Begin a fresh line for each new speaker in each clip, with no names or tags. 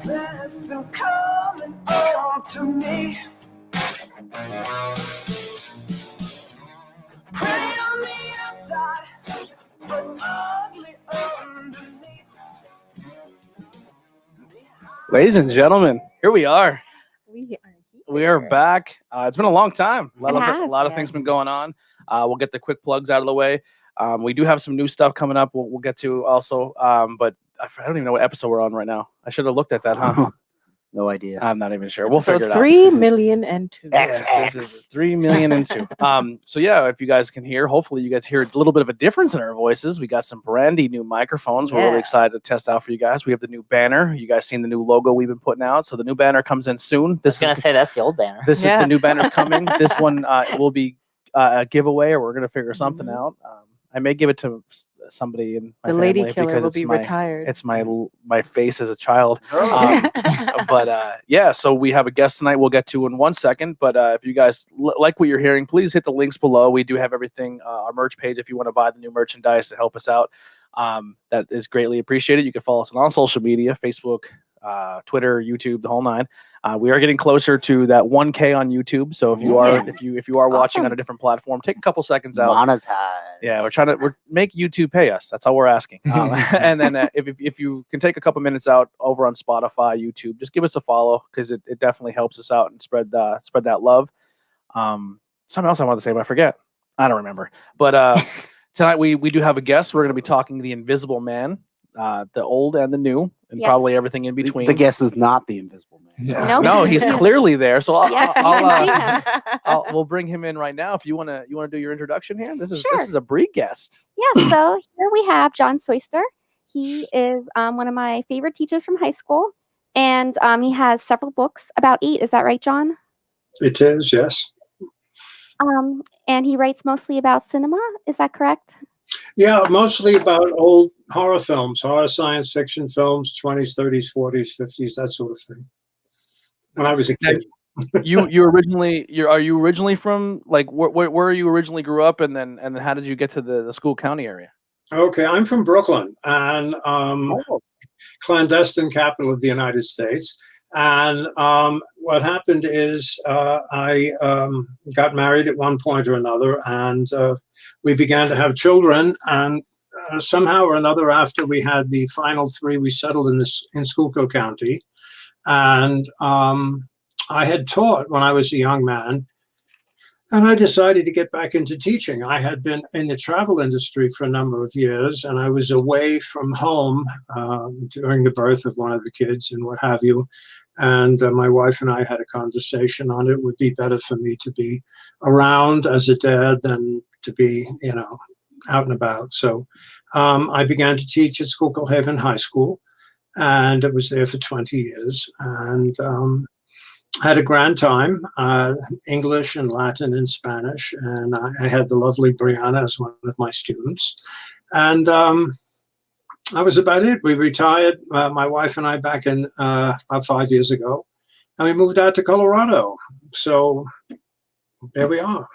There's some coming on to me. Pretty on the outside, but ugly underneath.
Ladies and gentlemen, here we are.
We
are back. It's been a long time. A lot of
Yes.
things been going on. We'll get the quick plugs out of the way. We do have some new stuff coming up. We'll get to also. But I don't even know what episode we're on right now. I should have looked at that, huh?
No idea.
I'm not even sure. We'll
So
figure it out.
3,000,002.
This is 3,000,002. So yeah, if you guys can hear, hopefully you guys hear a little bit of a difference in our voices. We got some brandy new microphones. We're really
Yeah.
excited to test out for you guys. We have the new banner. You guys seen the new logo we've been putting out. So the new banner comes in soon.
I was
This
gonna
is
say that's the old banner.
this is
Yeah.
the new banner's coming. This one will be a giveaway, or we're gonna figure something out. I may give it to somebody in my
The lady
family
killer
because
will
it's
be
my
retired.
it's my face as a child.
Oh.
But yeah, so we have a guest tonight we'll get to in 1 second. But if you guys like what you're hearing, please hit the links below. We do have everything, our merch page, if you want to buy the new merchandise to help us out. That is greatly appreciated. You can follow us on all social media, Facebook, Twitter, YouTube, the whole nine. We are getting closer to that 1K on YouTube. So if you are if you are watching on a different platform, take a couple seconds out.
Monetize.
Yeah, we're make YouTube pay us. That's all we're asking. And then if you can take a couple minutes out over on Spotify, YouTube, just give us a follow because it definitely helps us out and spread that love. Something else I wanted to say, but I forget. I don't remember. But tonight we do have a guest. We're going to be talking to the Invisible Man, the old and the new, and
Yes.
probably everything in between.
The guest is not the Invisible Man.
Yeah.
Nope.
No, he's clearly there. So
Yeah, you can see
we'll bring him in right now. If you wanna do your introduction here. This
Sure.
is a Brie guest.
Yeah, so here we have John Soister. He is one of my favorite teachers from high school, and he has several books, about 8. Is that right, John?
It is, yes.
And he writes mostly about cinema. Is that correct?
Yeah, mostly about old horror films, horror science fiction films, 20s, 30s, 40s, 50s, that sort of thing. When I was a kid.
Are you originally from, like, where you originally grew up, and then how did you get to the School County area?
Okay, I'm from Brooklyn, and clandestine capital of the United States. And what happened is I got married at one point or another, and we began to have children. And somehow or another, after we had the final 3, we settled in Schuylkill County. And I had taught when I was a young man, and I decided to get back into teaching. I had been in the travel industry for a number of years, and I was away from home during the birth of one of the kids and what have you. And my wife and I had a conversation on it. Would be better for me to be around as a dad than to be, out and about. So I began to teach at Schuylkill Haven High School, and I was there for 20 years. And had a grand time, English and Latin and Spanish, and I had the lovely Brianna as one of my students. And that was about it. We retired, my wife and I, back in about 5 years ago, and we moved out to Colorado. So there we are.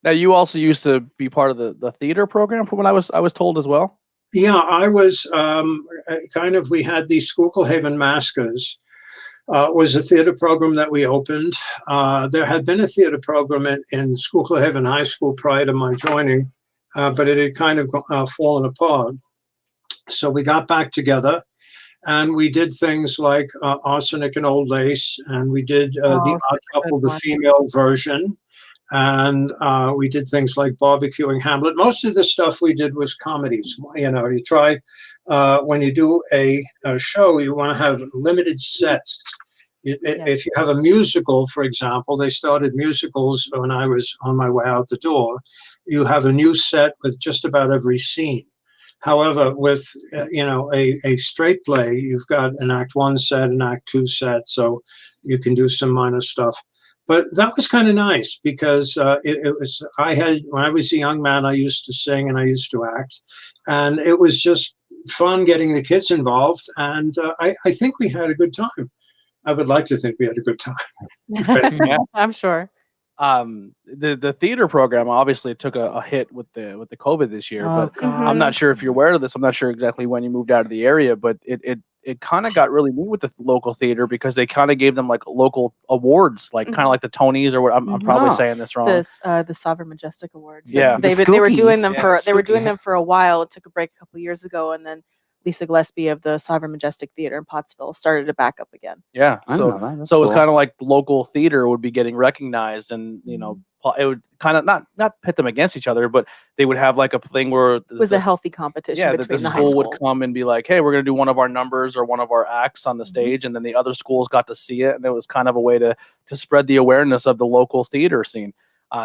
Now, you also used to be part of the theater program, from what I was told as well.
Yeah, I was we had these Schuylkill Haven Maskers. Was a theater program that we opened. There had been a theater program in Schuylkill Haven High School prior to my joining, but it had kind of fallen apart. So we got back together, and we did things like Arsenic and Old Lace, and we did The Odd Couple, the female version, And we did things like barbecuing Hamlet. Most of the stuff we did was comedies. You know, you try, when you do a show, you want to have limited sets. If you have a musical, for example, they started musicals when I was on my way out the door. You have a new set with just about every scene. However, with a straight play, you've got an act 1 set, an act 2 set, so you can do some minor stuff. But that was kind of nice because when I was a young man, I used to sing and I used to act, and it was just fun getting the kids involved. And I think we had a good time. I would like to think we had a good time.
Yeah.
I'm sure.
The theater program obviously took a hit with the COVID this year,
Oh,
but
God.
I'm not sure if you're aware of this. I'm not sure exactly when you moved out of the area, but it kind of got really neat with the local theater because they kind of gave them like local awards, like kind of like the Tonys or what. I'm probably saying this wrong.
The Sovereign Majestic Awards.
Yeah.
They were doing them
Yeah,
they were doing them for a while. It took a break a couple years ago, and then Lisa Gillespie of the Sovereign Majestic Theater in Pottsville started it back up again.
Yeah,
I didn't know that. That's
so it's
cool.
kind of like local theater would be getting recognized, and it would kind of not pit them against each other, but they would have like a thing where
It was a healthy competition
the
between the high
school
schools.
would come and be like, hey, we're going to do one of our numbers or one of our acts on the
Mm-hmm.
stage, and then the other schools got to see it, and it was kind of a way to spread the awareness of the local theater scene.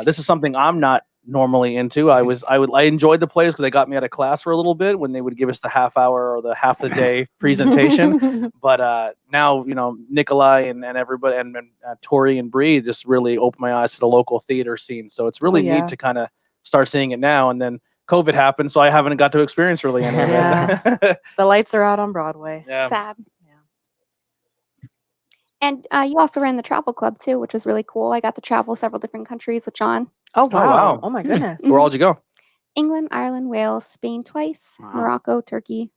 This is something I'm not normally into. I enjoyed the plays because they got me out of class for a little bit when they would give us the half hour or the half the day presentation. But now, Nikolai and everybody and Tori and Bree just really opened my eyes to the local theater scene. So it's really neat to kind of start seeing it now. And then COVID happened, so I haven't got to experience really any of it.
The lights are out on Broadway.
Yeah.
Sad. And you also ran the travel club too, which was really cool. I got to travel several different countries with John.
Oh wow!
wow.
Oh my goodness!
Where all did you go?
England, Ireland, Wales, Spain twice,
Wow.
Morocco, Turkey.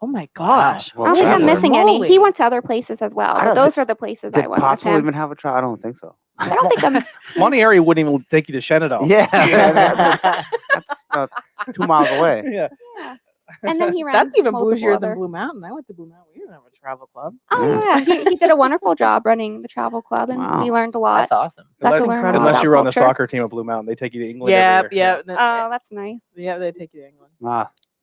Oh my gosh!
I don't think I'm missing any. He went to other places as well. But those are the places I
Did
went with
Pottsville
him.
even have a trial? I don't think so.
I don't think I'm.
Monterey wouldn't even take you to Shenandoah.
Yeah, that's 2 miles away.
Yeah.
Yeah. And then he ran.
That's even
multiple
bougier
other-
than Blue Mountain. I went to Blue Mountain. We didn't have a travel club.
Oh yeah, he did a wonderful job running the travel club, and
Wow.
we learned a lot.
That's awesome.
Got to
Unless,
learn a lot
unless
about
you were on the
culture.
soccer team at Blue Mountain, they take you to England.
Yeah,
every year.
Oh, that's nice.
Yeah, they take you to England.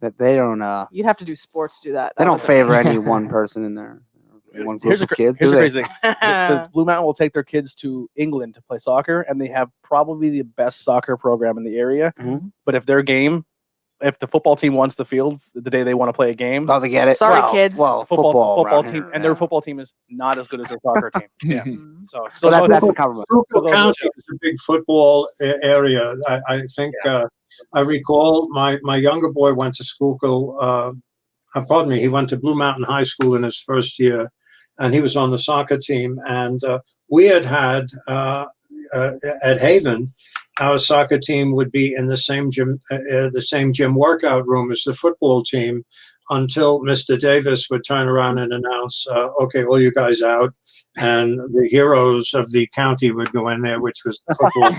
That they don't.
You'd have to do sports to do that.
They
That
don't
would've
favor any one person in there. One group
Here's
of
the
kids.
here's
do
the
they?
crazy thing. The Blue Mountain will take their kids to England to play soccer, and they have probably the best soccer program in the area.
Mhm.
But if the football team wants the field the day they want to play a game,
Oh, they get it.
Sorry,
Well,
kids.
Well,
football
around
team,
here,
and their
yeah.
football team is not as good as their soccer team. Yeah.
Mhm.
So
So that's
so-
the compromise.
Schuylkill
those
County
two.
is a big football area. I think I recall my younger boy went to Schuylkill. Pardon me, he went to Blue Mountain High School in his first year, and he was on the soccer team. And we had at Haven, our soccer team would be in the same gym workout room as the football team until Mr. Davis would turn around and announce, okay, all you guys out. And the heroes of the county would go in there, which was the football.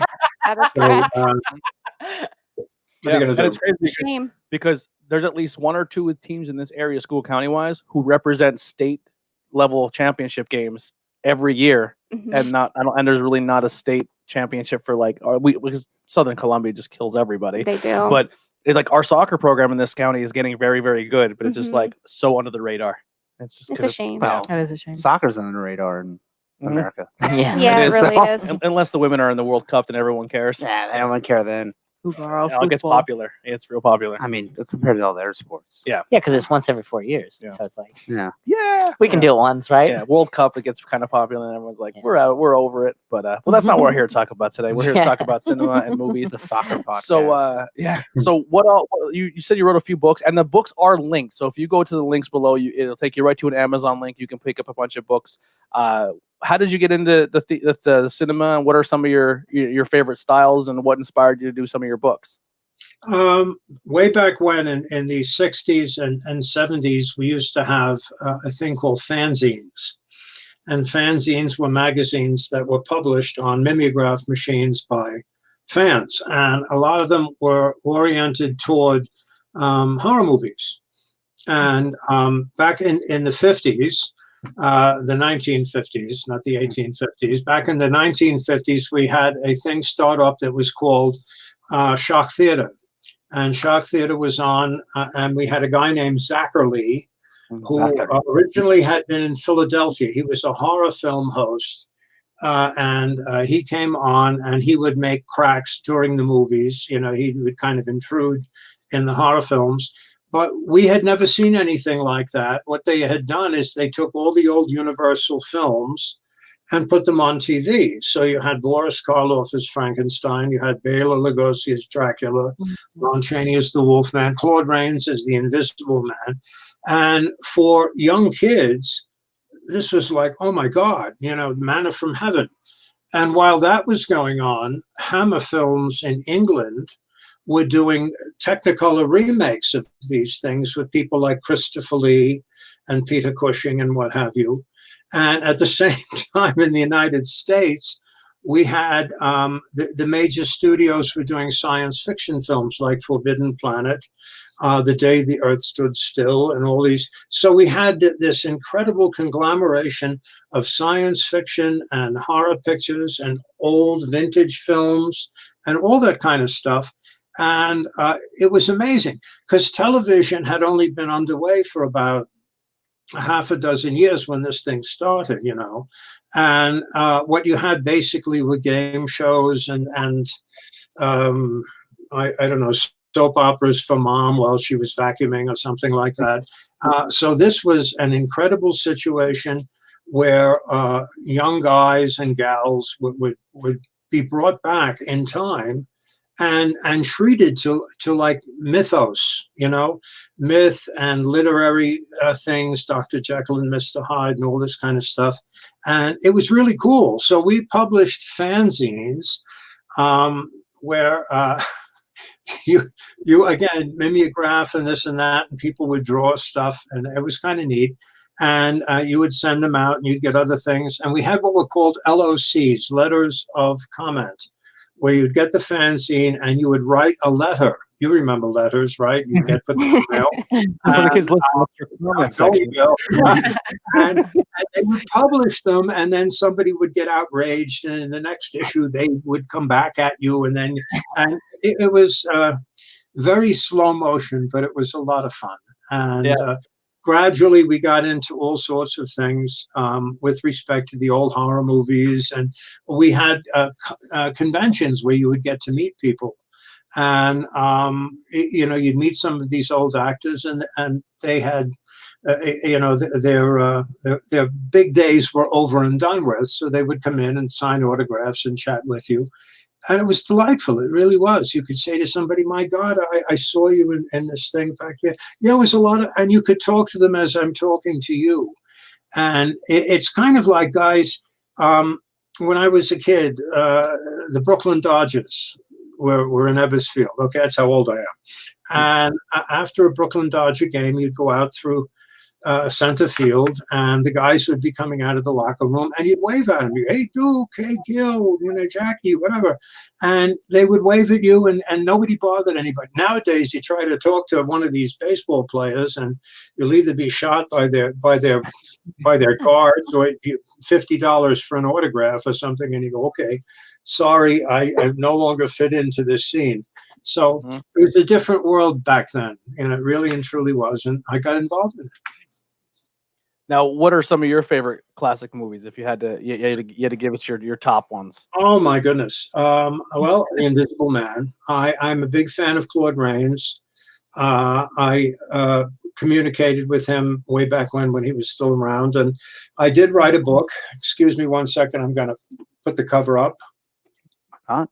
That is
So,
correct.
what are you
yeah,
gonna
and
do?
it's crazy
Shame.
because there's at least 1 or 2 teams in this area, school county wise, who represent state level championship games every year,
Mhm.
and there's really not a state championship for because Southern Columbia just kills everybody.
They do.
But our soccer program in this county is getting very, very good, but it's just
Mhm.
like so under the radar. It's just
It's
'cause
a shame.
Well,
That is a shame.
soccer's on the radar in America.
Yeah.
yeah,
it
it
is.
really
So-
is.
Unless the women are in the World Cup, then everyone cares.
Yeah, they don't care then.
It gets popular. It's real popular.
I mean, compared to all their sports.
Yeah.
Yeah, because it's once every 4 years.
Yeah.
So it's like
Yeah.
Yeah,
we can do it once, right?
Yeah, World Cup, it gets kind of popular, and everyone's like,
Yeah.
we're over it. But well, that's not what we're here to talk about today. We're here to talk about cinema and movies.
It's a soccer podcast.
So so what all you said you wrote a few books, and the books are linked. So if you go to the links below, it'll take you right to an Amazon link. You can pick up a bunch of books. How did you get into the cinema, and what are some of your favorite styles, and what inspired you to do some of your books?
Way back when in the 60s and 70s, we used to have a thing called fanzines. And fanzines were magazines that were published on mimeograph machines by fans. And a lot of them were oriented toward horror movies. And back in the 50s, the 1950s, not the 1850s. Back in the 1950s, we had a thing start up that was called Shock Theater. And Shock Theater was on, and we had a guy named Zachary, who originally had been in Philadelphia. He was a horror film host. And he came on and he would make cracks during the movies. You know, he would kind of intrude in the horror films. But we had never seen anything like that. What they had done is they took all the old Universal films and put them on TV. So you had Boris Karloff as Frankenstein, you had Bela Lugosi as Dracula, Lon Chaney as the Wolfman, Claude Rains as the Invisible Man. And for young kids, this was like, oh my God, you know, manna from heaven. And while that was going on, Hammer Films in England were doing Technicolor remakes of these things with people like Christopher Lee and Peter Cushing and what have you. And at the same time in the United States, we had the major studios were doing science fiction films like Forbidden Planet, The Day the Earth Stood Still, and all these. So we had this incredible conglomeration of science fiction and horror pictures and old vintage films and all that kind of stuff. And it was amazing because television had only been underway for about half a dozen years when this thing started, you know. And what you had basically were game shows and I don't know, soap operas for mom while she was vacuuming or something like that. So this was an incredible situation where young guys and gals would be brought back in time and treated to like mythos, you know, myth and literary things, Dr. Jekyll and Mr. Hyde and all this kind of stuff. And it was really cool. So we published fanzines where you again mimeograph and this and that, and people would draw stuff, and it was kind of neat. And you would send them out and you'd get other things. And we had what were called LOCs, letters of comment, where you'd get the fanzine and you would write a letter. You remember letters, right? You get put in the mail.
For the kids listening,
and they would publish them, and then somebody would get outraged, and in the next issue they would come back at you, and it was very slow motion, but it was a lot of fun. And gradually we got into all sorts of things with respect to the old horror movies, and we had conventions where you would get to meet people. And you know, you'd meet some of these old actors, and they had, you know, their big days were over and done with. So they would come in and sign autographs and chat with you, and it was delightful. It really was. You could say to somebody, "My God, I saw you in this thing back there." Yeah, it was a lot of, and you could talk to them as I'm talking to you, and it's kind of like, guys. When I was a kid, the Brooklyn Dodgers were in Ebbsfield. Okay, that's how old I am. And after a Brooklyn Dodger game, you'd go out through center field, and the guys would be coming out of the locker room, and you'd wave at them. Hey, Duke, hey, Gil, you know, Jackie, whatever. And they would wave at you, and nobody bothered anybody. Nowadays, you try to talk to one of these baseball players, and you'll either be shot by their guards, or $50 for an autograph or something, and you go, okay, sorry, I no longer fit into this scene. So it was a different world back then, and it really and truly was, and I got involved in it.
Now, what are some of your favorite classic movies? If you had to, you had to give us your top ones.
Oh my goodness! Well, The Invisible Man. I'm a big fan of Claude Rains. I communicated with him way back when he was still around, and I did write a book. Excuse me 1 second. I'm going to put the cover up.
Huh?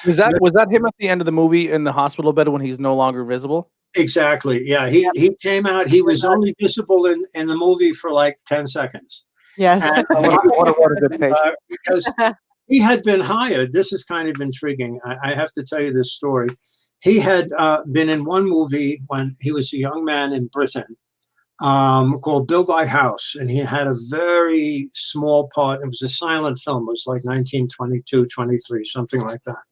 was that him at the end of the movie in the hospital bed when he's no longer visible?
Exactly. Yeah, he came out. He was only visible in the movie for like 10 seconds.
Yes.
And
What a good page.
because he had been hired. This is kind of intriguing. I have to tell you this story. He had been in one movie when he was a young man in Britain called Build Thy House, and he had a very small part. It was a silent film. It was like 1922, 23, something like that.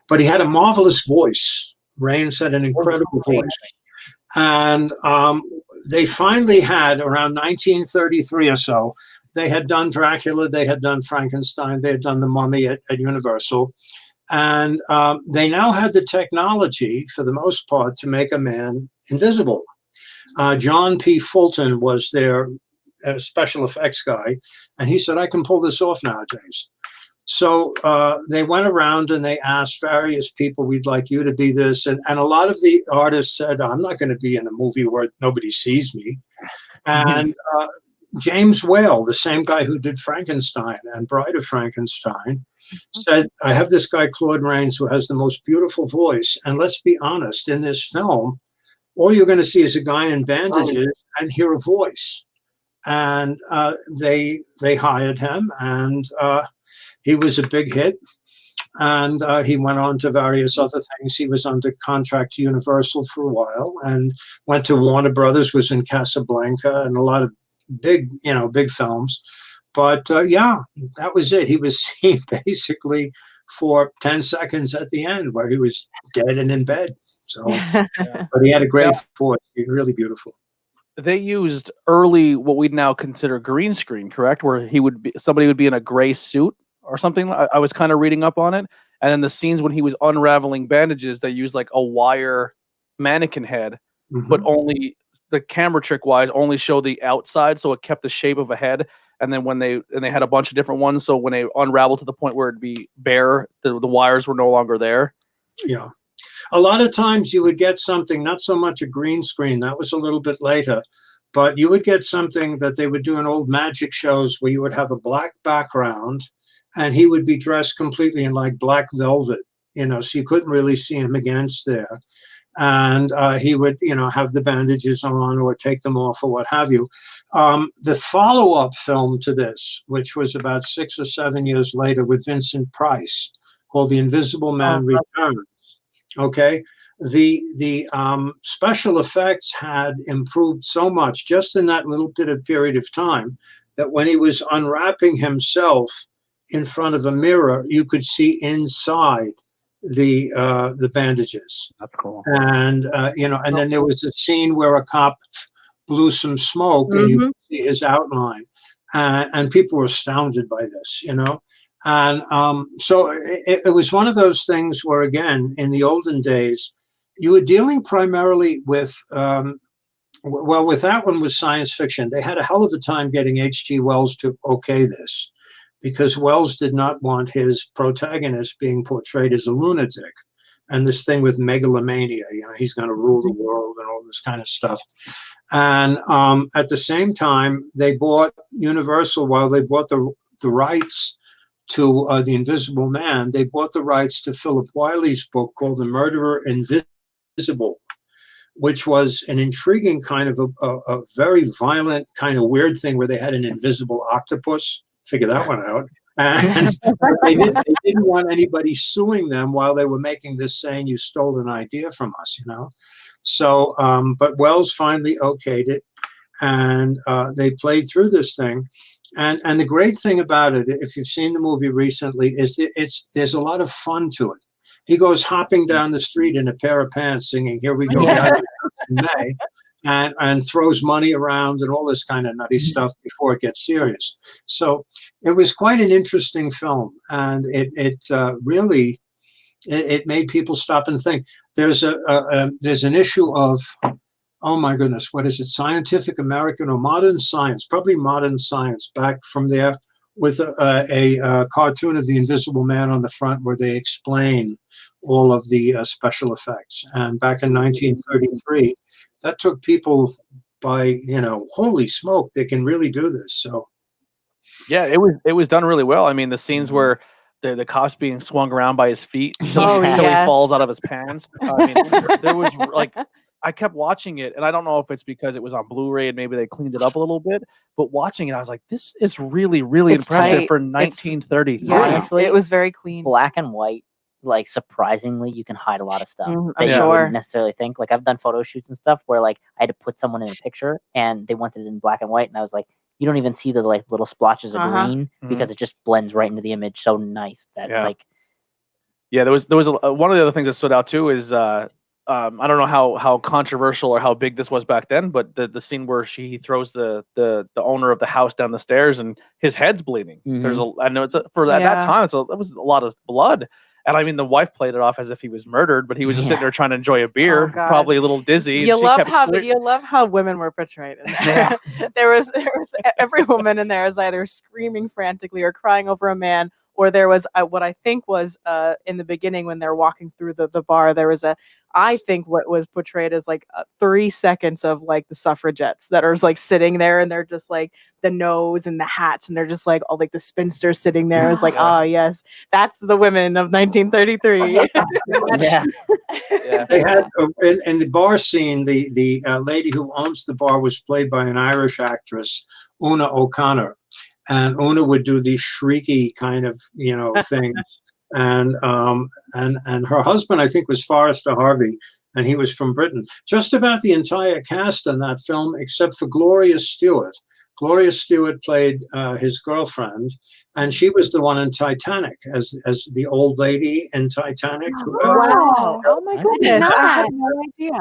But he had a marvelous voice. Rains had an incredible voice. And they finally had, around 1933 or so, they had done Dracula, they had done Frankenstein, they had done The Mummy at Universal. And they now had the technology, for the most part, to make a man invisible. John P. Fulton was their special effects guy, and he said, I can pull this off nowadays. So they went around and they asked various people, we'd like you to be this. And a lot of the artists said, I'm not going to be in a movie where nobody sees me. And James Whale, the same guy who did Frankenstein and Bride of Frankenstein, said, I have this guy, Claude Rains, who has the most beautiful voice. And let's be honest, in this film, all you're going to see is a guy in bandages and hear a voice. And they hired him, and he was a big hit. And he went on to various other things. He was under contract to Universal for a while and went to Warner Brothers, was in Casablanca and a lot of big films. But yeah, that was it. He was seen basically for 10 seconds at the end where he was dead and in bed. So, but he had a great voice. He was really beautiful.
They used early what we'd now consider green screen, correct? Where somebody would be in a gray suit or something. I was kind of reading up on it. And then the scenes when he was unraveling bandages, they used like a wire mannequin head, but only the camera trick wise only showed the outside. So it kept the shape of a head. And then when they had a bunch of different ones. So when they unraveled to the point where it'd be bare, the wires were no longer there.
Yeah. A lot of times you would get something, not so much a green screen, that was a little bit later, but you would get something that they would do in old magic shows where you would have a black background and he would be dressed completely in like black velvet, so you couldn't really see him against there. And he would, have the bandages on or take them off or what have you. The follow-up film to this, which was about 6 or 7 years later with Vincent Price, called The Invisible Man Returns. Okay, the special effects had improved so much just in that little bit of period of time that when he was unwrapping himself in front of a mirror, you could see inside the bandages.
That's cool.
And and then there was a scene where a cop blew some smoke and you could see his outline, and people were astounded by this, And so it was one of those things where, again, in the olden days, you were dealing primarily with, with that one was science fiction. They had a hell of a time getting H.G. Wells to okay this, because Wells did not want his protagonist being portrayed as a lunatic. And this thing with megalomania, he's going to rule the world and all this kind of stuff. And at the same time, they bought Universal, while they bought the rights to The Invisible Man, they bought the rights to Philip Wiley's book called The Murderer Invisible, which was an intriguing kind of a very violent kind of weird thing where they had an invisible octopus. Figure that one out. And they didn't want anybody suing them while they were making this, saying you stole an idea from us, So, but Wells finally okayed it, and they played through this thing. And the great thing about it, if you've seen the movie recently, is there's a lot of fun to it. He goes hopping down the street in a pair of pants singing, "Here We Go, Guys," in May, and throws money around and all this kind of nutty stuff before it gets serious. So it was quite an interesting film, and it really made people stop and think. There's an issue of, oh my goodness, what is it? Scientific American or Modern Science, probably Modern Science, back from there with a cartoon of the Invisible Man on the front where they explain all of the special effects. And back in 1933, that took people by, holy smoke, they can really do this. So,
yeah, it was done really well. I mean, the scenes where the cop's being swung around by his feet until he falls out of his pants. I mean, there was like, I kept watching it, and I don't know if it's because it was on Blu-ray and maybe they cleaned it up a little bit, but watching it, I was like, this is really, really impressive for 1933.
Yeah, honestly, it was very clean.
Black and white, like, surprisingly, you can hide a lot of stuff that
I'm
you
sure.
wouldn't necessarily think. Like, I've done photo shoots and stuff where, like, I had to put someone in a picture, and they wanted it in black and white, and I was like, you don't even see the, like, little splotches of green because it just blends right into the image so nice that, like...
Yeah, there was one of the other things that stood out, too, is I don't know how controversial or how big this was back then, but the scene where she throws the owner of the house down the stairs and his head's bleeding. I know for that time that was a lot of blood. And I mean, the wife played it off as if he was murdered, but he was just sitting there trying to enjoy a beer, probably a little dizzy.
You love how women were portrayed in there. there was every woman in there is either screaming frantically or crying over a man, or there was what I think was in the beginning when they're walking through the bar. There was I think what was portrayed as like 3 seconds of like the suffragettes that are like sitting there and they're just like the nose and the hats and they're just like all like the spinsters sitting there. It's like, yes, that's the women of 1933.
They had in the bar scene, the lady who owns the bar was played by an Irish actress, Una O'Connor, and Una would do these shrieky kind of things. And her husband, I think, was Forrester Harvey, and he was from Britain. Just about the entire cast in that film, except for Gloria Stewart. Gloria Stewart played his girlfriend, and she was the one in Titanic as the old lady in Titanic.
Wow! Oh my goodness! I had no idea.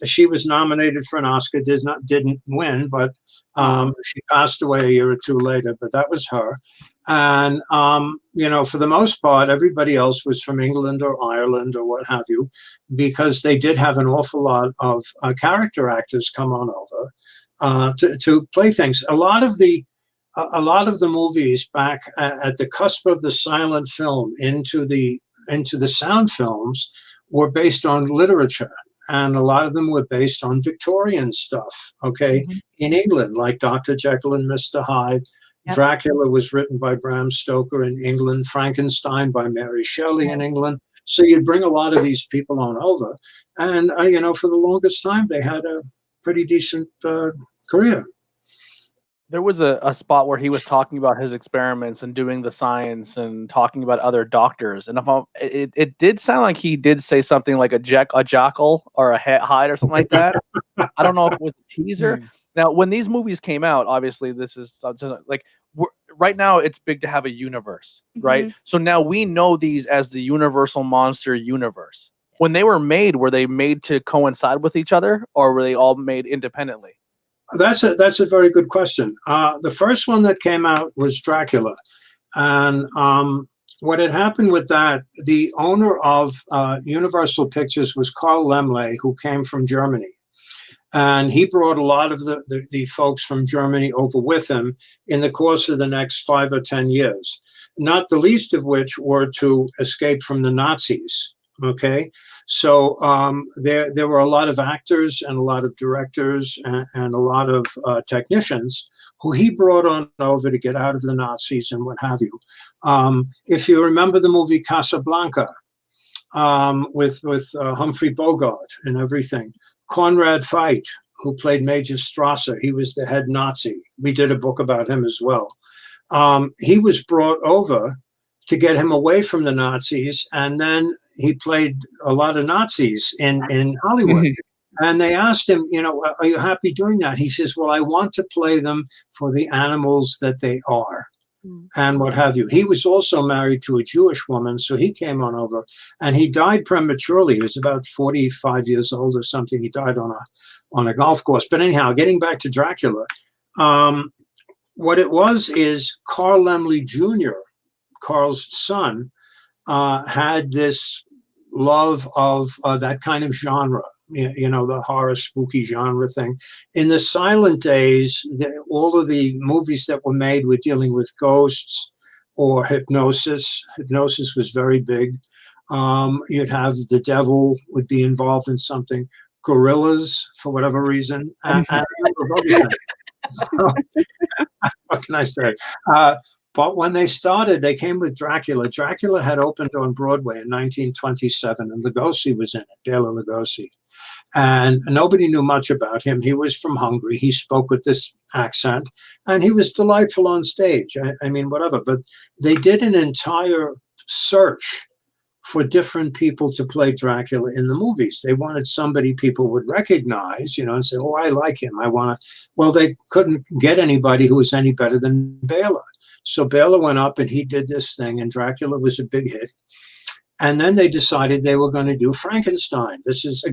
She was nominated for an Oscar. Didn't win, but she passed away a year or two later. But that was her. And, for the most part, everybody else was from England or Ireland or what have you, because they did have an awful lot of character actors come on over to play things. A lot of the movies back at the cusp of the silent film into the sound films were based on literature. And a lot of them were based on Victorian stuff, in England, like Dr. Jekyll and Mr. Hyde. Dracula was written by Bram Stoker in England, Frankenstein by Mary Shelley in England. So you'd bring a lot of these people on over. And, for the longest time, they had a pretty decent career.
There was a spot where he was talking about his experiments and doing the science and talking about other doctors. And it did sound like he did say something like a jackal or a Hyde or something like that. I don't know if it was a teaser. Now, when these movies came out, obviously this is something like right now it's big to have a universe, right? So now we know these as the Universal Monster Universe. When they were they made to coincide with each other, or were they all made independently?
That's a very good question. The first one that came out was Dracula. And what had happened with that, the owner of Universal Pictures was Carl Laemmle, who came from Germany. And he brought a lot of the folks from Germany over with him in the course of the next 5 or 10 years, not the least of which were to escape from the Nazis. So there were a lot of actors and a lot of directors and a lot of technicians who he brought on over to get out of the Nazis and what have you. If you remember the movie Casablanca with Humphrey Bogart and everything, Conrad Veidt, who played Major Strasser, he was the head Nazi. We did a book about him as well. He was brought over to get him away from the Nazis, and then he played a lot of Nazis in Hollywood. And they asked him, are you happy doing that? He says, well, I want to play them for the animals that they are. And what have you. He was also married to a Jewish woman, so he came on over, and he died prematurely. He was about 45 years old or something. He died on a golf course. But anyhow, getting back to Dracula, what it was is Carl Laemmle Jr., Carl's son, had this love of that kind of genre. The horror, spooky genre thing. In the silent days, all of the movies that were made were dealing with ghosts or hypnosis. Hypnosis was very big. You'd have the devil would be involved in something. Gorillas, for whatever reason. And a number of other things. What can I say? But when they started, they came with Dracula. Dracula had opened on Broadway in 1927, and Lugosi was in it, Bela Lugosi. And nobody knew much about him. He was from Hungary. He spoke with this accent, and he was delightful on stage. I mean, whatever. But they did an entire search for different people to play Dracula in the movies. They wanted somebody people would recognize, and say, oh, I like him. I want to. Well, they couldn't get anybody who was any better than Bela. So Bela went up and he did this thing, and Dracula was a big hit. And then they decided they were going to do Frankenstein. This is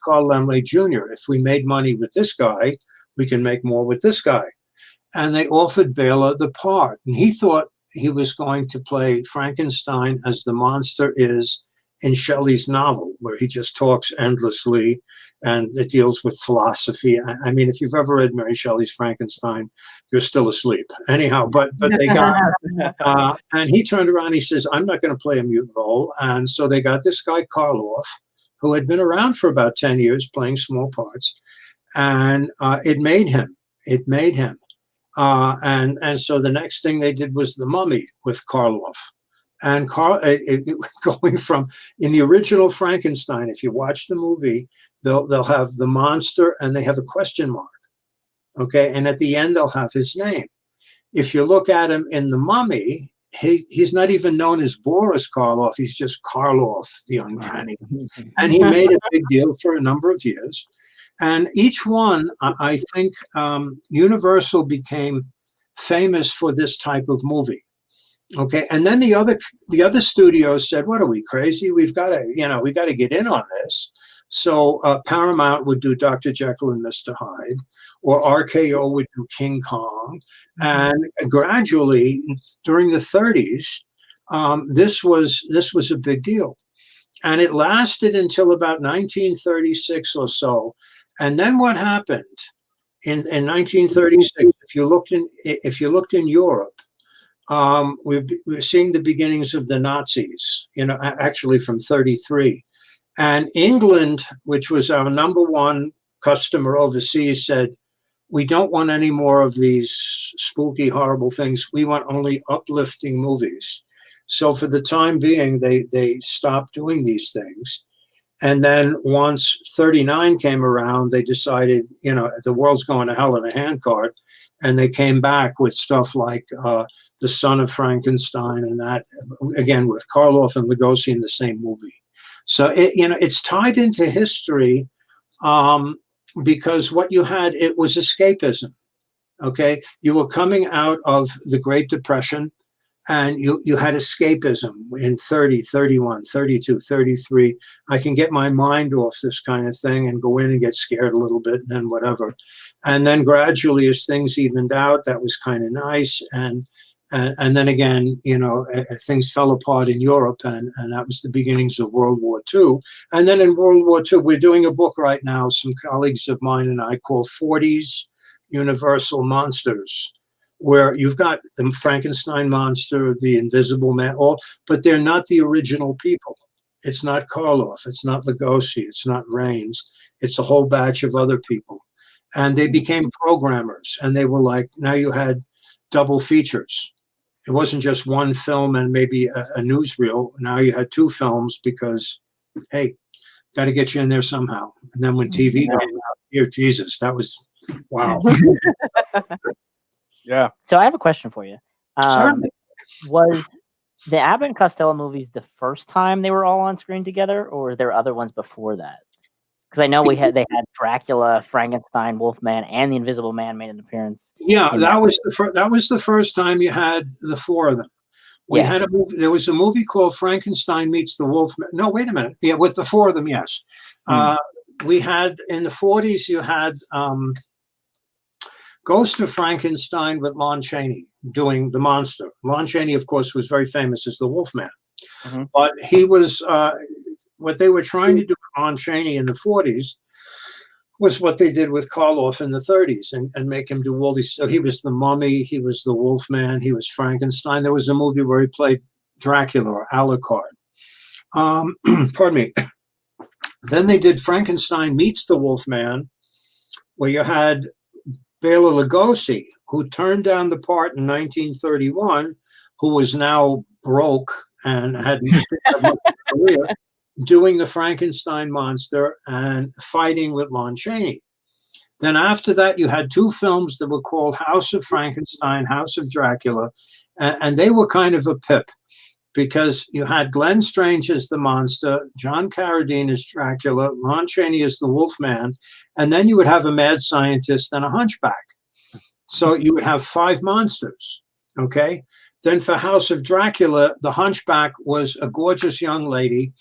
Carl Laemmle Jr. If we made money with this guy, we can make more with this guy. And they offered Bela the part. And he thought he was going to play Frankenstein as the monster is in Shelley's novel, where he just talks endlessly and it deals with philosophy. I mean, if you've ever read Mary Shelley's Frankenstein, you're still asleep. Anyhow, but they got, and he turned around and he says, I'm not going to play a mutant role. And so they got this guy, Karloff, who had been around for about 10 years playing small parts. And it made him. And so the next thing they did was The Mummy with Karloff. And going from in the original Frankenstein, if you watch the movie, they'll have the monster and they have a question mark. Okay, and at the end they'll have his name. If you look at him in The Mummy, he's not even known as Boris Karloff. He's just Karloff, the Uncanny. And he made a big deal for a number of years. And each one, I think, Universal became famous for this type of movie. Okay, and then the other studios said, "What are we, crazy? We've got to get in on this." So Paramount would do Dr. Jekyll and Mr. Hyde, or RKO would do King Kong, and gradually during the 30s, this was a big deal, and it lasted until about 1936 or so. And then what happened in 1936? If you looked in Europe. We're seeing the beginnings of the Nazis, actually from 33. And England, which was our number one customer overseas, said, we don't want any more of these spooky, horrible things. We want only uplifting movies. So for the time being, they stopped doing these things. And then once 39 came around, they decided, the world's going to hell in a handcart. And they came back with stuff like the Son of Frankenstein, and that again with Karloff and Lugosi in the same movie. So it's tied into history because what you had, it was escapism. Okay, you were coming out of the Great Depression, and you had escapism in 30, 31, 32, 33. I can get my mind off this kind of thing and go in and get scared a little bit, and then whatever. And then gradually, as things evened out, that was kind of nice. And then again, things fell apart in Europe, and that was the beginnings of World War II. And then in World War II, we're doing a book right now, some colleagues of mine and I, called 40s Universal Monsters, where you've got the Frankenstein monster, the Invisible Man, but they're not the original people. It's not Karloff, it's not Lugosi, it's not Rains, it's a whole batch of other people. And they became programmers, and they were like, now you had double features. It wasn't just one film and maybe a newsreel. Now you had two films because, hey, got to get you in there somehow. And then when TV came out, dear Jesus, that was, wow.
Yeah.
So I have a question for you.
Certainly.
Was the Abbott and Costello movies the first time they were all on screen together, or were there other ones before that? Because I know they had Dracula, Frankenstein, Wolfman, and the Invisible Man made an appearance.
Yeah, that was the first time you had the four of them. Had a movie. There was a movie called Frankenstein Meets the Wolfman. No, wait a minute. Yeah, with the four of them, yes. We had in the 40s. You had Ghost of Frankenstein with Lon Chaney doing the monster. Lon Chaney, of course, was very famous as the Wolfman, but he was. What they were trying to do with Lon Chaney in the 40s was what they did with Karloff in the 30s and make him do all these. So he was the Mummy, he was the Wolfman, he was Frankenstein. There was a movie where he played Dracula or Alucard. Pardon me. Then they did Frankenstein Meets the Wolfman, where you had Bela Lugosi, who turned down the part in 1931, who was now broke and had much career, doing the Frankenstein monster and fighting with Lon Chaney. Then after that, you had two films that were called House of Frankenstein, House of Dracula, and they were kind of a pip because you had Glenn Strange as the monster, John Carradine as Dracula, Lon Chaney as the Wolfman, and then you would have a mad scientist and a hunchback. So you would have five monsters, okay? Then for House of Dracula, the Hunchback was a gorgeous young lady,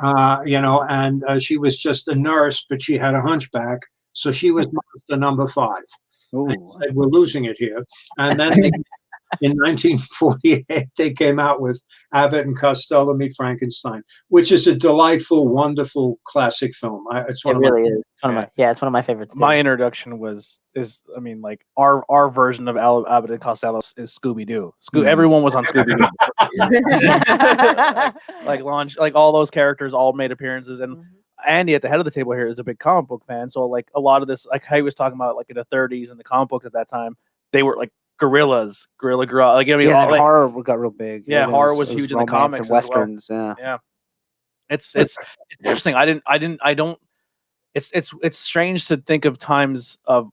and she was just a nurse, but she had a hunchback, so she was the number 5. And said, we're losing it here. And then in 1948, they came out with Abbott and Costello Meet Frankenstein, which is a delightful, wonderful classic film. It's one
It
of
really
my
is. It's one of my favorites. Too.
My introduction like our version of Abbott and Costello is Scooby Doo. Everyone was on Scooby Doo. like all those characters all made appearances, and Andy at the head of the table here is a big comic book fan. So like a lot of this, like how he was talking about, like in the 30s and the comic books at that time, they were like Gorilla. Like I mean,
horror got real big.
Yeah, horror was huge in the comics
and westerns.
Yeah. It's interesting. I don't. It's strange to think of times of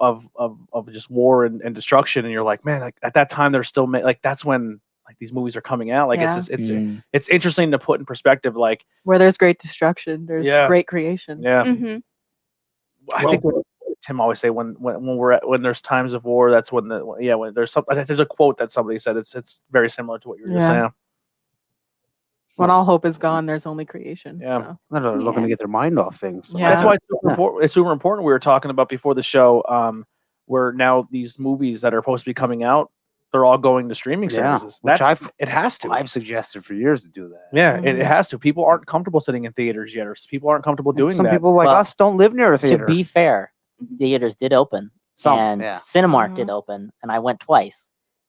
just war and destruction, and you're like, man, like at that time they're still like that's when like these movies are coming out. Like it's interesting to put in perspective. Like
where there's great destruction, there's great creation.
Yeah.
Mhm.
I think what Tim always say when there's times of war, that's when when there's a quote that somebody said. It's very similar to what you were just saying.
When all hope is gone, there's only creation.
Yeah.
So.
They're looking to get their mind off things. So.
Yeah.
That's why it's super important. We were talking about before the show, where now these movies that are supposed to be coming out, they're all going to streaming services. It has to.
I've suggested for years to do that.
Yeah, it has to. People aren't comfortable sitting in theaters yet, or people aren't comfortable doing
Some
that.
people like us don't live near a theater.
To be fair, theaters did open, and Cinemark did open, and I went twice.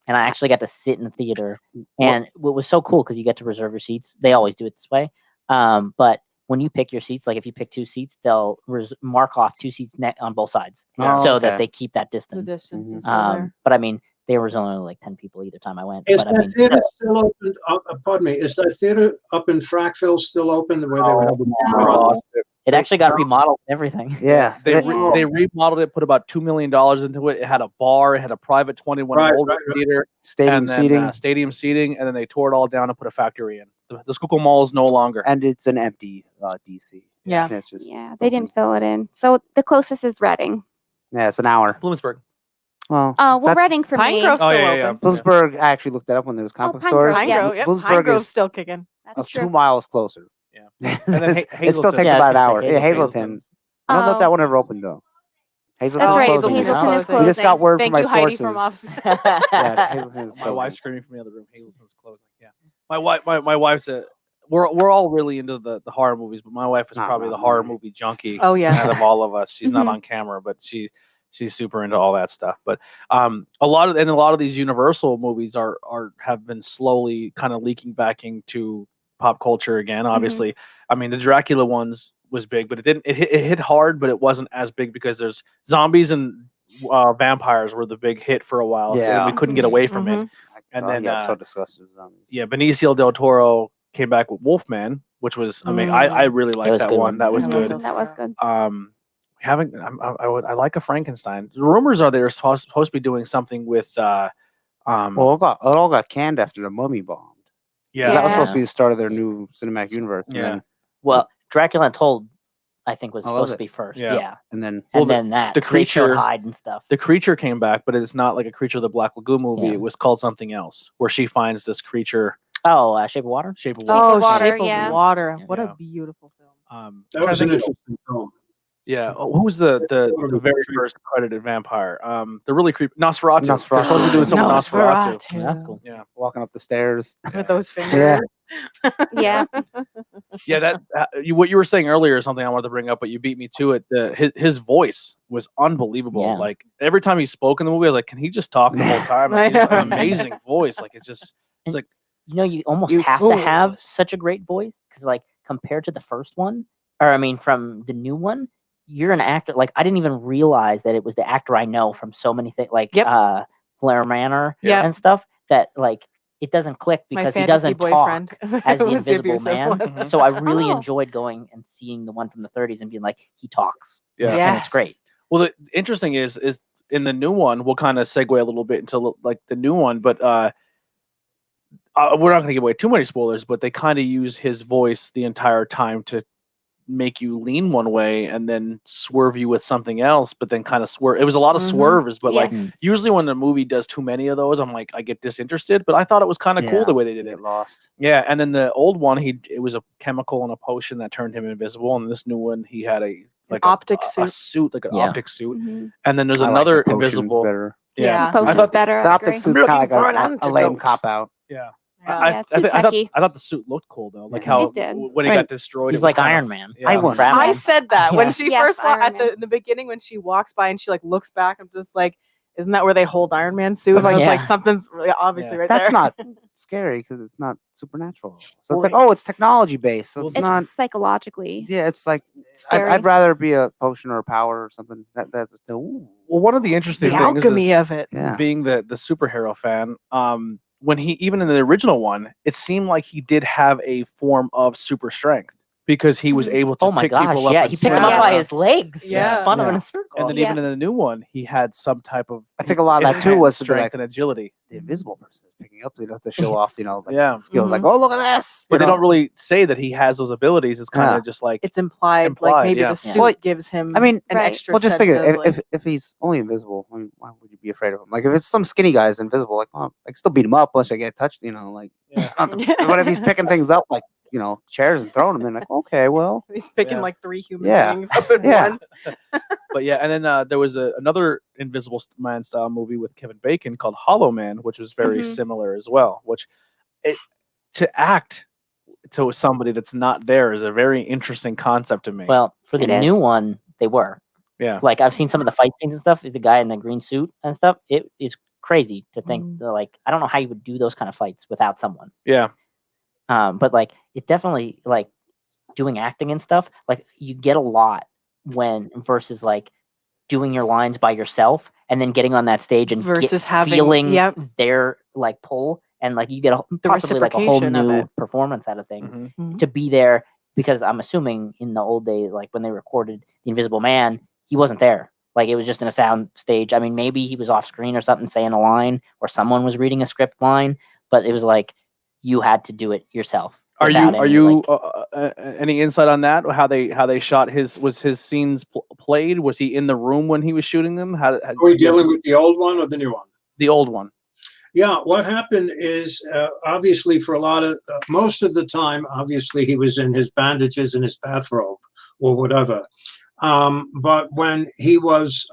And I actually got to sit in the theater, and it was so cool because you get to reserve your seats. They always do it this way, but when you pick your seats, like if you pick 2 seats, they'll mark off 2 seats on both sides, so that they keep that distance.
The distance is still there.
But I mean, there was only like 10 people either time I went.
Is
but,
that theater still open? Pardon me. Is that theater up in Frackville still open? Where they were having
it actually got remodeled and everything.
Yeah,
they remodeled it, put about $2 million into it. It had a bar, it had a private 21 theater,
stadium seating,
and then they tore it all down and put a factory in. The Schuylkill Mall is no longer,
and it's an empty DC.
Yeah,
it's just
they didn't fill it in. So the closest is Reading.
Yeah, it's an hour.
Bloomsburg.
Well, Reading for
Pine
me.
Grove's still open.
Bloomsburg. I actually looked that up when there was comic book stores.
Pine Grove,
Yes.
Pine Grove's still kicking.
That's true.
2 miles closer.
Yeah, and then
it still takes about an hour. Yeah, Hazleton. I don't know if that one ever opened though. Hazleton's
That's right.
closing.
Hazleton is closing.
We just got word
Thank
from
you,
my
Heidi,
sources.
from Office.
Hazleton's
My
closing.
wife's screaming from the other room. Hazleton's closing. Yeah, my wife's we're all really into the horror movies, but my wife is probably the horror movie junkie.
Oh yeah,
out of all of us. She's not on camera, but she's super into all that stuff. But a lot of these Universal movies have been slowly kind of leaking back into pop culture again. Obviously, I mean the Dracula ones was big, but it hit hard, but it wasn't as big because there's zombies and vampires were the big hit for a while.
Yeah,
and we couldn't get away from it. And then
so disgusted with zombies.
Yeah, Benicio del Toro came back with Wolfman, which was I really liked that one. That was good.
That was good.
I like a Frankenstein. The rumors are they're supposed to be doing something with
well, it all got canned after the Mummy bombed.
Yeah,
that was supposed to be the start of their new cinematic universe.
Yeah.
And
Well, Dracula Untold, I think, was supposed to be first. Yeah.
and then
Then that
the
they showed
creature
Hyde and stuff.
the creature came back, but it's not like a Creature of the Black Lagoon movie.
Yeah.
It was called something else, where she finds this creature,
Oh, Shape of Water.
Shape of Water.
Oh,
Water,
Shape of
yeah.
Water. What
Yeah.
a beautiful film.
That was an interesting film.
Yeah. Who was the very first credited vampire? The really creepy Nosferatu. They're supposed to be doing something with Nosferatu.
That's cool.
Yeah.
walking up the stairs.
With those fingers.
Yeah.
Yeah, that what you were saying earlier is something I wanted to bring up, but you beat me to it. His voice was unbelievable.
Yeah.
Like every time he spoke in the movie, I was like, can he just talk the whole time? Like, he has an amazing voice. Like it's like
You almost
You
have
fool.
to have such a great voice because, like, compared to the first one, or I mean, from the new one, you're an actor. Like, I didn't even realize that it was the actor I know from so many things, like Blair Manor
Yep.
and stuff. That like it doesn't click
My
because he
fantasy
doesn't
boyfriend
talk as the
was
Invisible
abusive
Man.
one.
So I really
Oh.
enjoyed going and seeing the one from the 30s and being like, he talks.
yeah.
And it's great.
Well, the interesting is in the new one, we'll kind of segue a little bit into like the new one, but we're not going to give away too many spoilers, but they kind of use his voice the entire time to make you lean one way and then swerve you with something else, but then kind of swerve. It was a lot of swerves, but like usually when the movie does too many of those, I'm like, I get disinterested. But I thought it was kind of cool the way they did it.
Lost.
Yeah, and then the old one, it was a chemical and a potion that turned him invisible, and this new one, he had a
optic
a suit, like an optic suit,
Mm-hmm.
and then there's
I like
another
the potion
invisible.
better.
Yeah.
Potion's
I thought
better.
The
I
optic
agree.
suit's kind of
for
like
an
a lame
antidote.
cop out.
Yeah.
Yeah, too
I
techy.
thought the suit looked cool though, like
Yeah.
how
It did.
when he
I mean,
got destroyed,
He's
it was
like
kind
Iron
of-
Man.
Yeah.
I want-
Batman.
I said that
Yeah.
when she
Yes,
first walked
Iron
in the beginning when she walks by and she like looks back. I'm just like, isn't that where they hold Iron Man's suit?
But,
I was
yeah.
like, something's really obviously right
That's
there.
not scary because it's not supernatural. So
Well,
it's like, oh, it's technology based. So it's
It's
not.
psychologically.
Yeah, it's like
Scary.
I'd rather be a potion or a power or something. That's ooh.
Well, one of the interesting
the
things
alchemy
is
of it.
Yeah.
being the superhero fan. When he even in the original one, it seemed like he did have a form of super strength because he was able to
Oh my
pick
gosh!
people up.
Yeah,
and
he picked him
swing
up
them
by
around.
his legs.
Yeah.
and spun him in
Yeah.
a circle.
And then
Yeah.
even in the new one, he had some type of.
I think a lot of that too
enhanced
was to be
strength
like
and agility.
the invisible person is picking up, to show off, like
Yeah.
skills. Like, oh, look at this.
But they
you know?
don't really say that he has those abilities. It's kind of just like
It's implied,
Implied,
like maybe
yeah.
the suit
Well,
gives him
I mean,
an
Right.
extra
Well, just
sense
think
of,
of if he's only invisible, I mean, why would you be afraid of him? Like if it's some skinny guy is invisible, like, well, I can still beat him up once I get touched. Like,
Yeah.
but if he's picking things up like chairs and throwing them, then like, okay, well,
he's picking
Yeah.
like 3 human
Yeah.
beings up at
Yeah.
once.
But yeah, and then there was another Invisible Man style movie with Kevin Bacon called Hollow Man, which was very
Mhm.
similar as well. Which to act to somebody that's not there is a very interesting concept to me.
Well, for the
It is.
new one, they were.
yeah,
Like I've seen some of the fight scenes and stuff. The guy in the green suit and stuff. It is crazy to think. That, like I don't know how you would do those kind of fights without someone.
yeah,
But like it definitely like doing acting and stuff. Like you get a lot when versus like doing your lines by yourself and then getting on that stage and
Versus having-
feeling
yep.
their like pull and like you get
The
possibly like a whole
reciprocation of
new
it.
performance out of things
Mhm.
to be there because I'm assuming in the old days like when they recorded The Invisible Man he wasn't there. Like it was just in a sound stage. I mean, maybe he was off screen or something saying a line or someone was reading a script line, but it was like you had to do it yourself.
Are
without
you
any, like-
any insight on that? How they shot his scenes played? Was he in the room when he was shooting them? How
Are we dealing with the old one or the new one?
the old one?
Yeah, what happened is obviously for a lot of most of the time, obviously he was in his bandages and his bathrobe or whatever. But when he was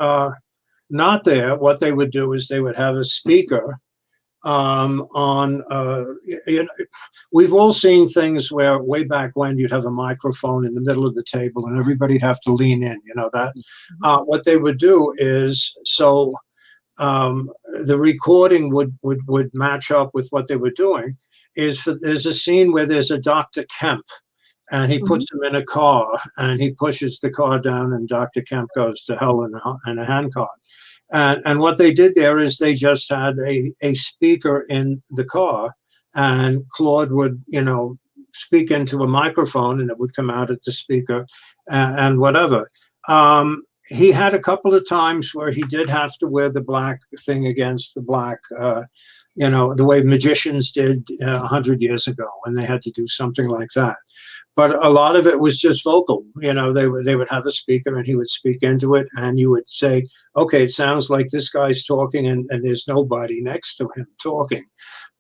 not there, what they would do is they would have a speaker on. We've all seen things where way back when you'd have a microphone in the middle of the table and everybody'd have to lean in. That. What they would do is so. The recording would match up with what they were doing. There's a scene where there's a Dr. Kemp, and he puts him in a car, and he pushes the car down, and Dr. Kemp goes to hell in a handcart. And what they did there is they just had a speaker in the car, and Claude would speak into a microphone, and it would come out at the speaker, and whatever. He had a couple of times where he did have to wear the black thing against the black, the way magicians did 100 years ago when they had to do something like that. But a lot of it was just vocal. They would have a speaker and he would speak into it, and you would say, okay, it sounds like this guy's talking and there's nobody next to him talking.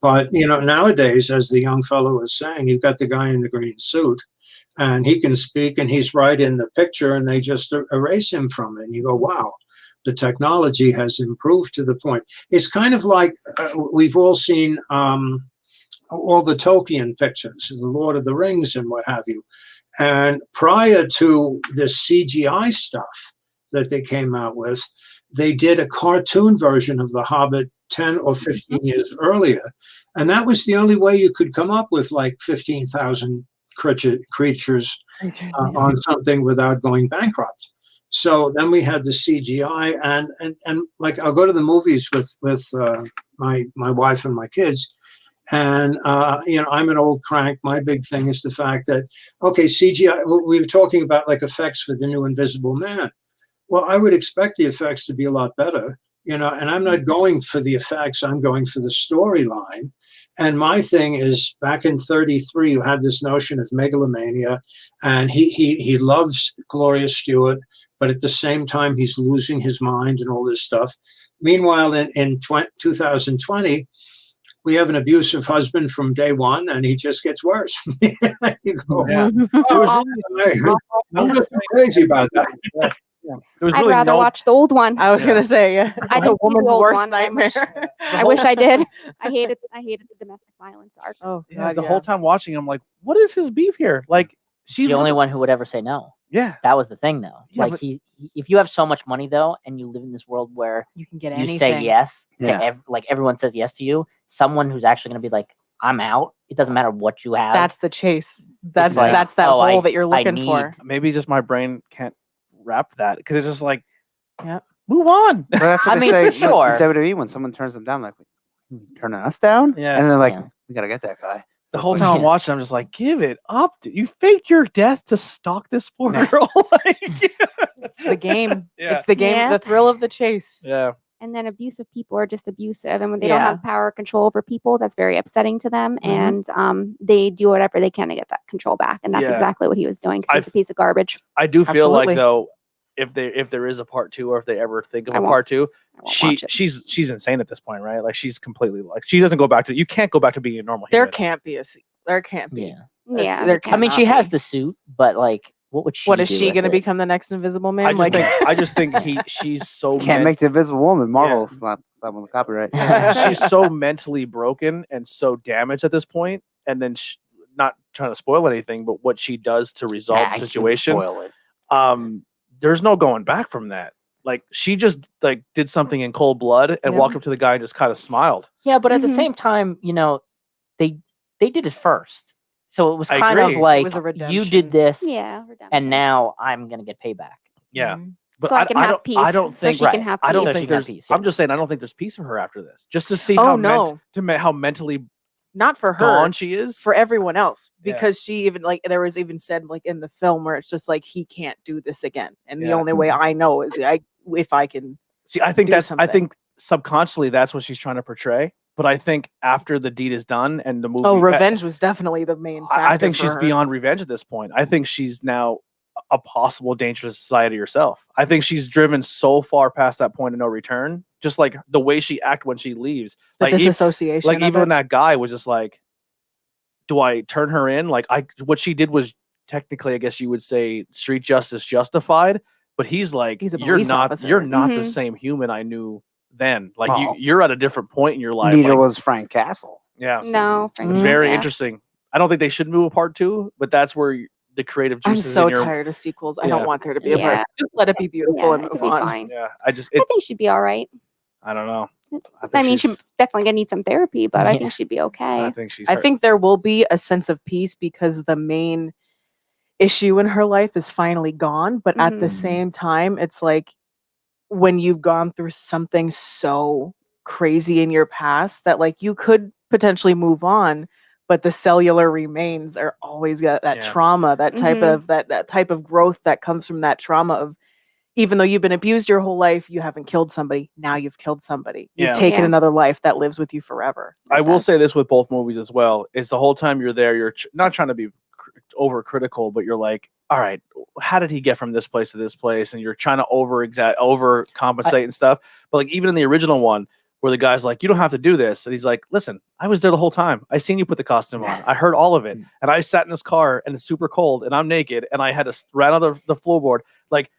But, nowadays, as the young fellow was saying, you've got the guy in the green suit, and he can speak and he's right in the picture, and they just erase him from it. And you go, wow, the technology has improved to the point. It's kind of like we've all seen all the Tolkien pictures, the Lord of the Rings and what have you. And prior to the CGI stuff that they came out with, they did a cartoon version of The Hobbit 10 or 15 years earlier. And that was the only way you could come up with like 15,000 creatures on something without going bankrupt. So then we had the CGI, and like I'll go to the movies with my wife and my kids, and I'm an old crank. My big thing is the fact that CGI. We were talking about like effects for the new Invisible Man. Well, I would expect the effects to be a lot better. and I'm not going for the effects. I'm going for the storyline. And my thing is, back in 33, you had this notion of megalomania, and he loves Gloria Stewart, but at the same time, he's losing his mind and all this stuff. Meanwhile, in 2020, we have an abusive husband from day one, and he just gets worse. You go,
Yeah.
I'm not crazy about that.
There was
I'd
really
rather
no
watch the old one.
I was gonna say,
I
it's a
didn't see the
woman's
old
worst
one. I wish-
nightmare.
I wish I did. I hated the domestic violence arc.
Oh
yeah,
God,
the whole time watching, I'm like, what is his beef here? Like,
She's the only one who would ever say no.
Yeah,
That was the thing, though.
Yeah,
Like if you have so much money, though, and you live in this world where
you can get
you
anything.
say yes to
Yeah.
like everyone says yes to you, someone who's actually going to be like, I'm out. It doesn't matter what you have.
That's the chase. That's
like,
that's that
oh,
hole that you're looking
need-
for.
maybe just my brain can't wrap that because it's just like,
Yeah.
move on.
But that's what
I
they
mean,
say
for
with
sure.
WWE when someone turns them down, like, turning us down?
Yeah.
And they're like,
Yeah.
we got to get that guy.
The
It's
whole
like,
time I'm
Yeah.
watching, I'm just like, give it up. Dude. You faked your death to stalk this poor
Yeah.
girl. Like,
It's the game.
Yeah.
It's the game.
Yeah.
The thrill of the chase.
yeah.
And then abusive people are just abusive, and when they don't
Yeah.
have power or control over people, that's very upsetting to them.
Mhm.
And they do whatever they can to get that control back, and that's
Yeah.
exactly what he was doing. Because he's
I've-
a piece of garbage.
I do feel like
Absolutely.
though, if there is a part two, or if they ever think of
I
a
won't
part two,
I won't watch it.
she's insane at this point, right? Like she's completely like she doesn't go back to you can't go back to being a normal
There
human.
can't be there can't be.
Yeah.
Yeah,
there
they
I mean,
cannot
she has
be.
the suit, but like, what would she?
What is
do
she
with
going to
it?
become the next Invisible Man?
I just think she's so
Can't make the Invisible Woman. Marvel
Yeah.
slap on the copyright.
she's so mentally broken and so damaged at this point, and then not trying to spoil anything, but what she does to resolve
Nah,
the
you can
situation.
spoil it.
There's no going back from that. Like she just like did something in cold blood and
Yeah.
walked up to the guy and just kind of smiled.
Yeah, but at the
Mhm.
same time, they did it first, so it was
I
kind of
agree. It
like
was a
you
redemption.
did this,
Yeah, redemption.
and now I'm gonna get payback.
Yeah.
Mhm.
But
So I can have
don't,
peace,
I don't
so
think
she can have
I don't
peace.
think
So she can have
there's.
peace, yeah.
I'm just saying I don't think there's peace for her after this. Just to see
Oh,
how
no.
how mentally
Not for her.
gone she is.
For everyone else,
Yeah.
because she even like there was even said like in the film where it's just like he can't do this again, and the
Yeah.
only way I know is if I can.
See, I think
do
that's. I
something.
think subconsciously that's what she's trying to portray. But I think after the deed is done and the movie,
Oh, revenge was definitely the main factor.
I think
for
she's
her.
beyond revenge at this point. I think she's now a possible danger to society herself. I think she's driven so far past that point of no return. Just like the way she acted when she leaves,
The
like
disassociation.
like
of
even
it.
when that guy was just like, do I turn her in? Like what she did was technically, I guess you would say, street justice justified. But he's like,
He's a
you're
police
not
officer.
you're not the
Mhm.
same human I knew then. Like
Oh.
you're at a different point in your life.
Neither
like,
was Frank Castle.
yeah.
No, Frank,
It's
Mhm.
very
yeah.
interesting. I don't think they should move a part two, but that's where the creative
I'm
juices
so
in your
tired of sequels. I
Yeah.
don't want there to be a
Yeah.
break. Just let it be beautiful
Yeah,
and
it
move
could be
on.
fine.
yeah.
I think she'd be all right.
I don't know.
I mean,
she's-
she's definitely gonna need some therapy, but I
Yeah.
think she'd be
I
okay.
think she's.
I
hurt.
think there will be a sense of peace because the main issue in her life is finally gone. But at the
Mhm.
same time, it's like when you've gone through something so crazy in your past that like you could potentially move on, but the cellular remains are always got that
Yeah.
trauma, that type
Mhm.
of that type of growth that comes from that trauma of even though you've been abused your whole life, you haven't killed somebody. Now you've killed somebody. You've
Yeah.
taken
Yeah.
another life that lives with you forever.
I
It
will
does.
say this with both movies as well: is the whole time you're there, you're not trying to be overcritical, but you're like, all right, how did he get from this place to this place? And you're trying to overcompensate and stuff. But like even in the original one, where the guy's like, you don't have to do this, and he's like, listen, I was there the whole time. I seen you put the costume on. I heard all of it, and I sat in this car, and it's super cold, and I'm naked, and I had to ran on the floorboard. Like,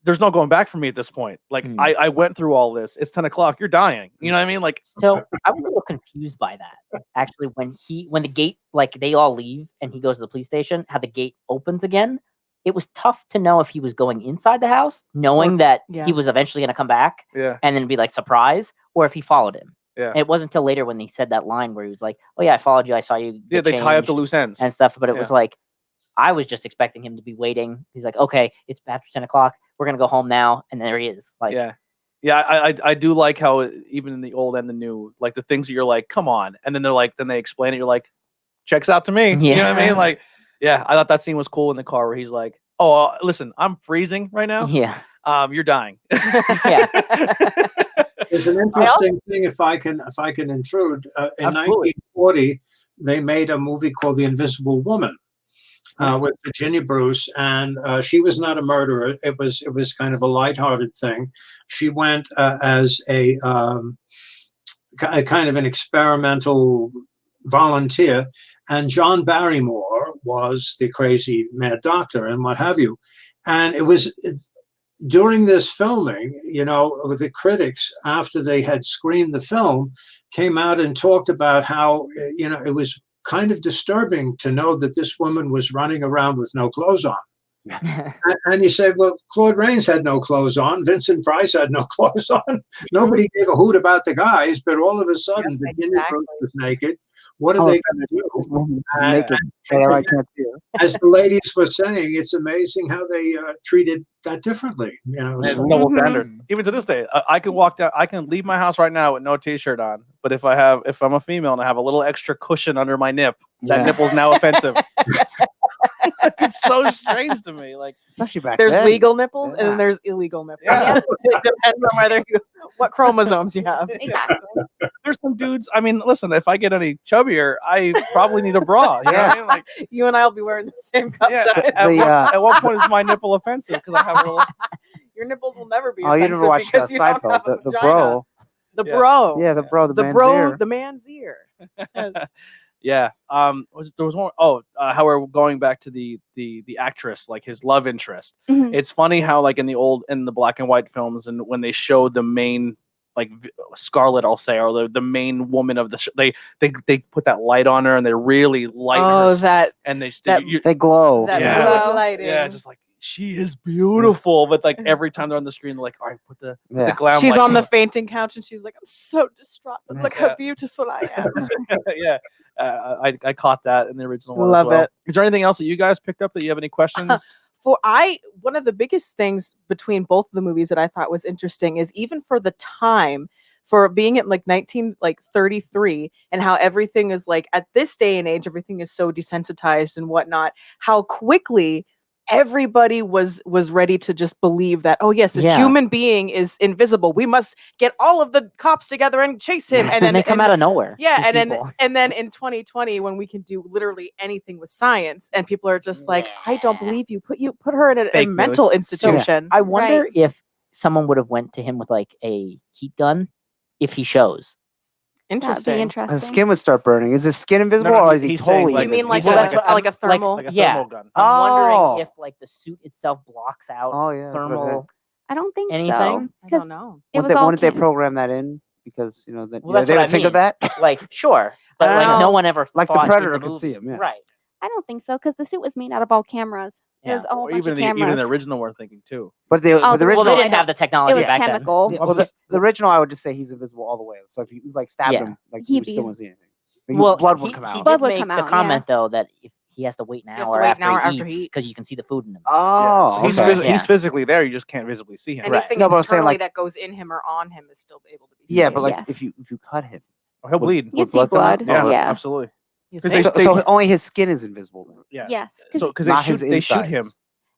there's no going back for me at this point. Like, I went through all this. It's 10 o'clock. You're dying. You know what I mean? Like,
So I was a little confused by that. Actually, when the gate, like they all leave and he goes to the police station, how the gate opens again. It was tough to know if he was going inside the house, knowing that
yeah.
he was eventually going to come back
yeah,
and then be like surprise, or if he followed him.
Yeah.
And it wasn't until later when they said that line where he was like, "Oh yeah, I followed you. I saw you."
yeah.
get
They tie up the
changed
loose ends.
and stuff. But it
Yeah.
was like, I was just expecting him to be waiting. He's like, "Okay, it's after 10 o'clock. We're gonna go home now," and there he is. Like,
yeah. I do like how even in the old and the new, like the things that you're like, come on, and then then they explain it. You're like, checks out to me. You know what I
Yeah.
mean? Like, yeah, I thought that scene was cool in the car where he's like, oh, listen, I'm freezing right now.
yeah.
You're dying.
Yeah.
There's an interesting thing, if I can intrude. In
Absolutely.
1940, they made a movie called The Invisible Woman with Virginia Bruce, and she was not a murderer. It was kind of a lighthearted thing. She went as a kind of an experimental volunteer, and John Barrymore was the crazy mad doctor and what have you. And it was during this filming, the critics, after they had screened the film, came out and talked about how, it was kind of disturbing to know that this woman was running around with no clothes on. And you said, well, Claude Rains had no clothes on. Vincent Price had no clothes on. Nobody gave a hoot about the guys, but all of a sudden, Virginia Bruce was naked. What are they going to do?
Naked. I can't see her.
As the ladies were saying, it's amazing how they treated that differently.
It's
So-
double standard. Even to this day, I can walk down. I can leave my house right now with no t-shirt on. But if I'm a female and I have a little extra cushion under my nip, that nipple is now offensive. It's so strange to me. Like,
Especially back
There's
then.
legal nipples and
Yeah.
then there's illegal nipples.
Yeah.
It depends on what chromosomes you have.
Exactly.
there's some dudes. I mean, listen, if I get any chubbier, I probably need a bra. You know what I mean? Like,
You and I will be wearing the same cup
yeah.
size.
At what point is my nipple offensive? Because I have a little.
Your nipples will never be.
Oh, you never
offensive
watched
because you don't
Seinfeld,
have a
the
vagina.
bro.
The
Yeah.
bro.
Yeah, the bro, the
The
man's
bro,
ear.
the man's ear. Yes.
Yeah. There was one. Oh, how we're going back to the actress, like his love interest.
Mhm.
It's funny how, like, in the black and white films, and when they show the main, like, Scarlet, I'll say, or the main woman of the show, they put that light on her and they really light
Oh,
her,
that
and they
They glow.
that
Yeah.
fluid
Glow.
lighting.
yeah, just like, she is beautiful, but like every time they're on the screen, they're like, all right, put the glam.
She's
light
on the fainting couch and she's like, I'm so distraught, but look
Yeah.
how beautiful I am.
yeah. I caught that in the original one
Love
as well.
it.
Is there anything else that you guys picked up that you have any questions?
One of the biggest things between both of the movies that I thought was interesting is, even for the time, for being at like 1933, and how everything is like, at this day and age, everything is so desensitized and whatnot, how quickly everybody was ready to just believe that, oh yes, this
Yeah.
human being is invisible. We must get all of the cops together and chase him. And then
they come out of nowhere.
yeah,
these
and
people.
then in 2020, when we can do literally anything with science, and people are just like, I don't
Yeah.
believe you. Put her in a
Fake
mental
news.
institution.
I wonder
Right.
if someone would have went to him with like a heat gun if he shows.
That'd be
Interesting.
His
interesting.
skin would start burning. Is his skin invisible,
No,
or is he
he's saying,
totally
like,
You mean
invisible?
like
He's
Well,
a,
that's what
like a thermal?
like a
Yeah.
thermal gun.
I'm wondering
Oh.
if like the suit itself blocks out
Oh yeah. that's what it is.
thermal.
I don't think so.
Anything?
I don't
Because
know.
it was
Wouldn't
all
they
chem-
program that in? Because that,
Well,
they
that's what I
didn't think of
mean.
that.
Like, sure, but
I
like
don't
no
know.
one ever
Like the
thought in
Predator could see
movie.
him, yeah.
Right.
I don't think so, because the suit was made out of all cameras. It
Yeah.
was a whole
Or
bunch
even
of
the
cameras.
original we're thinking too.
But the
Oh,
but the
the
Well,
original,
they
I
didn't have the technology
it was
back
chemical.
yeah,
Well,
well,
this-
the original, I would just say he's invisible all the way. So if you like stabbed
Yeah.
him, like
He'd
you
be-
still wouldn't see anything. Like,
then. Well,
blood would
he,
come
he
out.
did
Blood would
make
come
the
out,
comment though that if he has to wait an
has to
hour
wait an
after
hour
he
after he
eats because
eats.
you can see the food in him.
Oh,
So he's,
okay.
Yeah.
he's physically there. You just can't visibly see him.
Right.
Anything
No, but I'm saying,
internally
like-
that goes in him or on him is still able to be seen.
Yeah, but like
Yes.
if you cut him,
Oh, he'll bleed.
You can see
blood come out?
blood.
Yeah,
Yeah.
absolutely.
You
'Cause
think?
they-
so only his skin is invisible. Then.
Yeah.
Yes,
So because
Not
they
his
shoot him.
insides.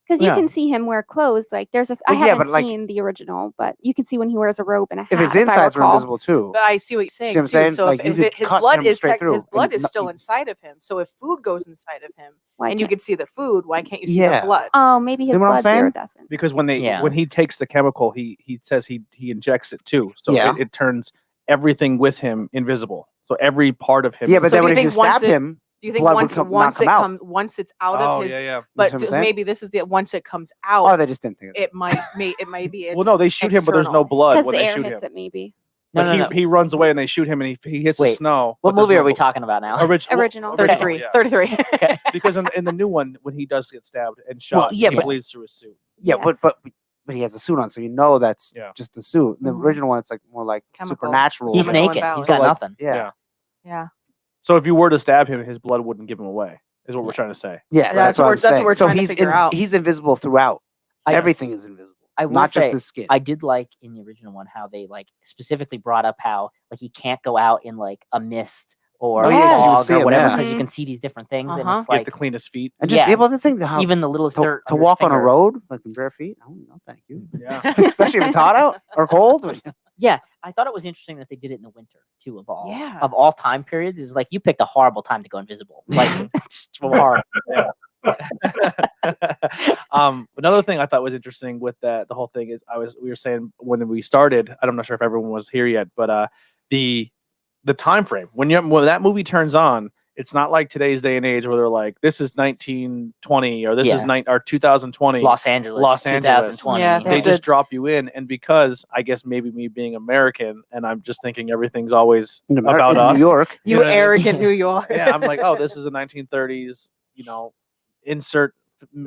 because you
yeah.
can see him wear clothes. Like I
Well, yeah,
haven't
but, like-
seen the original, but you can see when he wears a robe and a hat.
If his
I
insides were
recall.
invisible too.
But I see what you're saying.
See what I'm
too.
saying?
So
Like,
if,
you
if
could
it, his
cut
blood
him
is
straight through
his blood
and
is
not-
still inside of him. So if food goes inside of him
Why
and you
can't-
can see the food, why can't you see
Yeah.
the blood?
Oh, maybe
See
his
what I'm
blood
saying?
iridescent.
Because when
Yeah.
he takes the chemical, he says he injects it too. So
Yeah.
it turns everything with him invisible. So every part of him.
Yeah,
is-
but
So
then
do you
if you
think once
stab
it-
him,
Do you think
blood would
once
not
once it
come out.
comes once it's out
oh
of his,
yeah, yeah.
but
what I'm saying?
maybe this is the once it comes
oh,
out,
they just didn't think of it.
it might be.
Well, no, they shoot him, but there's no
external.
blood
Because
when
the
they
air
shoot
hits
him.
it, maybe.
No,
Like
no, no.
he runs away and they shoot him and he hits the
Wait,
snow.
What
but there's
movie
no
are we
bl-
talking about now?
Original.
Okay.
33.
yeah.
33.
Because in the new one, when he does get stabbed and shot,
yeah,
he
but-
bleeds through his suit.
Yeah,
Yes.
but he has a suit on, so you know that's
Yeah.
just the suit. The
Mhm.
original one, it's like more like
Chemical.
supernatural.
He's
Chemical
naked.
imbalance.
He's got
So, like,
nothing.
Yeah.
Yeah.
Yeah.
So if you were to stab him, his blood wouldn't give him away. Is what we're trying to say.
Yeah,
That's what
I'm
we're- that's what
saying.
we're
so
trying to
he's
figure out.
He's invisible throughout.
I-
Everything is invisible,
I will
not
say,
just his skin.
I did like in the original one how they like specifically brought up how like he can't go out in like a mist or
Oh, yeah, you can
fog
see
or
him,
whatever
yeah.
because you
Mhm.
can see these different things and
Uh-huh.
it's
You have
like
to clean his feet.
and just
yeah.
be able to think how
even the littlest dirt
to
on your
walk on a
finger.
road like in bare feet. Oh no, thank you.
Yeah.
Especially if it's hot out or cold.
Yeah, I thought it was interesting that they did it in the winter too.
Yeah.
Of all time periods, it was like you picked a horrible time to go invisible. Like it's horrible.
Another thing I thought was interesting with the whole thing is we were saying when we started, I'm not sure if everyone was here yet, but the time frame when that movie turns on, it's not like today's day and age where they're like, this is 1920 or this is 2020
Los Angeles 2020.
Yeah,
They just drop you in, and because I guess maybe me being American and I'm just thinking everything's always about us.
New York.
You
know what I mean?
arrogant New York.
Yeah, I'm like, oh, this is a 1930s, insert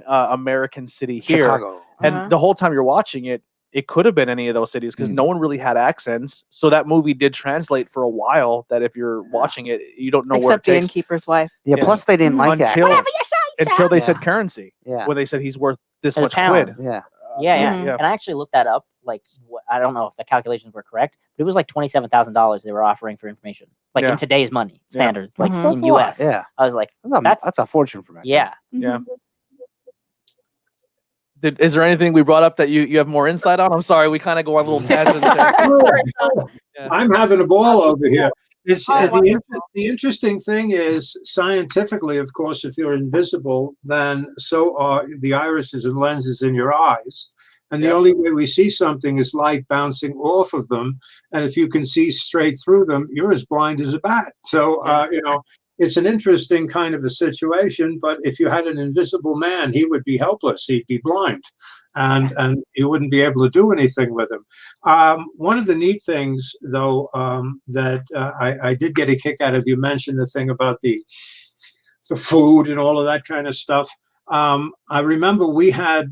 American city here.
Chicago.
And the whole time you're watching it, it could have been any of those cities because no one really had accents. So that movie did translate for a while. That if you're watching it, you don't know where it
Except the
takes
innkeeper's wife.
Yeah, plus they didn't like that.
until they said
Yeah.
currency.
Yeah.
When they said he's worth this
As a
much
pound.
quid.
Yeah.
Yeah.
Mhm.
And I actually looked that up. Like, I don't know if the calculations were correct, but it was like $27,000 they were offering for information, like
Yeah.
in today's money
Yeah.
standards, like
Mhm.
in US.
Yeah.
I was like,
That's a fortune for me.
yeah.
Yeah. Is there anything we brought up that you have more insight on? I'm sorry, we kind of go on little tangents there. Yeah.
I'm having a ball over here. It's
Oh,
the interesting thing is scientifically, of course, if you're invisible, then so are the irises and lenses in your eyes. And the
Yep.
only way we see something is light bouncing off of them. And if you can see straight through them, you're as blind as a bat. So, it's an interesting kind of a situation. But if you had an invisible man, he would be helpless. He'd be blind. And you wouldn't be able to do anything with him. One of the neat things, though, that I did get a kick out of, you mentioned the thing about the food and all of that kind of stuff. I remember we had,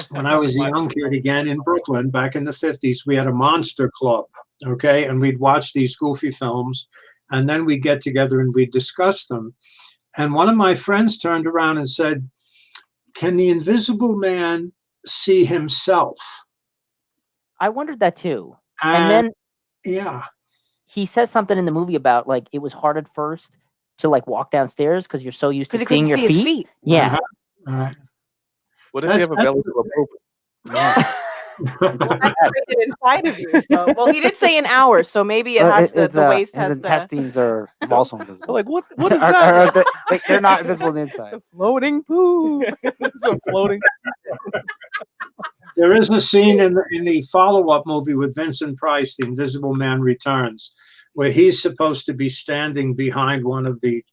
when I was a young kid again in Brooklyn back in the 50s, we had a monster club, okay? And we'd watch these goofy films, and then we'd get together and we'd discuss them. And one of my friends turned around and said, can the invisible man see himself?
I wondered that too. And then
yeah,
he says something in the movie about like it was hard at first to like walk downstairs because you're so used to
Because he
seeing
couldn't
your
see his
feet.
feet.
Yeah.
What if you have a belly full of poop?
Well, that's created inside of you. So, well, he did say an hour, so maybe it has to, the waist
his
has to.
intestines are also invisible.
Like what is
Are-
that?
are they're not visible on the inside.
The floating poop. It's a floating.
There is a scene in the follow-up movie with Vincent Price, The Invisible Man Returns, where he's supposed to be standing behind one of the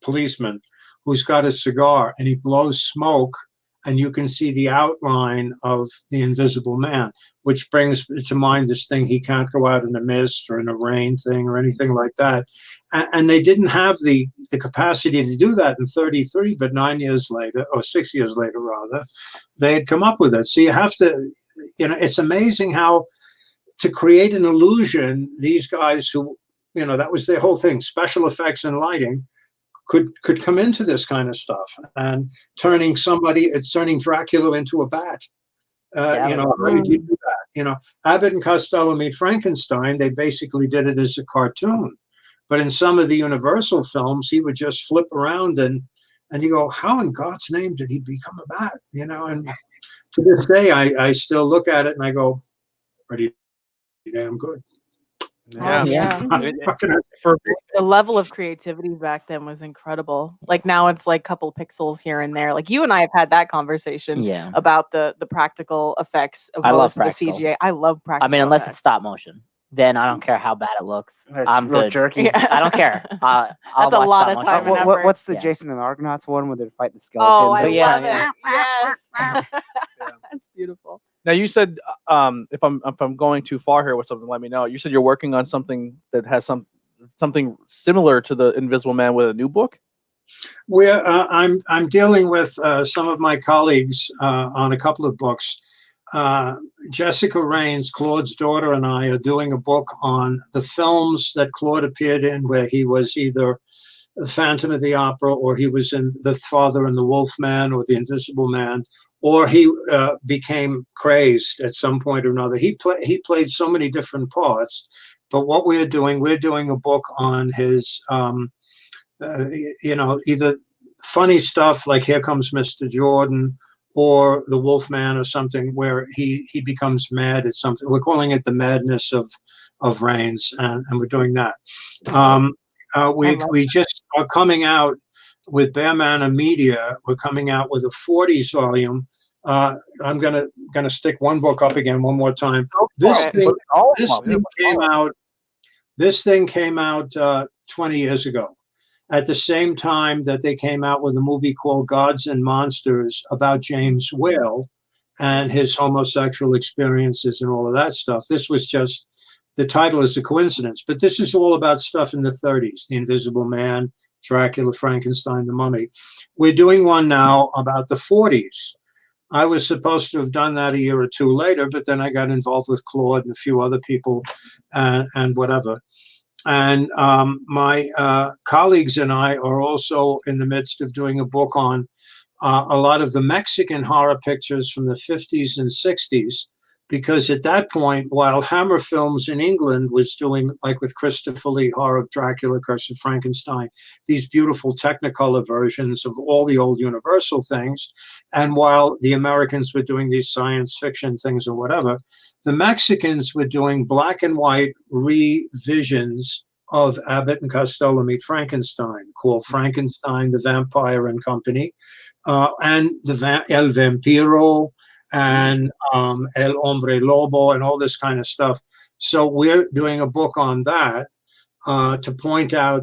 policemen who's got a cigar, and he blows smoke, and you can see the outline of the invisible man, which brings to mind this thing, he can't go out in a mist or in a rain thing or anything like that. And they didn't have the capacity to do that in 33, but 9 years later, or 6 years later rather, they had come up with it. So you have to, it's amazing how to create an illusion, these guys who, that was their whole thing, special effects and lighting, could come into this kind of stuff and turning Dracula into a bat. How did you do that? Abbott and Costello Meet Frankenstein, they basically did it as a cartoon. But in some of the Universal films, he would just flip around and you go, how in God's name did he become a bat? And to this day, I still look at it and I go, pretty damn good.
Yeah.
For the level of creativity back then was incredible. Like now it's like a couple pixels here and there. Like you and I have had that conversation about the practical effects of most of the CGI. I love practical.
I mean, unless
effects.
it's stop motion, then I don't care how bad it looks. I'm
real
good.
jerky.
Yeah.
I don't care. I'll
That's a
watch
lot
stop
of
motion.
time and effort.
What's the
Yeah.
Jason and the Argonauts one where they fight the
Oh,
skeletons?
I
So,
love
yeah,
it. Yes. That's beautiful.
Now you said if I'm going too far here with something, let me know. You said you're working on something that has something similar to the Invisible Man with a new book.
I'm dealing with some of my colleagues on a couple of books. Jessica Raines, Claude's daughter, and I are doing a book on the films that Claude appeared in, where he was either the Phantom of the Opera, or he was in The Father and the Wolfman, or The Invisible Man, or he became crazed at some point or another. He played so many different parts. But what we're doing a book on his, either funny stuff like Here Comes Mr. Jordan, or the Wolfman or something, where he becomes mad at something. We're calling it the madness of Reigns, and we're doing that. We just are coming out with Bear Manor Media. We're coming out with a 40s volume. I'm gonna stick one book up again one more time. This thing came out 20 years ago, at the same time that they came out with a movie called Gods and Monsters about James Whale and his homosexual experiences and all of that stuff. This was just, the title is a coincidence, but this is all about stuff in the 30s, The Invisible Man, Dracula, Frankenstein, the Mummy. We're doing one now about the 40s. I was supposed to have done that a year or two later, but then I got involved with Claude and a few other people and whatever. And my colleagues and I are also in the midst of doing a book on a lot of the Mexican horror pictures from the 50s and 60s, because at that point, while Hammer Films in England was doing, like with Christopher Lee, Horror of Dracula, Curse of Frankenstein, these beautiful Technicolor versions of all the old Universal things, and while the Americans were doing these science fiction things or whatever, the Mexicans were doing black and white revisions of Abbott and Costello Meet Frankenstein, called Frankenstein, the Vampire and Company, and El Vampiro, and El Hombre Lobo, and all this kind of stuff. So we're doing a book on that to point out,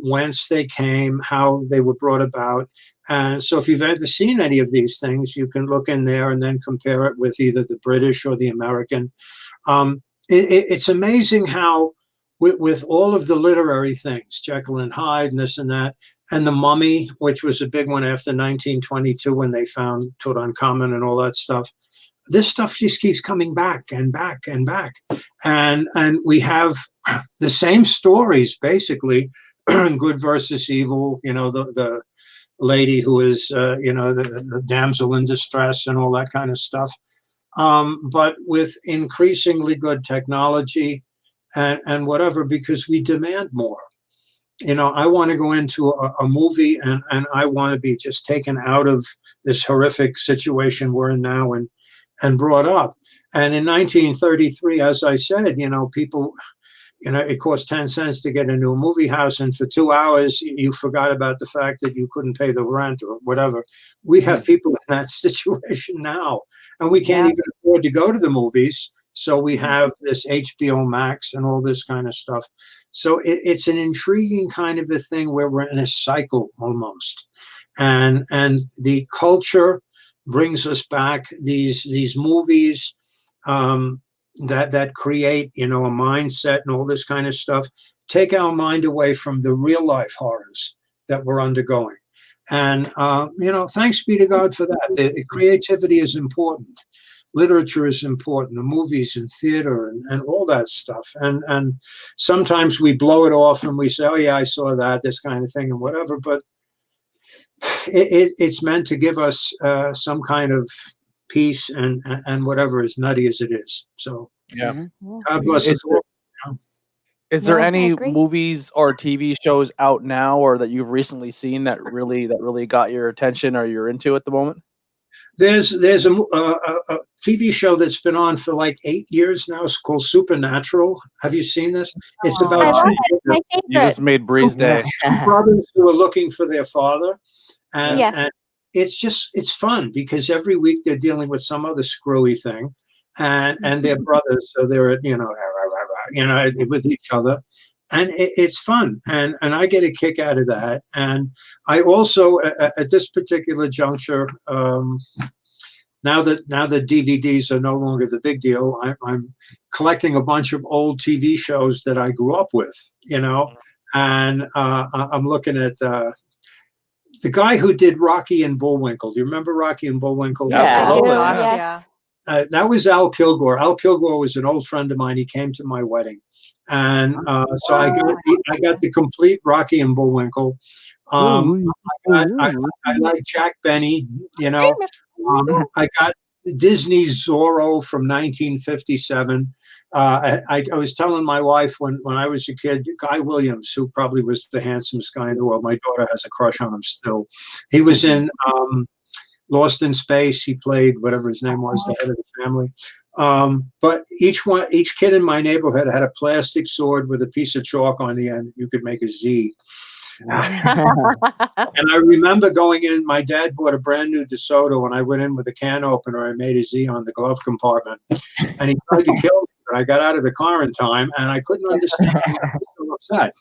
whence they came, how they were brought about. And so if you've ever seen any of these things, you can look in there and then compare it with either the British or the American. It's amazing how with all of the literary things, Jekyll and Hyde and this and that, and the Mummy, which was a big one after 1922 when they found Tutankhamun and all that stuff. This stuff just keeps coming back and back and back. And we have the same stories, basically, good versus evil, the lady who is, the damsel in distress and all that kind of stuff. But with increasingly good technology and whatever, because we demand more. I want to go into a movie and I want to be just taken out of this horrific situation we're in now and brought up. And in 1933, as I said, people, it cost 10 cents to get into a movie house. And for 2 hours, you forgot about the fact that you couldn't pay the rent or whatever. We have people in that situation now, and we can't even afford to go to the movies. So we have this HBO Max and all this kind of stuff. So it's an intriguing kind of a thing where we're in a cycle almost. And the culture brings us back, these movies that create, a mindset and all this kind of stuff, take our mind away from the real life horrors that we're undergoing. And, thanks be to God for that. The creativity is important. Literature is important, the movies and theater and all that stuff. And sometimes we blow it off and we say, oh yeah, I saw that, this kind of thing and whatever. But it's meant to give us some kind of peace and whatever, as nutty as it is. So
yeah,
God bless us all.
Is there
Yeah, I
any
agree.
movies or TV shows out now or that you've recently seen that really got your attention or you're into at the moment?
There's a TV show that's been on for like 8 years now. It's called Supernatural. Have you seen this? It's
I
about
love
two,
it. It's my
You just
favorite.
made Bree's day.
two brothers who are looking for their father. And,
Yes.
and it's fun because every week they're dealing with some other screwy thing. And they're brothers, so they're, with each other. And it's fun, and I get a kick out of that. And I also, at this particular juncture, now that DVDs are no longer the big deal, I'm collecting a bunch of old TV shows that I grew up with, and I'm looking at the guy who did Rocky and Bullwinkle. Do you remember Rocky and Bullwinkle?
Yeah.
Absolutely.
Gosh,
Yeah.
yeah.
That was Al Kilgore. Al Kilgore was an old friend of mine. He came to my wedding. And so I got the complete Rocky and Bullwinkle. I like Jack Benny, I got Disney's Zorro from 1957. I was telling my wife when I was a kid, Guy Williams, who probably was the handsomest guy in the world. My daughter has a crush on him still. He was in Lost in Space, he played whatever his name was, the head of the family. But each kid in my neighborhood had a plastic sword with a piece of chalk on the end. You could make a Z. And I remember going in, my dad bought a brand new DeSoto, and I went in with a can opener. I made a Z on the glove compartment, and he tried to kill me. But I got out of the car in time, and I couldn't understand why he was so upset.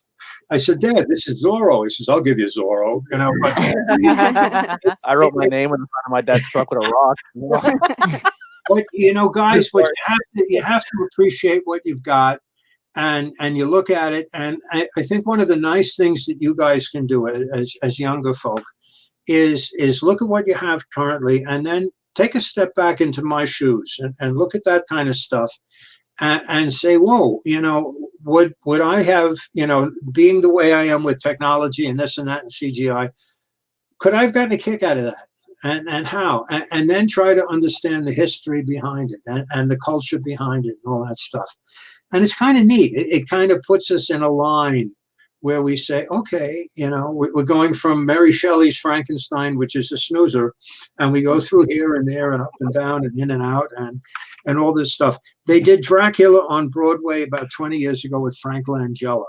I said, Dad, this is Zorro. He says, I'll give you Zorro. You know, but
I wrote my name in the front of my dad's truck with a rock.
but you know, guys, what you have to appreciate what you've got. And you look at it, and I think one of the nice things that you guys can do as younger folk is look at what you have currently, and then take a step back into my shoes and look at that kind of stuff, and say, whoa, you know, would I have, you know, being the way I am with technology and this and that and CGI, could I have gotten a kick out of that? And how? And then try to understand the history behind it and the culture behind it and all that stuff. And it's kind of neat. It kind of puts us in a line where we say, okay, you know, we're going from Mary Shelley's Frankenstein, which is a snoozer, and we go through here and there and up and down and in and out and all this stuff. They did Dracula on Broadway about 20 years ago with Frank Langella.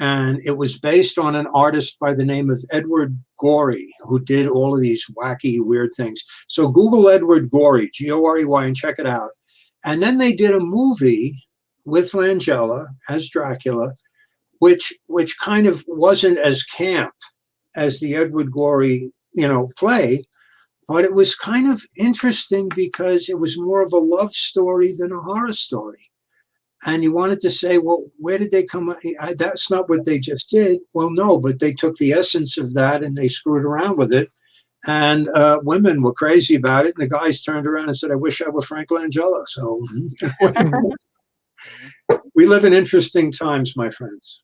And it was based on an artist by the name of Edward Gorey, who did all of these wacky, weird things. So Google Edward Gorey, Gorey, and check it out. And then they did a movie with Langella as Dracula, which kind of wasn't as camp as the Edward Gorey, you know, play, but it was kind of interesting because it was more of a love story than a horror story. And you wanted to say, well, where did they come? That's not what they just did. Well, no, but they took the essence of that and they screwed around with it. And women were crazy about it. And the guys turned around and said, I wish I were Frank Langella. So we live in interesting times, my friends.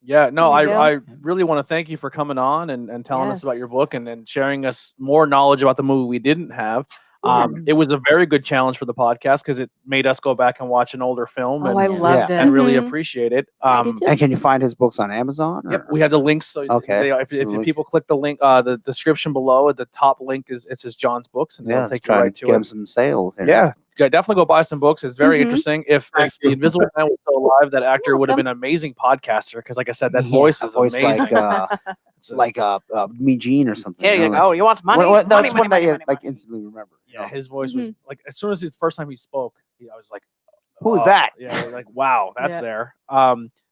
Yeah, no,
We do.
I really want to thank you for coming on and telling us about your book and sharing us more knowledge about the movie we didn't have. It was a very good challenge for the podcast because it made us go back and watch an older film
Oh, I
and,
loved it.
and really
Mhm.
appreciate it.
I did too.
And can you find his books on Amazon? Or?
Yep, we have the links. So
Okay,
if
absolutely.
people click the link, the description below, the top link it says John's books, and
Yeah,
they'll
let's
take you
try
right
and
to
get
it.
him some sales. Here.
Yeah, definitely go buy some books. It's very
Mhm.
interesting. If
Thank
the
you.
Invisible Man was still alive, that actor would have been an amazing podcaster because, like I said, that
Yeah,
voice
a
is
voice
amazing.
like Mean Gene or something.
Here you go. You want money?
That's
Money,
one that
money,
you
money,
like
money.
instantly remember. you
Yeah,
know?
his voice was like as soon as the first time he spoke, I was like,
Who was
"Oh,"
that?
Yeah, like wow, that's
Yeah.
there.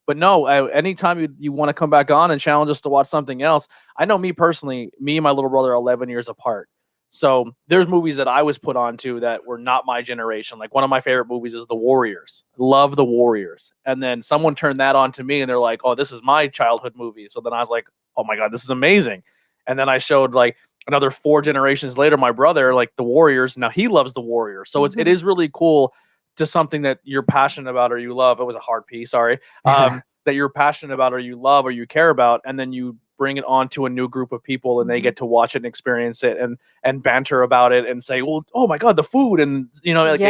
But no, anytime you want to come back on and challenge us to watch something else, I know me personally, me and my little brother are 11 years apart. So there's movies that I was put onto that were not my generation. Like one of my favorite movies is The Warriors. Love The Warriors. And then someone turned that on to me and they're like, oh, this is my childhood movie. So then I was like, oh my God, this is amazing. And then I showed like another 4 generations later, my brother, like The Warriors. Now he loves The Warriors. So it is really cool to something that you're passionate about or you love. It was a hard piece, sorry. That you're passionate about or you love or you care about. And then you bring it on to a new group of people and they get to watch it and experience it and banter about it and say, well, oh my God, the food. And like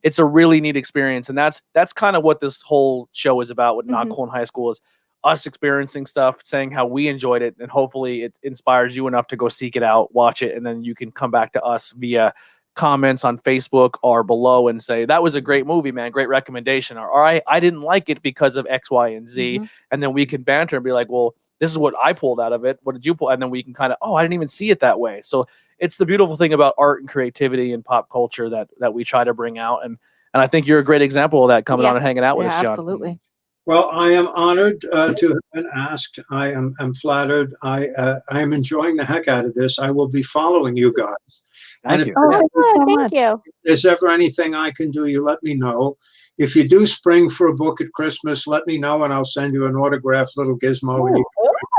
it's a really neat experience. And that's kind of what this whole show is about with Not Cool in High School is us experiencing stuff, saying how we enjoyed it. And hopefully it inspires you enough to go seek it out, watch it. And then you can come back to us via comments on Facebook or below and say, that was a great movie, man. Great recommendation. Or I didn't like it because of X, Y, and Z. And then we can banter and be like, well, this is what I pulled out of it. What did you pull? And then we can kind of, I didn't even see it that way. So it's the beautiful thing about art and creativity and pop culture that we try to bring out. And I think you're a great example of that coming on and hanging out with us, John.
Absolutely.
Well, I am honored to have been asked. I am flattered. I am enjoying the heck out of this. I will be following you guys. And if
Thank you.
there's ever anything I can do, you let me know. If you do spring for a book at Christmas, let me know and I'll send you an autographed little gizmo. And you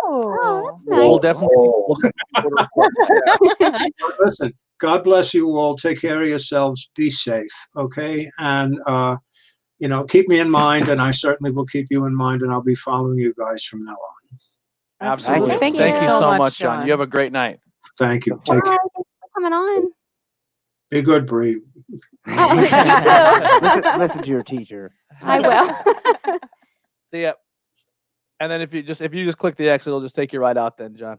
Oh, that's nice.
We'll definitely.
listen, God bless you all. Take care of yourselves. Be safe. Okay. And, keep me in mind, and I certainly will keep you in mind, and I'll be following you guys from now on.
Absolutely.
Thank
Thank
you
you
so
so
much,
much, John. You have a great night.
Thank you.
Bye.
Take care.
Thanks for coming on.
Be good, Bree.
Oh, me too.
listen to your teacher.
I will.
See ya. And then if you just click the X, it'll just take you right out then, John.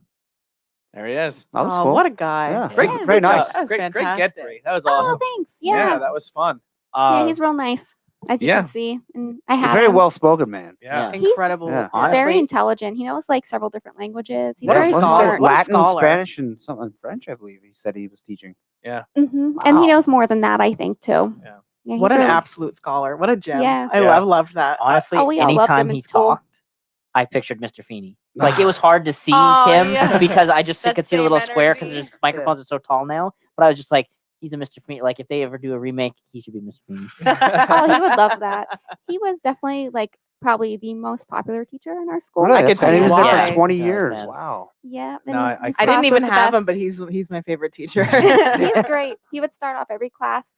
There he is.
That was
Oh,
cool.
what a guy.
Yeah,
Great,
Yeah.
very
good job.
nice.
That was
Great get,
fantastic.
Bree. That was
Oh,
awesome.
thanks. Yeah.
That was fun.
Yeah, he's real nice, as you
yeah.
can see. And I
He's a
had
very
him.
well spoken man.
Yeah.
He's
Incredible.
Yeah.
Honestly,
very intelligent. He knows like several different languages. He's
What a
very
Well, he
scholar.
said
smart.
What a
Latin,
scholar.
Spanish, and something French. I believe he said he was teaching.
And he
Wow.
knows more than that, I think, too.
Yeah.
Yeah,
What
he's
an
really-
absolute scholar. What a gem.
Yeah.
I
Yeah.
loved that.
honestly,
Oh, we all loved him
anytime
in
he
school.
talked, I pictured Mr. Feeney. Like it was hard to see
Oh,
him
yeah.
because I just
That
could see the
same
little square because
energy.
his microphones are so tall now. But I was just like, he's a Mr. Feeney. Like if they ever do a remake, he should be Mr. Feeney.
Oh, he would love that. He was definitely like probably the most popular teacher in our school.
Really?
I could
That's- and he
see
was there
why.
for 20
Yeah,
years.
man.
Wow.
Yeah.
No,
and
I
his
I
class
didn't even
was the
have him,
best.
but he's my favorite teacher.
He's great. He would start off every class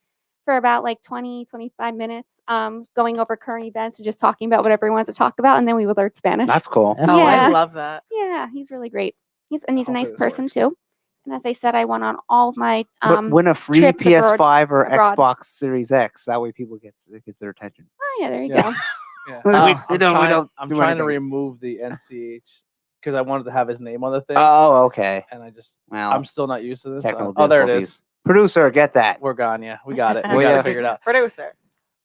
for about like 20, 25 minutes, going over current events and just talking about whatever he wanted to talk about, and then we would learn Spanish.
That's cool.
That's
Oh,
Yeah.
I love that.
Yeah, he's really great. He's a
Hopefully
nice
this
person
works.
too. And as I said, I went on all of my
But win a free
trips
PS5 or
abroad.
Xbox Series X. That way people it gets their attention.
Oh yeah, there you
Yeah.
go.
Yeah.
We-
Oh,
we
I'm
don't- we
trying,
don't
I'm
do
trying to
anything.
remove the NCH because I wanted to have his name on the thing,
Oh, okay.
and I just
Well,
I'm still not used to this.
technical
Oh, there it
difficulties.
is.
Producer, get that.
We're gone. Yeah, we got it. We
We
got
have-
it figured out.
Producer.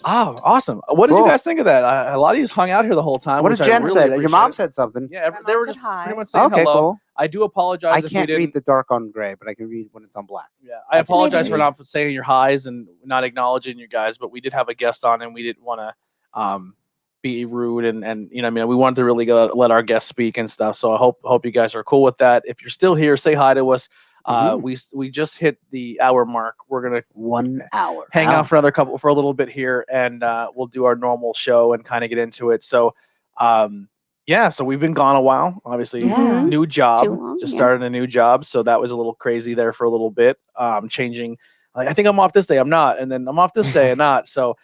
Oh, awesome! What did
Cool.
you guys think of that? A lot of you hung out here the whole time.
What
which
did
I
Jen
really
say? Your mom
appreciate.
said something.
Yeah,
My
they
mom
were
said
just
hi.
pretty much saying
Okay,
hello.
cool.
I do apologize
I
if we
can't
didn't.
read the dark on gray, but I can read when it's on black.
Yeah, I apologize for
read.
not saying your highs and not acknowledging you guys, but we did have a guest on, and we didn't want to be rude and you know, I mean, we wanted to really let our guests speak and stuff. So I hope you guys are cool with that. If you're still here, say hi to us. We just hit the hour mark. We're gonna
1 hour.
hang
Wow.
out for a little bit here, and we'll do our normal show and kind of get into it. So, yeah, so we've been gone a while. Obviously,
Yeah.
new job,
Too long,
just
yeah.
started a new job, so that was a little crazy there for a little bit. Changing, like I think I'm off this day, I'm not, and then I'm off this day and not. So,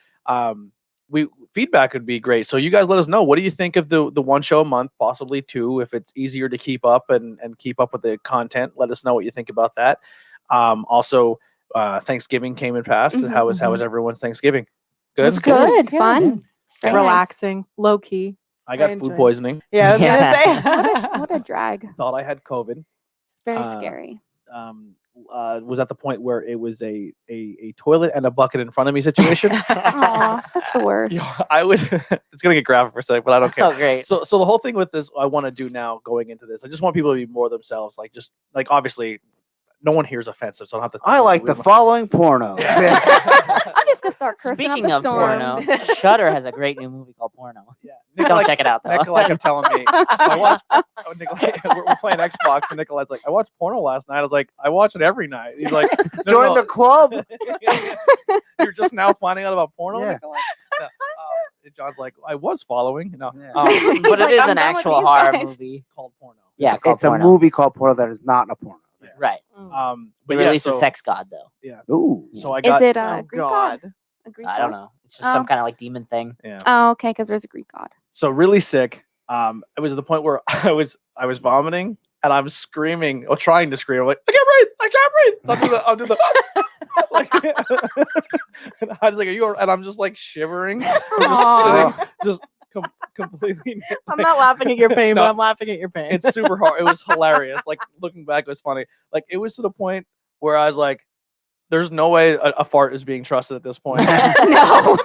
feedback would be great. So you guys let us know, what do you think of the one show a month, possibly two, if it's easier to keep up and keep up with the content. Let us know what you think about that. Also, Thanksgiving came and passed.
Mhm,
How was everyone's Thanksgiving? Good.
It's good,
Yeah.
fun, very nice.
Relaxing, low key.
I got
I
food
enjoyed it.
poisoning.
Yeah, I was
Yeah.
gonna say.
What a drag.
Thought I had COVID.
It's very
Uh,
scary.
Was at the point where it was a toilet and a bucket in front of me situation.
Aw, that's the worst.
I would. It's gonna get graphic for a second, but I don't care.
Oh, great.
So the whole thing with this, I want to do now going into this, I just want people to be more themselves. Like, just like, obviously, no one here is offensive, so I don't have to.
I like the following pornos.
I'm just gonna start cursing
Speaking
up
of
the storm.
porno, Shudder has a great new movie called Porno.
Yeah,
Don't check it out though.
Nikolai kept telling me. So I watched. Nikolai, we're playing Xbox, and Nikolai's like, "I watched porno last night." I was like, "I watch it every night." He's like, "No,
Join
no,
the club.
You're just now finding out about porno,
Yeah.
Nikolai?" No. John's like, "I was following." No,
Yeah.
But
He's
it
like,
is
"I'm
an
done with
actual
these
horror
guys."
movie.
called porno.
Yeah, called
It's a
Porno.
movie called Porno that is not a porno.
Yeah.
Right.
But
They
yeah,
released
so,
a sex god though.
Ooh.
so I
Is
got.
it
Oh
a Greek god?
God.
A Greek
I don't
god?
know. It's just some
Oh.
kind of like demon thing.
Yeah.
Oh, okay, because there's a Greek god.
So really sick. It was at the point where I was vomiting and I'm screaming or trying to scream. I'm like, I can't breathe. I'll do the like, and I was like, are you all right? And I'm just like shivering. I'm
Aw.
just sitting, just completely.
I'm not laughing at your pain,
No.
but I'm laughing at your pain.
It's super hard. It was hilarious. Like, looking back, it was funny. Like, it was to the point where I was like, there's no way a fart is being trusted at this point.
No.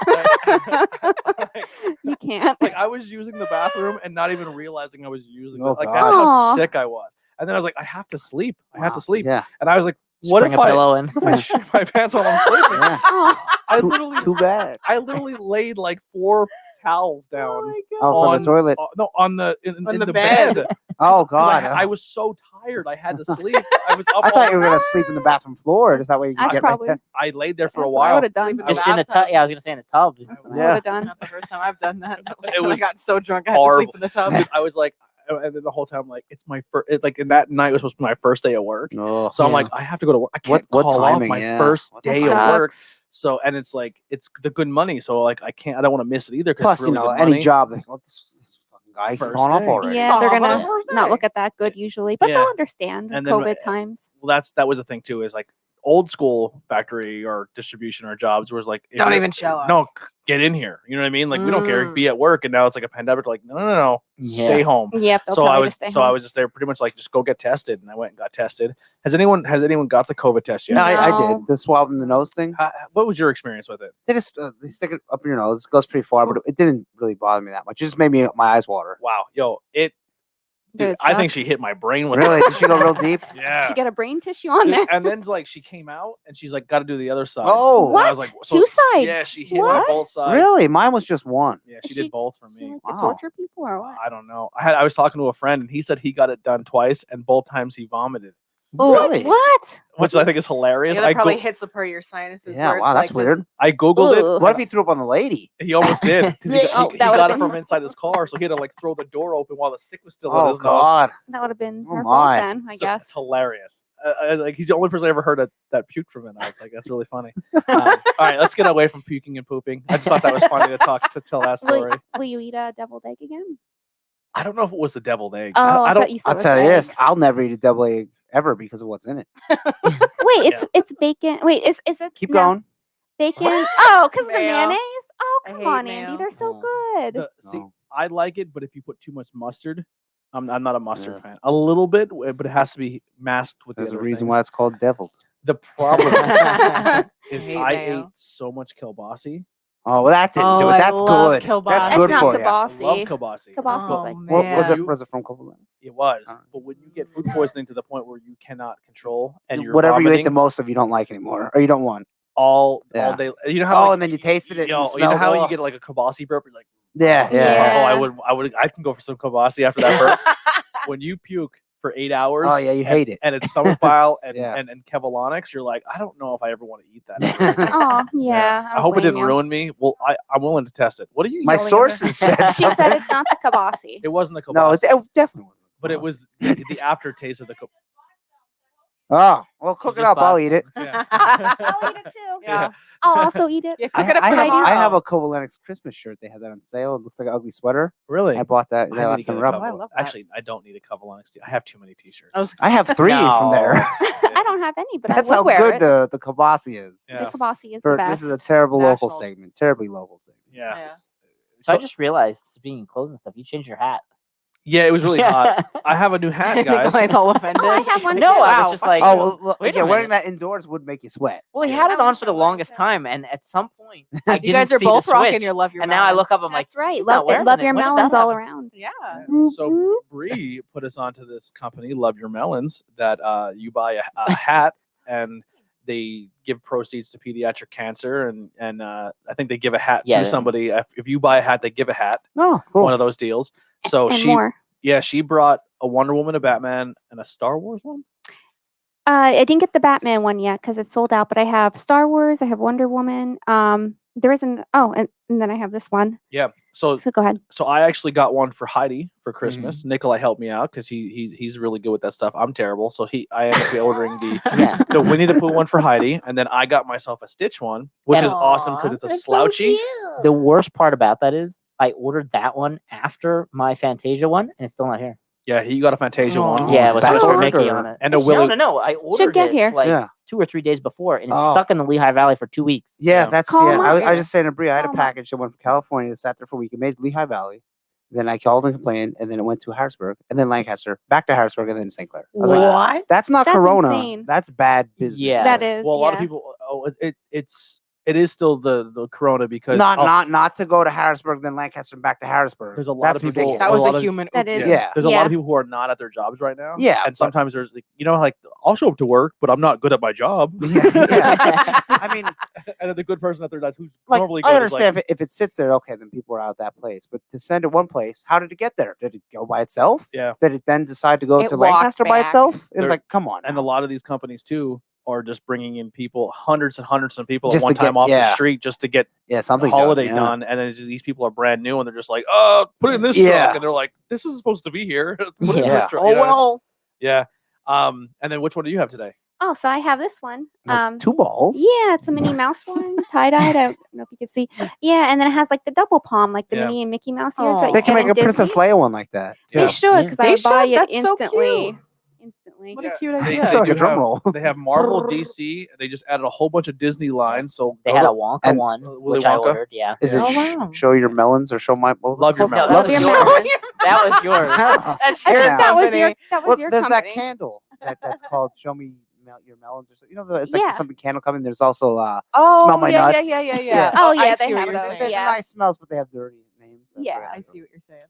Like,
You can't.
like, I was using the bathroom and not even realizing I was using
Oh,
it. Like,
God.
that's how
Aw.
sick I was. And then I was like, I have to sleep. I have
Wow.
to sleep.
Yeah.
And I was like, what
Spring
if
a
I
pillow in.
shit my pants while I'm sleeping?
Yeah.
Oh,
I
Too-
literally
Too bad.
I literally laid like 4 towels down.
Oh, for
on
the toilet.
no, on the in
On
the
the
bed.
bed.
'Cause
Oh God.
I was so tired. I had to sleep. I was up.
I thought
all-
you were gonna sleep in the bathroom floor. Is that way you can
That's
get
probably-
right
I laid there for a
that's what I
while.
would have done.
Just in the tub. Yeah, I was gonna say in the tub.
That's what I
Yeah.
would have done.
Not the first time I've done that.
It was
I got so drunk I had to
horrible.
sleep in the tub.
Dude, I was like, and then the whole time, like, it's my first. Like, and that night was supposed to be my first day at work.
Oh,
So I'm
Yeah.
like, I have to go to work. I can't
What
call off
timing?
my
Yeah.
first
What
day
That
of work.
sucks.
So, and it's like, it's the good money. So like, I don't want to miss it either. 'Cause
plus,
it's really
you know,
good
any
money.
job, like, oh, this fucking guy
First
calling off
day.
already.
Yeah, they're
Aw, for the
gonna
first
not
day.
look at that good usually, but
Yeah.
they'll understand
And then,
COVID times.
Well, that was the thing too. Is like old school factory or distribution or jobs was like, if
Don't
you're-
even show up.
No, get in here. You know what I mean? Like we don't care. Be at work, and now it's like a pandemic. Like no, stay
Yeah.
home.
Yep. They'll
So
tell
I
you
was
to stay
so I
home.
was just there pretty much like just go get tested, and I went and got tested. Has anyone got the COVID test yet?
Yeah, I
No.
did the swab in the nose thing.
What was your experience with it?
They just they stick it up your nose. It goes pretty far, but it didn't really bother me that much. It just made me my eyes water.
Wow, yo, it.
Did
Dude,
it
I think
suck?
she hit my brain with
Really?
it.
Did she go real deep?
Yeah.
She got a brain tissue on there.
And then like she came out and she's like got to do the other side.
Oh,
And I was
What?
like, so-
Two sides?
Yeah, she hit
What?
on both sides.
really? Mine was just one.
Yeah,
Is
she
she-
did both for
She
me.
like to
Wow.
torture people or what?
I don't know. I was talking to a friend and he said he got it done twice and both times he vomited,
Oh,
Really?
what?
which I think is hilarious.
Yeah, that
I,
probably
go-
hits the part of your sinuses.
Yeah,
where
wow,
it's
that's
like
weird.
I googled
Ugh.
What if he threw up on the lady?
it. He almost did because
Oh,
he
that would've
got it
been-
from inside his car, so he had to like throw the door open while the stick was still in
Oh
his nose.
God!
That would have been
Oh
her
my.
fault then, I
So
guess.
it's hilarious. Like he's the only person I ever heard that puked from it. I was like, that's really funny. All right, let's get away from puking and pooping. I just thought that was funny to tell that
Will,
story.
will you eat a deviled egg again?
I don't know if it was the deviled egg.
Oh,
I
I
don't.
thought you said
I'll
it was
tell you this:
eggs.
I'll never eat a double egg ever because of what's in it.
Wait, it's bacon. Wait, is it?
Keep
no,
going.
Bacon. Oh, because of the
Mayo.
mayonnaise. Oh,
I
come
hate
on,
mayo.
Andy. They're so
Oh.
good.
See,
No.
I like it, but if you put too much mustard, I'm not a mustard
Yeah.
fan. A little bit, but it has to be masked with
There's
the
a
other
reason
things.
why it's called deviled.
The problem is
hate
I
mayo.
ate so much kielbasi.
Oh, well, that didn't do
Oh,
it.
I
That's
love
good.
kielbasa.
That's
That's
good
not
for you.
I love
kielbasi.
kielbasi.
Kielbasa
Oh,
is like
What was
man.
it? Was it from Copeland?
It was,
Alright.
but when you get food poisoning to the point where you cannot control and you're
Whatever you ate the
vomiting
most of, you don't like anymore, or you don't want.
all
Yeah.
day, you know how
Oh,
like,
and then you tasted it and
you know
smelled,
how
oh.
you get like a kielbasi burp, you're like,
Yeah, yeah.
oh, I can go for some kielbasi after that burp. When you puke for 8 hours,
Oh, yeah, you hate it.
and it's stomach bile and
Yeah.
and Kevolonics, you're like, I don't know if I ever want to eat that.
Oh, yeah.
I hope it didn't
blame you.
ruin me. Well, I'm willing to test it. What are you?
My
yelling at me?
sources said
She
something.
said it's not the kielbasi.
It wasn't the kielbasi,
No, it definitely wasn't.
but it was the aftertaste of the kielbasi.
Oh, well, cook it
just
up. I'll
bought
eat it.
Yeah.
I'll eat it too.
Yeah.
I'll also eat it.
Yeah,
I,
cook it up
I
for
have,
tomorrow.
I have a Covalenix Christmas shirt. They had that on sale. It looks like an ugly sweater.
Really?
I bought that.
I
Yeah,
need
last
to
time
get a
around.
I
couple.
love that.
Actually, I don't need a Kevolonics. I have too many T-shirts.
I was-
I have 3 from there.
No.
I don't have any, but
That's
I
how
would wear
good
it.
the kielbasi is.
Yeah.
The kielbasi is
For-
the best.
This is a terrible local
National.
segment. Terribly local segment.
Yeah.
So I just realized, speaking of clothes and stuff, you changed your hat.
Yeah, it was really hot. I have a new hat, guys.
Guys all offended.
Oh, I have one
No,
too.
I
Wow.
was just like,
Oh, well, look,
wait a
yeah, wearing
minute.
that indoors would make you sweat.
well, he
Yeah.
had it on for the
I
longest
like that.
time, and at some point, I
You
didn't
guys are
see the
both rocking
switch,
your love your
and now I look up,
melons.
I'm like,
That's right.
he's not
Love,
wearing
love
it.
your
When did that
melons all
happen?
around.
Yeah.
So Bree put us onto this company, Love Your Melons, that you buy a hat and they give proceeds to pediatric cancer, and I think they give a hat
Yeah.
to somebody. If you buy a hat, they give a hat.
Oh,
One of those deals. So
And
she,
more.
yeah, she brought a Wonder Woman, a Batman, and a Star Wars one.
I didn't get the Batman one yet because it's sold out, but I have Star Wars. I have Wonder Woman. There isn't. Oh, and then I have this one.
Yeah. So
So go ahead.
I actually got one for Heidi for Christmas. Nikolai helped me out because he's really good with that stuff. I'm terrible, so I ended up ordering the
Yeah.
the Winnie the Pooh one for Heidi, and then I got myself a Stitch one, which
And-
is awesome because it's a slouchy.
The worst part about that is I ordered that one after my Fantasia one, and it's still not here.
Yeah, he got a Fantasia
Aw.
one.
Yeah, it was
Back
just for
ordered
Mickey
or-
on it.
And a
No,
Willy-
no. I ordered
get
it
here.
like
Yeah.
2 or 3 days before, and it's
Oh.
stuck in the Lehigh Valley for 2 weeks.
Yeah,
Yeah.
that's
Call
yeah.
him
I
up.
was just saying to Brie, I had a
Call him up.
package that went from California that sat there for a week. It made Lehigh Valley. Then I called and complained, and then it went to Harrisburg, and then Lancaster, back to Harrisburg, and then St. Clair. I was like,
What?
that's not
That's
Corona.
insane.
That's bad business.
Yeah.
That is.
Well, a lot of
yeah.
people. Oh, it is still the Corona because
Not to go to Harrisburg, then Lancaster, and back to Harrisburg.
There's a lot
That's
of people-
ridiculous.
That
A
was
lot
a
of-
human.
That
oopsie.
is-
Yeah.
there's a lot
Yeah.
of people who are not at their jobs right now.
Yeah,
and
but-
sometimes there's like like I'll show up to work, but I'm not good at my job.
Yeah. I mean,
And then the good person at their desk who's
like,
normally good
I
is
understand if it sits there, okay, then people are out that place. But to send it one place, how did it get there? Did it go by itself?
Yeah.
Did it then decide to go
It
to
walked
Lancaster by
back.
itself? It's
There-
like, come on.
and a
now.
lot of these companies too are just bringing in people, hundreds and hundreds of people
Just
at one
to get-
time off the
yeah.
street just to get
Yeah,
the
something
holiday
yeah.
done, and then it's just, these people are brand new and they're just like, oh, put it in this
Yeah.
truck, and they're like, this is supposed to be here. Put it in
Yeah.
this truck.
Oh
you know?
well.
Yeah. And then which one do you have today?
Oh, so I have this one.
That's 2 balls.
Yeah, it's a Minnie Mouse one, tie dyed. I don't know if you can see. Yeah, and then it has like the double palm, like the
Yeah.
Minnie and Mickey Mouse ears.
Aw.
that you
They can
get
make
in
a Princess
Disney.
Leia one like that.
Yeah.
They should, because
They
I would buy
should.
it
That's so
instantly.
cute.
instantly.
What a
Yeah,
cute
they-
idea.
It's
they
like a
do
drum
have-
roll.
They have Marvel, DC. They just added a whole bunch of Disney lines. So
They
go
had
to-
a Wonka
and-
one,
Willy
which I
Wonka?
ordered. Yeah.
Is
Yeah.
it
Oh, wow.
show your melons or show my what was
Love
it
your
called?
melons.
No,
Love
that was
your
yours.
melons.
That was yours.
That's
I
your
think
That was
company.
your
Well,
your
there's
company.
that candle that's called "Show Me Your Melons" or something. You know, it's like
Yeah.
something candle coming. There's also
Oh,
Smell My
yeah,
Nuts.
yeah, yeah, yeah,
Yeah.
yeah.
Oh,
I
yeah, they
see what
have
you're
those,
saying.
They're
yeah.
nice smells, but they have dirty names. That's
Yeah.
what
I see what you're saying.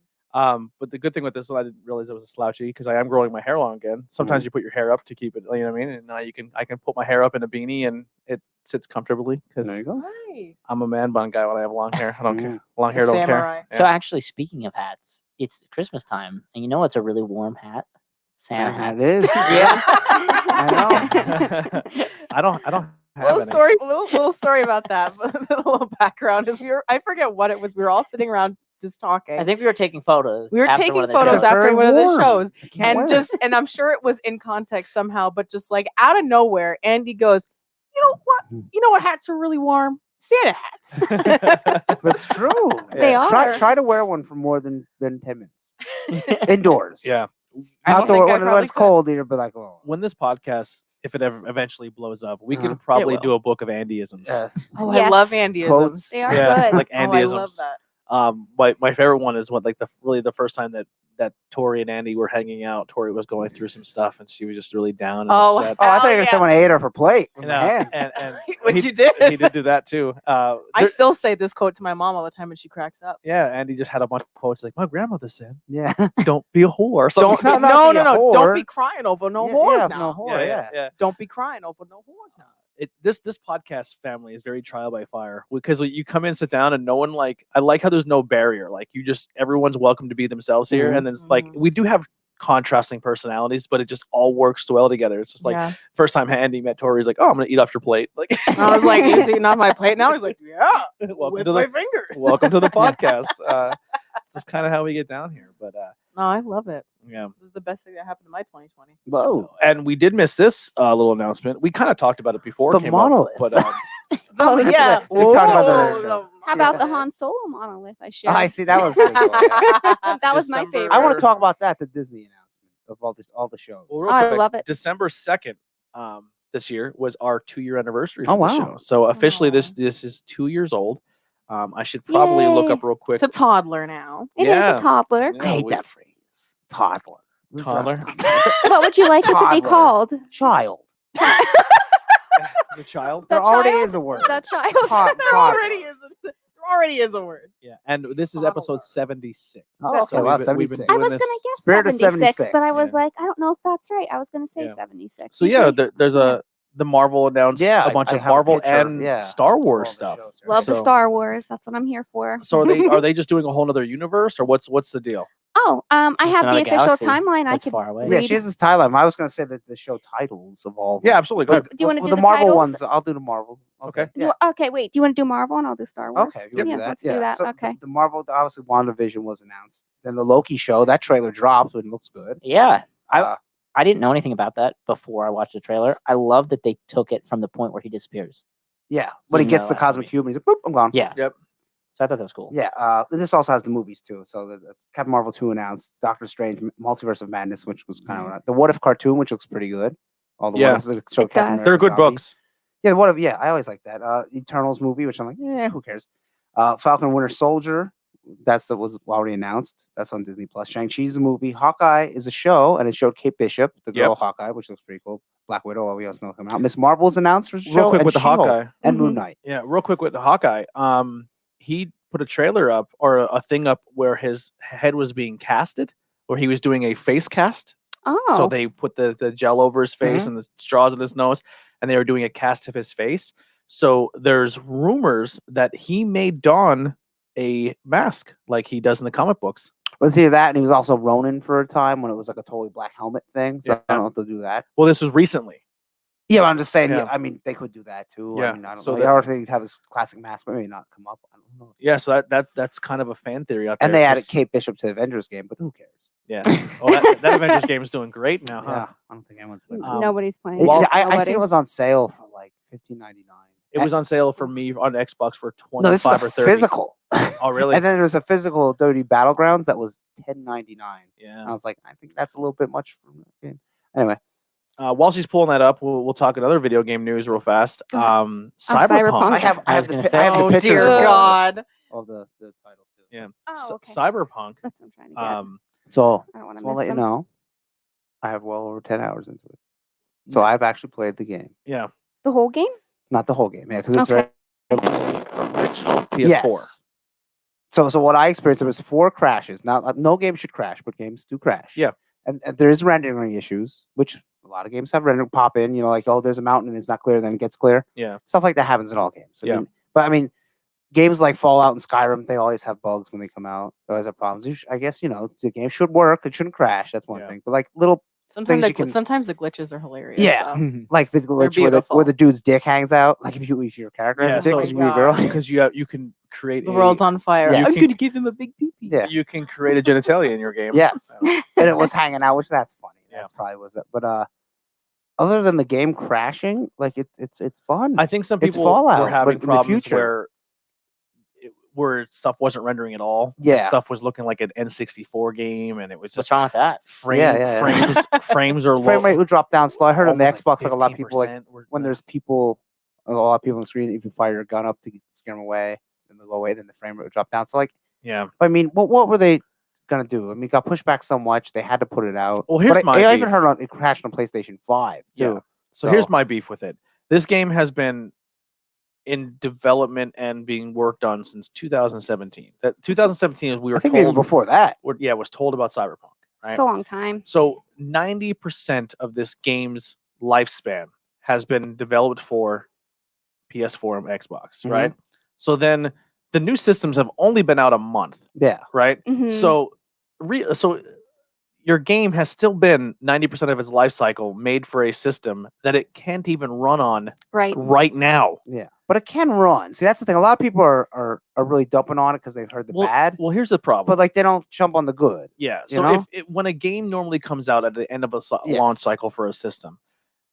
But the good thing with this one, I didn't realize it was a slouchy because I am growing my hair long again. Sometimes you put your hair up to keep it, you know what I mean? And now I can put my hair up in a beanie and it sits comfortably because
There you go.
Nice.
I'm a man bun guy when I have long hair. I don't care. Long
The
hair, don't
samurai.
care.
So
Yeah.
actually, speaking of hats, it's Christmas time, and you know what's a really warm hat? Santa hats.
It is.
Yes.
I
I don't have
Little
any.
story, little story about that. A little background is I forget what it was. We were all sitting around just talking.
I think we were taking photos.
we were
after
taking
one of the
photos
shows.
after
Very
one of the
warm.
shows,
I can't
and
wear
just and I'm sure it was in context somehow, but just like out of nowhere, Andy goes, "You know what? You know what hats are really warm? Santa hats."
it. It's true.
They
Yeah.
are.
Try to wear one for more than 10 minutes indoors.
Yeah.
I don't
Outdoor
think I
when
probably
it's
could.
cold, you'll be like, oh.
When this podcast, if it ever eventually blows up, we
Uh-huh.
can probably
will.
do a book of Andyisms.
Yes.
Oh, I
Yes.
love Andyisms.
Quotes.
They are
Yeah,
good.
like
Oh, I
Andyisms.
love that.
My favorite one is what like the first time that Tori and Andy were hanging out. Tori was going through some stuff and she was just really down and
Oh,
upset.
Oh, I
Hell
thought you were
yeah.
someone ate off her plate with
And,
my hands.
and
Which
he,
you did.
He did do that too.
I
There-
still say this quote to my mom all the time, and she cracks up.
yeah, Andy just had a bunch of quotes like my grandmother said,
yeah.
"Don't be a whore." Or
Don't
something.
not be a
Don't
whore.
be crying over no
Yeah,
whores
yeah,
now.
no whore, yeah.
Don't be crying over no whores now.
This podcast family is very trial by fire because you come in, sit down, and no one like. I like how there's no barrier. Like you just everyone's welcome to be themselves here,
Mhm.
and then it's like
Mhm.
we do have contrasting personalities, but it just all works well together. It's just like
Yeah.
first time Andy met Tori, he's like, "Oh, I'm gonna eat off your plate." Like
I was like, "He's eating off my plate now." He's like, "Yeah,
welcome
with
to
my
the
fingers."
welcome to the podcast. This is kind of how we get down here, but
No, I love it.
yeah.
This is the best thing that happened to my 2020.
Whoa.
And we did miss this little announcement. We kind of talked about it before.
The
it came
monolith.
up, but
Oh,
yeah.
We talked about that
Whoa,
earlier.
How about the Han Solo monolith I
Oh,
shared?
I see. That was pretty cool. Yeah.
That was my
December-
favorite.
I want to talk about that, the Disney announcement of all the shows.
Well, real
Oh, I
quick,
love it.
December 2nd, this year was our 2-year anniversary
Oh,
for the
wow.
show. So officially,
Aw.
this is 2 years old. I should probably look
Yay.
up real quick.
It's a toddler now.
It is
Yeah.
a toddler.
Yeah,
I hate
we-
that phrase. Toddler. What's
Toddler?
that?
What would you like it to be
Toddler.
called?
Child.
The child.
The
There already
child?
is a word.
The child.
There already is a word.
Yeah, and this is episode 76.
Oh, okay, wow,
we've been
76.
I
doing
was
this.
gonna guess
Spirit of
76, but I was
Yeah.
like, I don't know if that's right. I was gonna say
Yeah.
76.
So yeah, there's the Marvel announced
Yeah,
a bunch
I
of
have a
Marvel
picture,
and
yeah,
Star
of
Wars
all the
stuff.
shows, yeah.
Love the
So-
Star Wars. That's what I'm here for.
So are they just doing a whole other universe, or what's the deal?
Oh, I
Just
have the
another
official
galaxy
timeline. I
that's
could
far away.
Yeah,
read.
she has this timeline. I was going to say that the show titles of all.
Yeah, absolutely. Go
But-
ahead.
Do you wanna
well,
do
the
the
Marvel
titles?
ones? I'll do the Marvel.
Okay.
Yeah.
Okay, wait. Do you want to do Marvel and I'll do Star Wars?
Okay, if you wanna
Yeah,
do that.
let's do that.
So
Okay.
The Marvel, obviously, WandaVision was announced. Then the Loki show, that trailer dropped, and it looks good.
Yeah.
Uh,
I didn't know anything about that before I watched the trailer. I love that they took it from the point where he disappears.
Yeah, when he
You
gets
know
the
that
cosmic
movie.
cube, and he's like, "Boop, I'm gone."
Yeah.
Yep.
So I thought that was cool.
Yeah. And this also has the movies too. So the Captain Marvel 2 announced, Doctor Strange, Multiverse of Madness, which was kind of the What If cartoon, which looks pretty good. All the
Yeah.
What Ifs that show
It
Captain
does.
They're
America
good
zombie.
books.
Yeah, What If? Yeah, I always like that. Eternals movie, which I'm like, who cares? Falcon Winter Soldier, was already announced. That's on Disney Plus. Shang-Chi's a movie. Hawkeye is a show, and it showed Kate Bishop, the girl
Yep.
Hawkeye, which looks pretty cool. Black Widow, we also know coming out. Miss Marvel is announced for the show.
Real quick
and
with the
She-Hulk
Hawkeye.
and
Mhm.
Moon Knight.
Yeah, real quick with the Hawkeye. He put a trailer up or a thing up where his head was being casted, where he was doing a face cast.
Oh.
So they put the gel over his face and the straws in his nose, and they were doing a cast of his face. So there's rumors that he may don a mask like he does in the comic books.
Let's hear that. And he was also Ronin for a time when it was like a totally black helmet thing. So
Yeah.
I don't know if they'll do that.
Well, this was recently.
Yeah, but I'm just saying.
Yeah.
Yeah, I mean, they could do that too.
Yeah,
I mean, I don't
so
know.
that-
Or if they'd have his classic mask, but maybe not come up. I don't know.
Yeah, so that's kind of a fan theory out there.
And they added
'cause-
Kate Bishop to the Avengers game, but who cares?
Yeah. Oh, that Avengers game is doing great now, huh?
Yeah, I don't think anyone's playing.
Um,
Nobody's playing.
It-
well,
it.
I
Nobody.
seen it was on sale for like $15.99.
It was on sale for me on Xbox for
No, this is
25
a
or 30.
physical.
Oh, really?
And then there's a physical Dirty Battlegrounds that was $10.99.
Yeah.
I was like, I think that's a little bit much for me. Anyway,
while she's pulling that up, we'll talk another video game news real fast.
Go ahead.
Cyberpunk.
I have
I was
the
gonna
pi-
say.
I have the
Oh
pictures
dear
of all of it,
God.
of the titles too.
Yeah.
Oh, okay.
Cyberpunk.
That's what I'm trying to get.
So
I don't want to
I'll
miss
let you
them.
know. I have well over 10 hours into it. So
Yeah.
I've actually played the game.
Yeah.
The whole game?
Not the whole game, yeah, because it's
Okay.
Original PS4.
Yes. So what I experienced was 4 crashes. Now, no game should crash, but games do crash.
Yeah.
And there is rendering issues, which a lot of games have rendering pop in. You know, like, oh, there's a mountain and it's not clear, then it gets clear.
Yeah.
Stuff like that happens in all games.
Yeah.
I mean, games like Fallout and Skyrim, they always have bugs when they come out. They always have problems. I guess, the game should work. It shouldn't crash. That's one
Yeah.
thing. But like little,
Sometimes
things you can-
sometimes the glitches are hilarious.
Yeah.
so.
like the glitch where
beautiful.
the dude's dick hangs out. Like if your character has
Yeah,
a dick,
so-
'cause you can be a girl.
Because you can create
The world's on fire.
Yeah.
I'm
You
gonna give him a big pee pee.
Yeah.
You can create a genitalia in your game.
Yes.
So,
And it was hanging out, which that's funny.
Yeah.
That's probably was it. But other than the game crashing, like it's fun.
I think some
It's
people
Fallout,
were
but
having
in the
problems
future.
where stuff wasn't rendering at all. and
Yeah.
stuff was looking like an N64 game, and it was
What's
just
wrong with that?
frames are low.
Frame rate would drop down slow. I heard on the
almost
Xbox, like a lot of people, like
15% were-
when there's people, a lot of people on the screen, if you fire your gun up to scare them away, then they'll go away, then the frame rate would drop down. So like,
yeah.
I mean, what were they gonna do? I mean, it got pushed back so much, they had to put it out.
Well, here's
but
my
I even
beef.
heard it crashed on PlayStation 5 too.
Yeah. So here's my beef with it. This game has been in development and being worked on since 2017. That 2017 is we were
I think even
told
before that.
was told about Cyberpunk, right?
It's a long time.
So 90% of this game's lifespan has been developed for PS4 and Xbox,
Mhm.
right? So then the new systems have only been out a month,
Yeah.
right?
Mhm.
So your game has still been 90% of its life cycle made for a system that it can't even run on
Right.
right now.
Yeah. But it can run. See, that's the thing. A lot of people are really dumping on it because they've heard the bad.
Well, here's the problem.
But like they don't jump on the good.
Yeah.
You
So
know?
when a game normally comes out at the end of a
Yes.
launch cycle for a system,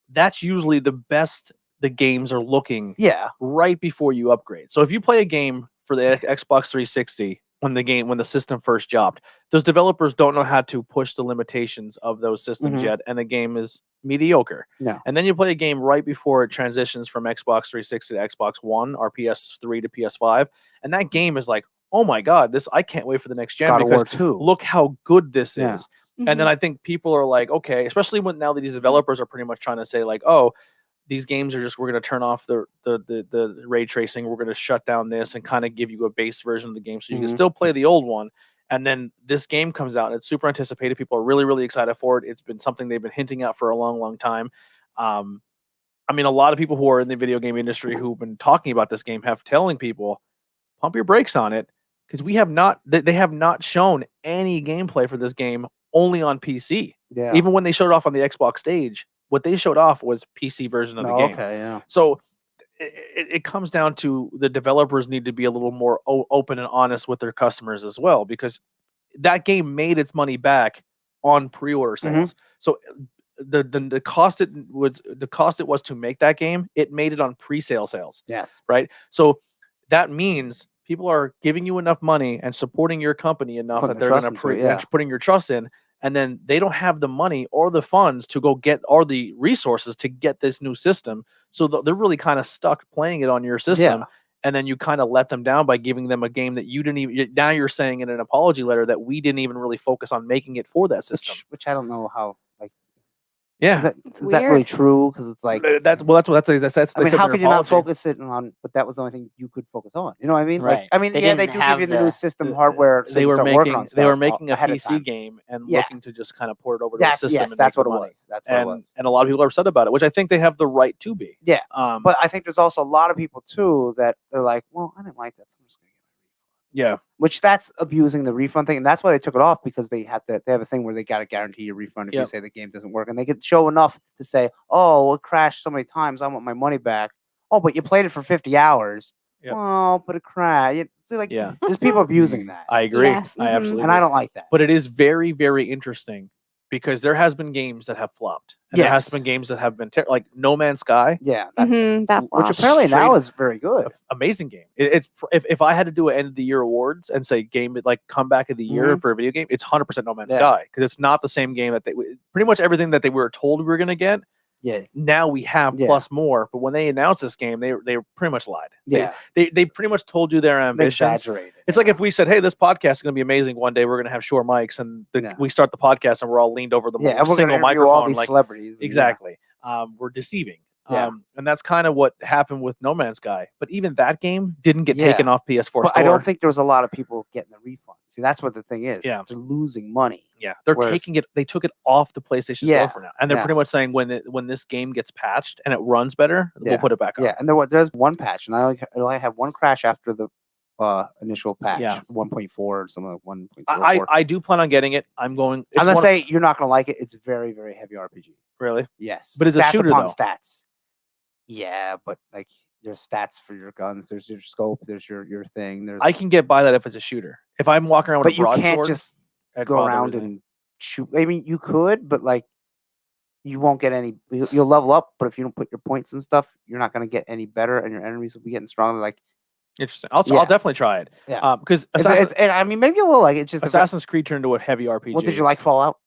that's usually the best the games are looking
Yeah.
right before you upgrade. So if you play a game for the Xbox 360 when the system first dropped, those developers don't know how to push the limitations of those systems
Mhm.
yet, and the game is mediocre.
No.
And then you play a game right before it transitions from Xbox 360 to Xbox One or PS3 to PS5, and that game is like, oh my god, I can't wait for the next gen
God of
because
War 2.
look how good this
Yeah.
is. And then I think people are like, okay, especially when now that these developers are pretty much trying to say like, oh, these games are just, we're going to turn off the ray tracing, we're going to shut down this and kind of give you a base version of the game so you can
Mhm.
still play the old one. And then this game comes out and it's super anticipated. People are really, really excited for it. It's been something they've been hinting at for a long, long time. I mean, a lot of people who are in the video game industry who've been talking about this game have telling people, pump your brakes on it, because they have not shown any gameplay for this game only on PC.
Yeah.
Even when they showed it off on the Xbox stage, what they showed off was PC version of the game.
Okay. Yeah.
So it comes down to the developers need to be a little more open and honest with their customers as well, because that game made its money back on pre-order sales. So the cost it was to make that game, it made it on pre-sale sales,
Yes.
right? So that means people are giving you enough money and supporting your company enough
Putting
that
their
they're going
trust into it,
to putting your trust in, and then they don't have the money or the funds to go get, or the resources to get this new system. So they're really kind of stuck playing it on your system.
Yeah.
And then you kind of let them down by giving them a game that you didn't even, now you're saying in an apology letter that we didn't even really focus on making it for that system.
Which I don't know how, like,
Yeah.
is that really
weird.
true? Because it's like,
That's
I mean,
said
how
in
could
their
you not
apology.
focus it on, but that was the only thing you could focus on. You know what I mean? Like,
Right.
I mean,
They
yeah, they
didn't
do give
have
you the new
the-
system hardware. So
They
you
were
start working on
making
stuff
a
ahead of
PC
time.
game and
Yeah.
looking to just kind of port it over to the
That's,
system.
yes,
and
that's
make
what it
money.
was. That's what it was.
And a lot of people are upset about it, which I think they have the right to be.
Yeah.
But
But I think there's also a lot of people too that they're like, well, I didn't like that, so I'm just gonna get my refund.
yeah,
Which that's abusing the refund thing, and that's why they took it off, because they have a thing where they got to guarantee your refund if you
Yep.
say the game doesn't work, and they could show enough to say, oh, it crashed so many times, I want my money back. Oh, but you played it for 50 hours.
Yep.
Well, but it crashed. See, like,
Yeah.
there's people abusing that,
I agree.
Yes,
I
mhm.
absolutely
and
agree.
I don't like that.
But it is very, very interesting because there has been games that have flopped, and there has
Yes.
been games that have been like No Man's Sky,
Yeah,
That
which
flopped.
apparently now
Straight-
is very good.
amazing game. It's if I had to do an end of the year awards and say game like comeback of the year for a video game, it's 100% No Man's
Yeah.
Sky, because it's not the same game that pretty much everything that they were told we were going to get.
Yeah,
Now we have
Yeah.
plus more, but when they announced this game, they pretty much lied.
yeah,
They pretty much told you their
they
ambitions.
exaggerated.
It's like if we said, "Hey, this podcast is going to be amazing. One day we're going to have Shure mics," and
Yeah.
we start the podcast and we're all leaned over the
yeah, and we're
single
gonna interview
microphone.
all these
Like
celebrities. and
exactly, we're deceiving.
Yeah.
And that's kind of what happened with No Man's Sky. But even that game didn't get
Yeah.
taken off PS4
But
store.
I don't think there was a lot of people getting the refund. See, that's what the thing is.
Yeah.
They're losing money.
Yeah, they're
Whereas-
taking it. They took it off the PlayStation
Yeah,
Store for now, and they're
yeah.
pretty much saying when this game gets patched and it runs better, we'll
Yeah,
put it back on.
Yeah, and there's one patch, and I only have one crash after the initial patch,
Yeah.
1.4 or something like 1.04.
I do plan on getting it. I'm going. It's
I'm gonna
one-
say you're not gonna like it. It's very, very heavy RPG.
really.
Yes,
But it's a
stats
shooter,
upon
though.
stats. Yeah, but like there's stats for your guns. There's your scope. There's your thing. There's
I can get by that if it's a shooter. If I'm walking around with
but
a
you can't
broadsword,
just
I'd
go
bother
around
with it.
and shoot. I mean, you could, but like you won't get any. You'll level up, but if you don't put your points and stuff, you're not gonna get any better, and your enemies will be getting stronger. Like
Interesting. I'll
Yeah.
definitely try it.
Yeah.
Because
I mean, maybe you will like it. Just
Assassin's Creed turned into a heavy RPG.
What did you like Fallout?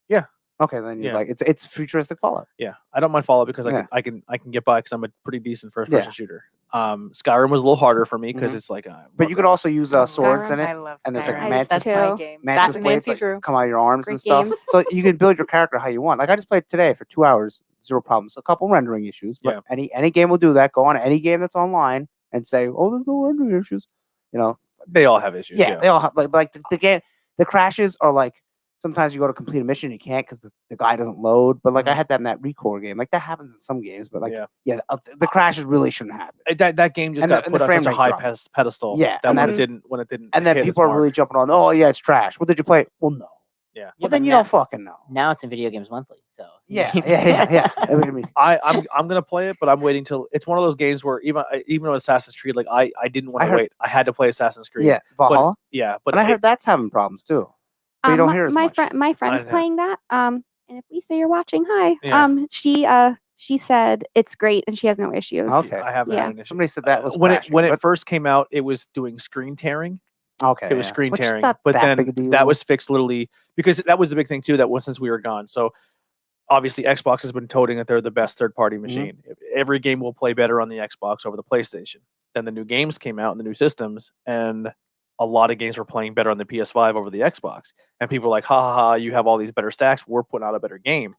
Yeah.
Okay, then you
Yeah.
like it's futuristic Fallout.
Yeah, I don't mind Fallout because
Yeah.
I can get by because I'm a pretty decent first person
Yeah.
shooter. Skyrim was a little harder for me because
Mhm.
it's like.
But you could also use swords in
I
it,
love
and there's like
Skyrim.
mantis,
That's my
too.
game.
mantis
That's
blades
Nancy Drew.
like, come out of your arms
Great
and stuff.
games.
So you can build your character how you want. Like I just played today for 2 hours, zero problems. A couple rendering issues, but any game will do that. Go on any game that's online and say, "Oh, there's no rendering issues." You know,
They all have issues.
yeah, they all have like the game. The crashes are like sometimes you go to complete a mission, you can't because the guy doesn't load. But like I had that in that Recore game. Like that happens in some games, but like the crashes really shouldn't happen.
That game just
And
got
the
put on
frame
such a
rate
high
dropped.
pedestal.
Yeah,
that
and
when it
that's-
didn't.
And then
hit its
people are
mark.
really jumping on. Oh yeah, it's trash. Well, did you play it? Well, no.
Yeah.
Well,
but
then you
now-
don't fucking know.
Now it's in Video Games Monthly, so
Yeah. Look at me.
I'm gonna play it, but I'm waiting till it's one of those games where even though Assassin's Creed, like I didn't want
I
to
heard-
wait. I had to play Assassin's Creed.
Yeah, Valhalla.
But
And I heard that's having problems too. But you don't hear as much.
My friend's
know.
playing that. And if Lisa, you're watching, hi.
Yeah.
She said it's great and she has no issues.
Okay.
I haven't
Yeah.
had an issue.
Somebody said that was
when
crashing,
it
but-
first came out, it was doing screen tearing.
okay.
It was
yeah.
screen
Which is
tearing,
not
but
that
then
big a deal.
that was fixed literally because that was the big thing too. That was since we were gone. So obviously, Xbox has been toting that they're the best third-party
Mm-hmm.
machine. Every game will play better on the Xbox over the PlayStation. Then the new games came out and the new systems, and a lot of games were playing better on the PS5 over the Xbox. And people were like, "Ha ha ha! You have all these better stacks. We're putting out a better game."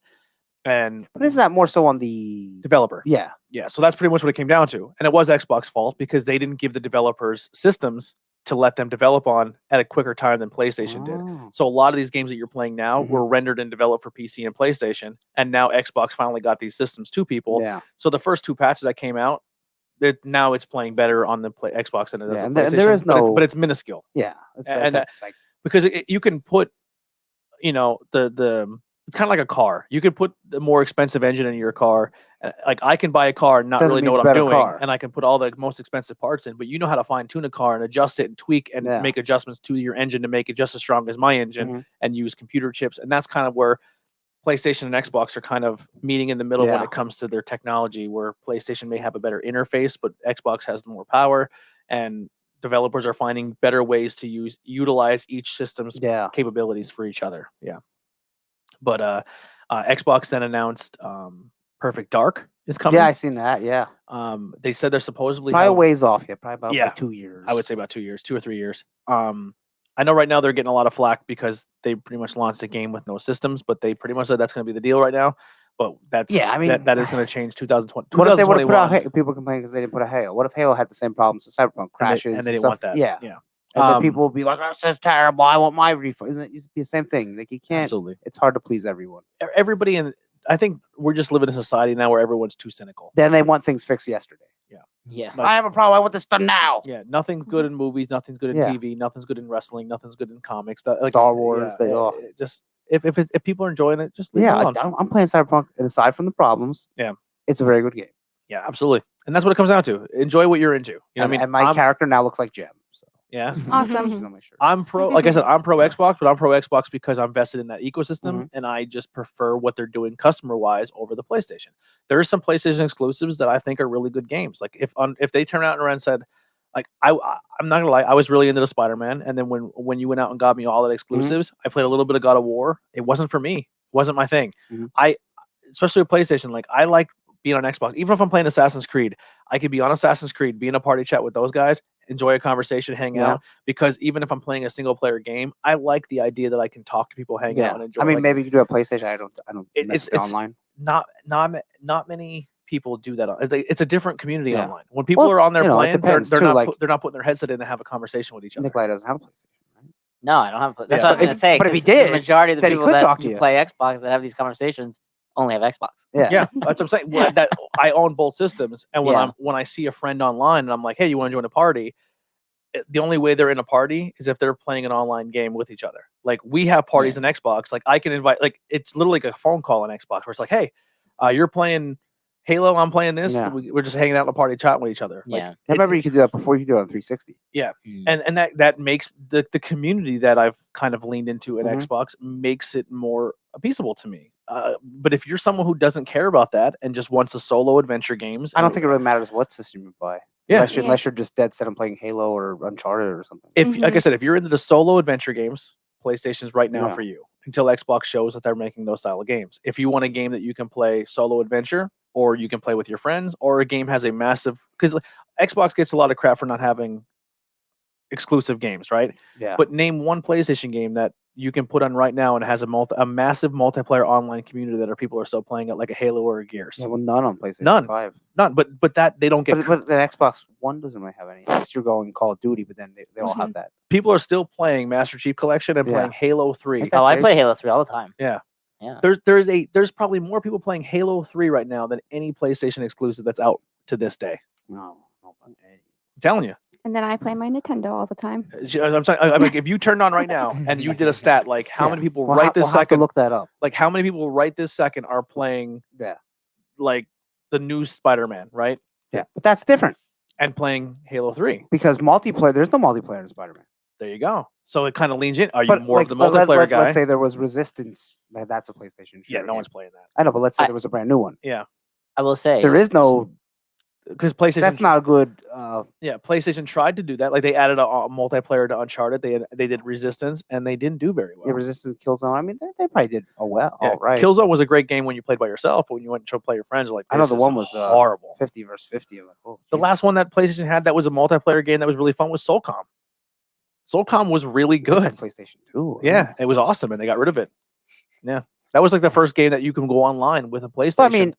And
But isn't that more so on the?
developer,
Yeah.
yeah. So that's pretty much what it came down to. And it was Xbox fault because they didn't give the developers systems to let them develop on at a quicker time than PlayStation did.
Oh.
So a lot of these games that you're playing now
Mhm.
were rendered and developed for PC and PlayStation, and now Xbox finally got these systems to people.
Yeah.
So the first two patches that came out, now it's playing better on the Xbox than it does
Yeah,
on
and
PlayStation.
there is
but it's minuscule
Yeah. It's like,
And,
that's like
because you can put, the it's kind of like a car. You could put the more expensive engine in your car. Like I can buy a car and not
Doesn't
really
mean
know
it's
what
a
I'm
better
doing,
car.
and I can put all the most expensive parts in. But you know how to fine tune a car and adjust it and tweak and
Yeah.
make adjustments to your engine to make it just as strong as my engine,
Mhm.
and use computer chips. And that's kind of where PlayStation and Xbox are kind of meeting in the middle when
Yeah.
it comes to their technology. Where PlayStation may have a better interface, but Xbox has more power, and developers are finding better ways to utilize each system's
yeah.
capabilities for each other. Yeah. But Xbox then announced Perfect Dark is coming.
Yeah, I seen that. Yeah.
They said they're supposedly
Probably a
have-
ways off here. Probably about
Yeah.
like 2 years.
I would say about 2 years, 2 or 3 years. I know right now they're getting a lot of flack because they pretty much launched a game with no systems, but they pretty much said that's going to be the deal right now. But that's
Yeah, I mean-
that is going to change 2020.
What if they would have put out
2021,
Halo? People complain because they didn't put a Halo. What if Halo had the same problems as Cyberpunk crashes?
and they didn't
stuff?
want that.
Yeah.
yeah,
And then
Um,
people will be like, "Oh, this is terrible. I want my refund." It's the same thing. Like you can't.
absolutely.
It's hard to please everyone.
Everybody I think we're just living in a society now where everyone's too cynical.
Then they want things fixed yesterday.
yeah.
Like-
I have a problem. I want this done now.
Yeah, nothing's good in movies, nothing's good in
Yeah.
TV, nothing's good in wrestling, nothing's good in comics.
Star Wars, they all-
just if people are enjoying it, just leave
Yeah,
it alone.
I'm playing Cyberpunk, and aside from the problems,
Yeah.
it's a very good game.
Yeah, absolutely. And that's what it comes down to. Enjoy what you're into. You know what I mean?
And my character now looks like Jem. So
Yeah.
Awesome.
She's on my shirt.
I'm pro, like I said, I'm pro Xbox, but I'm pro Xbox because I'm vested in that ecosystem,
Mhm.
and I just prefer what they're doing customer wise over the PlayStation. There are some PlayStation exclusives that I think are really good games. Like if they turn out and said, like I'm not gonna lie, I was really into the Spider-Man, and then when you went out and got me all the exclusives, I played a little bit of God of War. It wasn't for me. It wasn't my thing.
Mhm.
Especially with PlayStation, like I like being on Xbox. Even if I'm playing Assassin's Creed, I could be on Assassin's Creed, be in a party chat with those guys, enjoy a conversation, hang
Yeah.
out. Because even if I'm playing a single player game, I like the idea that I can talk to people, hang out, and enjoy.
I mean,
like,
maybe you could do a PlayStation. I don't mess with
it's
online.
not many people do that. It's a different community
Yeah.
online. When people
Well,
are on there
you know, it
playing,
depends,
they're
too,
not
like-
they're not putting their headset in to have a conversation with each other.
Nikolai doesn't have a PlayStation, right?
No, I don't have. That's
Yeah.
what I was going to say.
But if he
'cause the
did,
majority of the
then he
people
could
that
talk to
who
you.
play Xbox that have these conversations only have Xbox.
Yeah, that's what I'm saying. That I own both systems, and
Yeah.
when I see a friend online and I'm like, "Hey, you want to join a party?" The only way they're in a party is if they're playing an online game with each other. Like we have parties in Xbox. Like I can invite. Like it's literally like a phone call on Xbox where it's like, "Hey, you're playing Halo. I'm playing this.
Yeah.
We're just hanging out in a party, chatting with each other." Like,
Yeah.
I remember you could do that before you could do it on 360.
and that makes the community that I've kind of leaned into in
Mhm.
Xbox makes it more appeasable to me. But if you're someone who doesn't care about that and just wants a solo adventure games,
I don't think it really matters what system you buy.
Yeah.
Unless you're just dead set on playing Halo or Uncharted or something.
if like I
Mhm.
said, if you're into the solo adventure games, PlayStation's right now
Yeah.
for you until Xbox shows that they're making those style of games. If you want a game that you can play solo adventure or you can play with your friends, or a game has a massive, because Xbox gets a lot of crap for not having exclusive games, right?
Yeah.
But name one PlayStation game that you can put on right now and it has a massive multiplayer online community that people are still playing it, like a Halo or a Gears.
Yeah, well, none on PlayStation
None.
5.
None, but that they don't get.
But the Xbox One doesn't really have any. Unless you're going Call of Duty, but then they all have that.
People are still playing Master Chief Collection and
Yeah.
playing Halo 3.
Ain't that
Oh, I
crazy?
play Halo 3 all the time.
Yeah.
Yeah.
There's probably more people playing Halo 3 right now than any PlayStation exclusive that's out to this day.
No.
I'm telling you.
And then I play my Nintendo all the time.
I'm saying, I'm like, if you turned on right now and you did a stat, like how many people
We'll
right this
we'll have to
second,
look that up.
like how many people right this second are playing,
Yeah.
like the new Spider-Man, right?
Yeah. But that's different
And playing Halo 3.
because multiplayer. There's no multiplayer in Spider-Man.
There you go. So it kind of leans in. Are you
But
more
like,
of the multiplayer guy?
Let's say there was Resistance. That's a PlayStation.
Yeah,
shooter
no
game.
one's playing that.
I know, but let's say
I-
there was a brand new one.
I will say
There is no.
Because PlayStation,
That's not a good.
yeah, PlayStation tried to do that. Like they added a multiplayer to Uncharted. They did Resistance, and they didn't do very well.
Yeah, Resistance Killzone. I mean, they probably did well.
Yeah,
All right.
Killzone was a great game when you played by yourself, but when you went to play your friends, you're like,
I know
this
the
is
one was
horrible.
50 versus 50. I'm like, oh,
The last
Jesus.
one that PlayStation had that was a multiplayer game that was really fun was Soulcom. Soulcom was really
That's
good.
on PlayStation 2.
Yeah, it was awesome, and they got rid of it. Yeah, that was like the first game that you can go online with a PlayStation.
But I mean,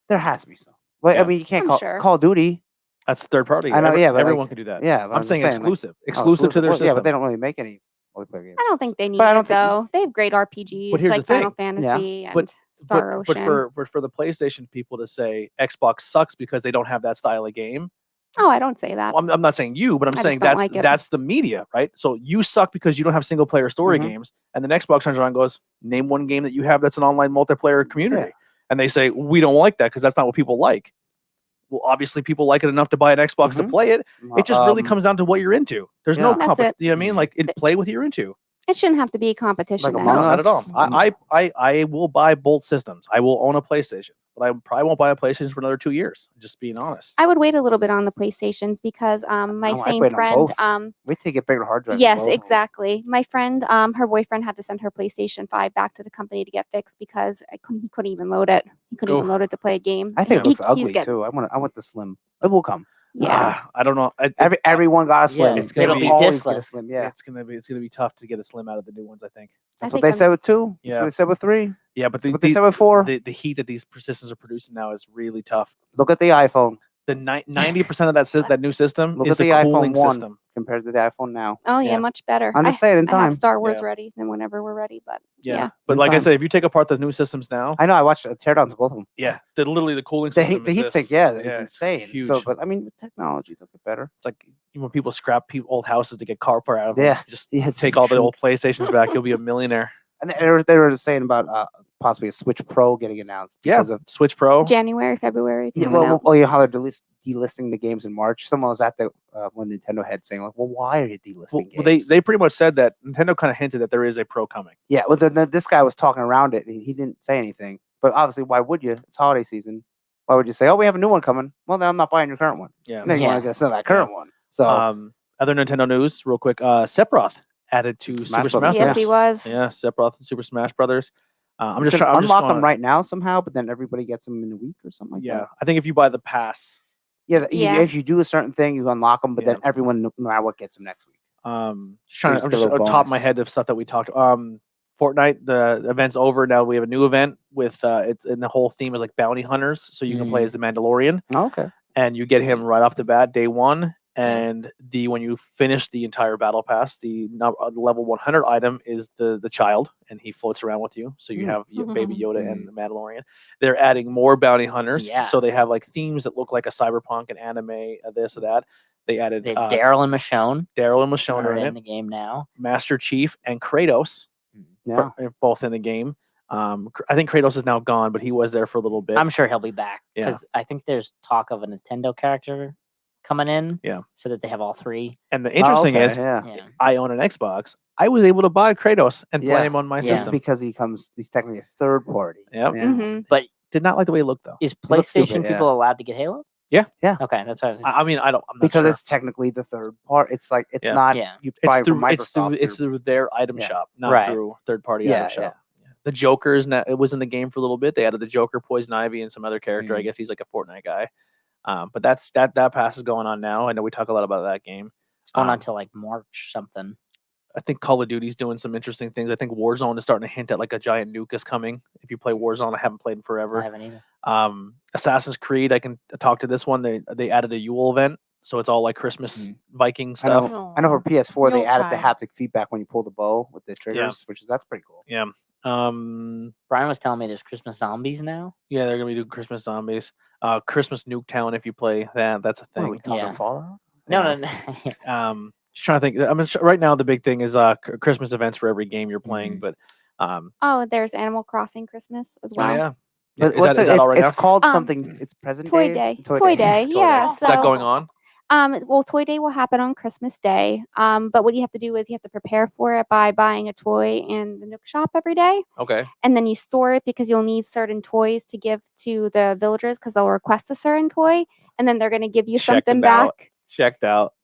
there has to be some. Well,
Yeah.
I mean, you can't
I'm
call
sure.
Call of Duty.
that's third party.
I know, yeah, but
everyone
like,
can do that.
Yeah, but
I'm
just
saying
like,
exclusive,
oh,
exclusive to their
Well,
system.
Yeah, but they don't really make any multiplayer games.
I don't think they need
But I don't
it
think-
though. They have great RPGs
here's
like
the
Final
thing.
Fantasy and
But-
Star
but
Ocean.
for the PlayStation people to say Xbox sucks because they don't have that style of game.
Oh, I don't say that.
Well, I'm not saying you, but I'm
I just
saying
don't like it.
that's the media, right? So you suck because you don't have single player story
Mhm.
games, and then Xbox turns around and goes, "Name one game that you have that's an online multiplayer community," and they say we don't like that because that's not what people like. Well, obviously, people like it enough to buy an Xbox to
Mhm.
play it. It just really comes down to what you're into. There's no
yeah.
That's it.
You know what I mean? Like, play with what you're into.
It shouldn't have to be a competition.
Like
then.
Among
No, not at all.
Us.
I will buy both systems. I will own a PlayStation, but I probably won't buy a PlayStation for another 2 years. Just being honest.
I would wait a little bit on the PlayStations because my
No, I'd
same
wait on
friend
both. Wait till you get bigger hard drives.
yes,
both of them.
exactly. My friend her boyfriend had to send her PlayStation 5 back to the company to get fixed because he couldn't even load it. He couldn't even
Oof.
load it to play a game.
I think it
He-
looks
he's
ugly
getting-
too. I want the slim. It will come.
Yeah.
I don't know.
Everyone got a slim.
Yeah,
it's gonna
It'll
be
always get a
discless.
slim. Yeah,
it's gonna be tough to get a slim out of the new ones. I think.
I
that's what
think
they
I'm-
said with 2. That's
Yeah.
what they said with 3.
Yeah, but
That's what they said with 4.
the heat that these systems are producing now is really tough.
Look at the iPhone
The 90% of that new system
Look
is
at the
the
iPhone
cooling
1.
system.
compared to the iPhone now.
Oh yeah,
Yeah.
much better.
I'm just saying in
I have
time.
Star Wars
Yeah.
ready, and whenever we're ready. But
Yeah.
yeah.
But
In
like I
time.
said, if you take apart the new systems now,
I know. I watched teardowns of both of them.
yeah, literally the cooling
The
system.
heat
is this.
sink, yeah, it's
Yeah,
insane.
huge.
So, but I mean, with technology, it'll get better.
It's like when people scrap old houses to get car part out of them.
Yeah.
Just
Yeah,
take all the old PlayStations back. You'll be a millionaire.
And they were saying about possibly a Switch Pro getting announced
Yeah.
because of
Switch Pro.
January, February. It's
yeah,
coming
well,
out.
oh yeah, how they're delisting the games in March. Someone was at the when Nintendo had saying like, "Well, why are you delisting
Well,
games?"
they pretty much said that Nintendo kind of hinted that there is a Pro coming.
Yeah, well, this guy was talking around it. He didn't say anything. But obviously, why would you? It's holiday season. Why would you say, "Oh, we have a new one coming"? Well, then I'm not buying your current one.
Yeah.
Then you want to get that current one. So
Other Nintendo news, real quick. Sephiroth added to
Smash
Super Smash
Brothers.
Yes,
Bros.
he was.
Yeah, Sephiroth and Super Smash Brothers. I'm
you
just
can
trying.
unlock them right now somehow, but then everybody gets them in a week or something like
Yeah,
that.
I think if you buy the pass.
Yeah,
Yeah.
if you do a certain thing, you unlock them, but then
Yeah.
everyone, no matter what, gets them next week.
I'm
you
just
get a little
on top of my
bonus.
head of stuff that we talked. Fortnite, the event's over now. We have a new event with and the whole theme is like bounty hunters, so you can play as the Mandalorian,
Oh, okay.
and you get him right off the bat, day one. And when you finish the entire battle pass, the level 100 item is the child, and he floats around with you. So you have Baby Yoda and the Mandalorian. They're adding more bounty hunters, so they have like themes that look like a cyberpunk, an anime, this or that. They added
Daryl and Michonne.
Daryl and Michonne are
in the game now.
Master Chief and Kratos, both in the game. I think Kratos is now gone, but he was there for a little bit.
I'm sure he'll be back
Yeah.
because I think there's talk of a Nintendo character coming in.
Yeah.
So that they have all three.
And the interesting is, I own an Xbox. I was able to buy Kratos and play him on my system
because he's technically a third party.
Yep.
But
did not like the way he looked though.
Is
looks
PlayStation
stupid,
people allowed to get Halo?
Yeah.
Yeah.
Okay, that's what I was.
I mean, I'm not
because
sure.
it's technically the third part. It's like it's not. You buy
it's
from
through,
Microsoft.
it's through their item shop, not through third party item shop. The Joker's it was in the game for a little bit. They added the Joker, Poison Ivy, and some other character. I guess he's like a Fortnite guy. But that pass is going on now. I know we talk a lot about that game.
It's going on till like March something.
I think Call of Duty's doing some interesting things. I think Warzone is starting to hint at like a giant nuke is coming. If you play Warzone, I haven't played in forever.
I haven't either.
Assassin's Creed, I can talk to this one. They added a Yule event, so it's all like Christmas Viking stuff.
I know for PS4 they added the haptic feedback when you pull the bow with the triggers, that's pretty cool.
Yeah.
Brian was telling me there's Christmas zombies now.
Yeah, they're gonna be doing Christmas zombies. Christmas Nuketown, if you play that, that's a thing.
What are we talking Fallout?
No.
Just trying to think. I mean, right now the big thing is Christmas events for every game you're playing. But
there's Animal Crossing Christmas as well.
yeah.
But
Is that all right now?
It's called something. It's present
Toy Day. Toy Day. Yeah.
Is that going on?
Well, Toy Day will happen on Christmas Day. But what you have to do is you have to prepare for it by buying a toy in the Nook shop every day.
Okay.
And then you store it because you'll need certain toys to give to the villagers because they'll request a certain toy, and then they're going to give you something back.
Checked out.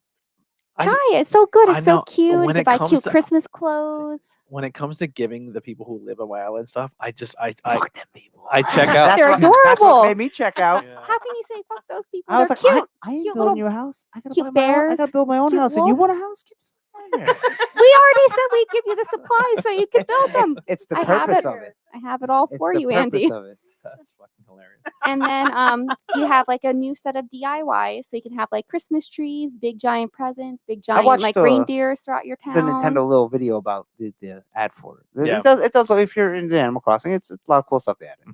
Try it. It's so good. It's so cute.
When
You
it
buy
comes
cute
to-
Christmas clothes.
When it comes to giving the people who live on my island stuff, I
Fuck them people.
I check out.
They're
That's what
adorable.
made me check out.
How can you say fuck those people?
I was
They're
like,
cute.
I ain't
Cute
building
little
you a house. I gotta
cute
buy my own. I
bears,
gotta build my own
cute
house. And you want a
wolves.
house? Get the fuck out of here.
We already said we'd give you the supplies so you could build them.
It's the
I have
purpose
it.
of it.
I have it all
It's
for
the
you,
purpose
Andy.
of it.
That's fucking hilarious.
And then you have like a new set of DIYs, so you can have like Christmas trees, big giant presents, big giant
watched
like
the-
reindeers throughout your town.
The Nintendo little video about the ad for it.
Yeah.
It does. If you're into Animal Crossing, it's a lot of cool stuff they added.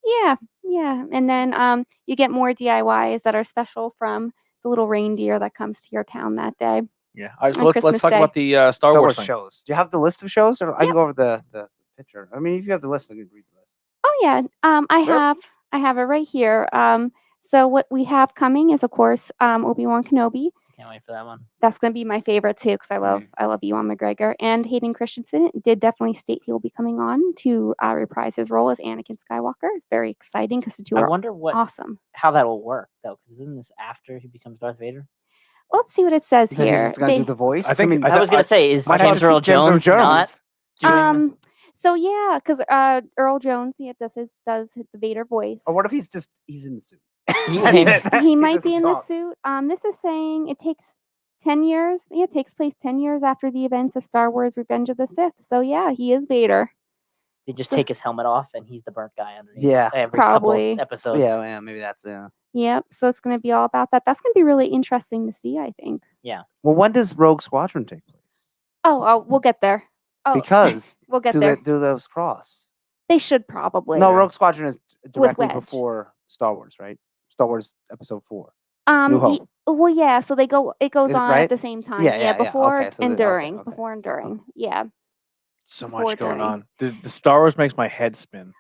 Yeah. And then you get more DIYs that are special from the little reindeer that comes to your town that day.
Yeah. All right. So
On
let's
Christmas
talk
Day.
about the Star
Star
Wars
Wars
thing.
shows. Do you have the list of shows, or I can go over the picture? I mean, if you have the list, I can read the list.
Oh yeah. I have it right here. So what we have coming is of course Obi-Wan Kenobi.
Can't wait for that one.
That's going to be my favorite too because I love Ewan McGregor, and Hayden Christensen did definitely state he will be coming on to reprise his role as Anakin Skywalker. It's very exciting because the two
I
are
wonder
awesome.
how that will work though, because isn't this after he becomes Darth Vader?
Let's see what it says
Then he's
here.
just gonna do the voice.
I think-
mean,
I was gonna say, is
might have
James
to
Earl
keep James Earl
Jones not doing?
So yeah, because Earl Jones, does the Vader voice.
or what if he's in the suit?
He might
doesn't
be in the
talk.
suit. This is saying it takes 10 years. Yeah, it takes place 10 years after the events of Star Wars Revenge of the Sith. So yeah, he is Vader.
They just take his helmet off and he's the burnt guy underneath.
Yeah,
every
probably.
couple episodes.
Yeah, maybe that's
Yep. So it's going to be all about that. That's going to be really interesting to see, I think.
Well, when does Rogue Squadron take place?
Oh, we'll get there. Oh,
Because
we'll get
do
there.
do those cross?
They should probably.
No, Rogue Squadron is directly
Wedge.
before Star Wars, right? Star Wars Episode 4. New Hope.
Well, yeah. So it goes
Is it
on
right?
at the same time.
Yeah, yeah,
before
okay, so
and
okay,
during.
okay.
Before and during. Yeah.
So
before,
much going
during.
on. The Star Wars makes my head spin.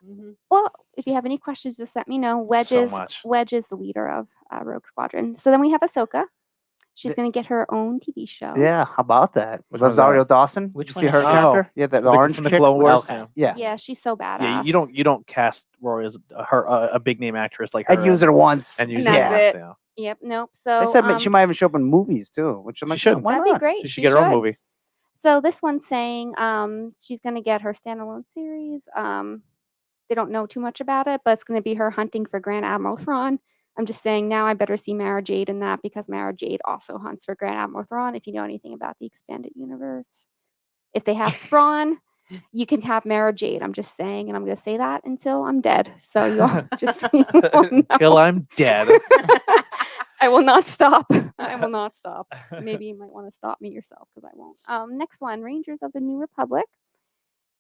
Well, if you have any questions, just let me know. Wedge
So
is
much.
the leader of Rogue Squadron. So then we have Ahsoka. She's going to get her own TV show.
Yeah, how about that?
Which one's
Rosario
that?
Dawson.
Which
you
one
see
is
her
she?
character? Yeah, the orange
from the
chick.
Clone Wars.
Okay.
Yeah.
Yeah, she's so badass.
Yeah, you don't cast Rory as a big name actress like her.
I'd use her once.
And use
And
her
that's
once,
it.
yeah.
Yep. Nope.
They
So
said she might even show up in movies too, which I'm
She
like,
should.
why
that'd be
not?
great.
She should get her own movie.
So this one's saying she's going to get her standalone series. They don't know too much about it, but it's going to be her hunting for Grand Admiral Thrawn. I'm just saying now I better see Mara Jade in that because Mara Jade also hunts for Grand Admiral Thrawn. If you know anything about the expanded universe, if they have Thrawn, you can have Mara Jade. I'm just saying, and I'm going to say that until I'm dead. So you'll just
Until I'm dead.
I will not stop. I will not stop. Maybe you might want to stop me yourself because I won't. Next one, Rangers of the New Republic.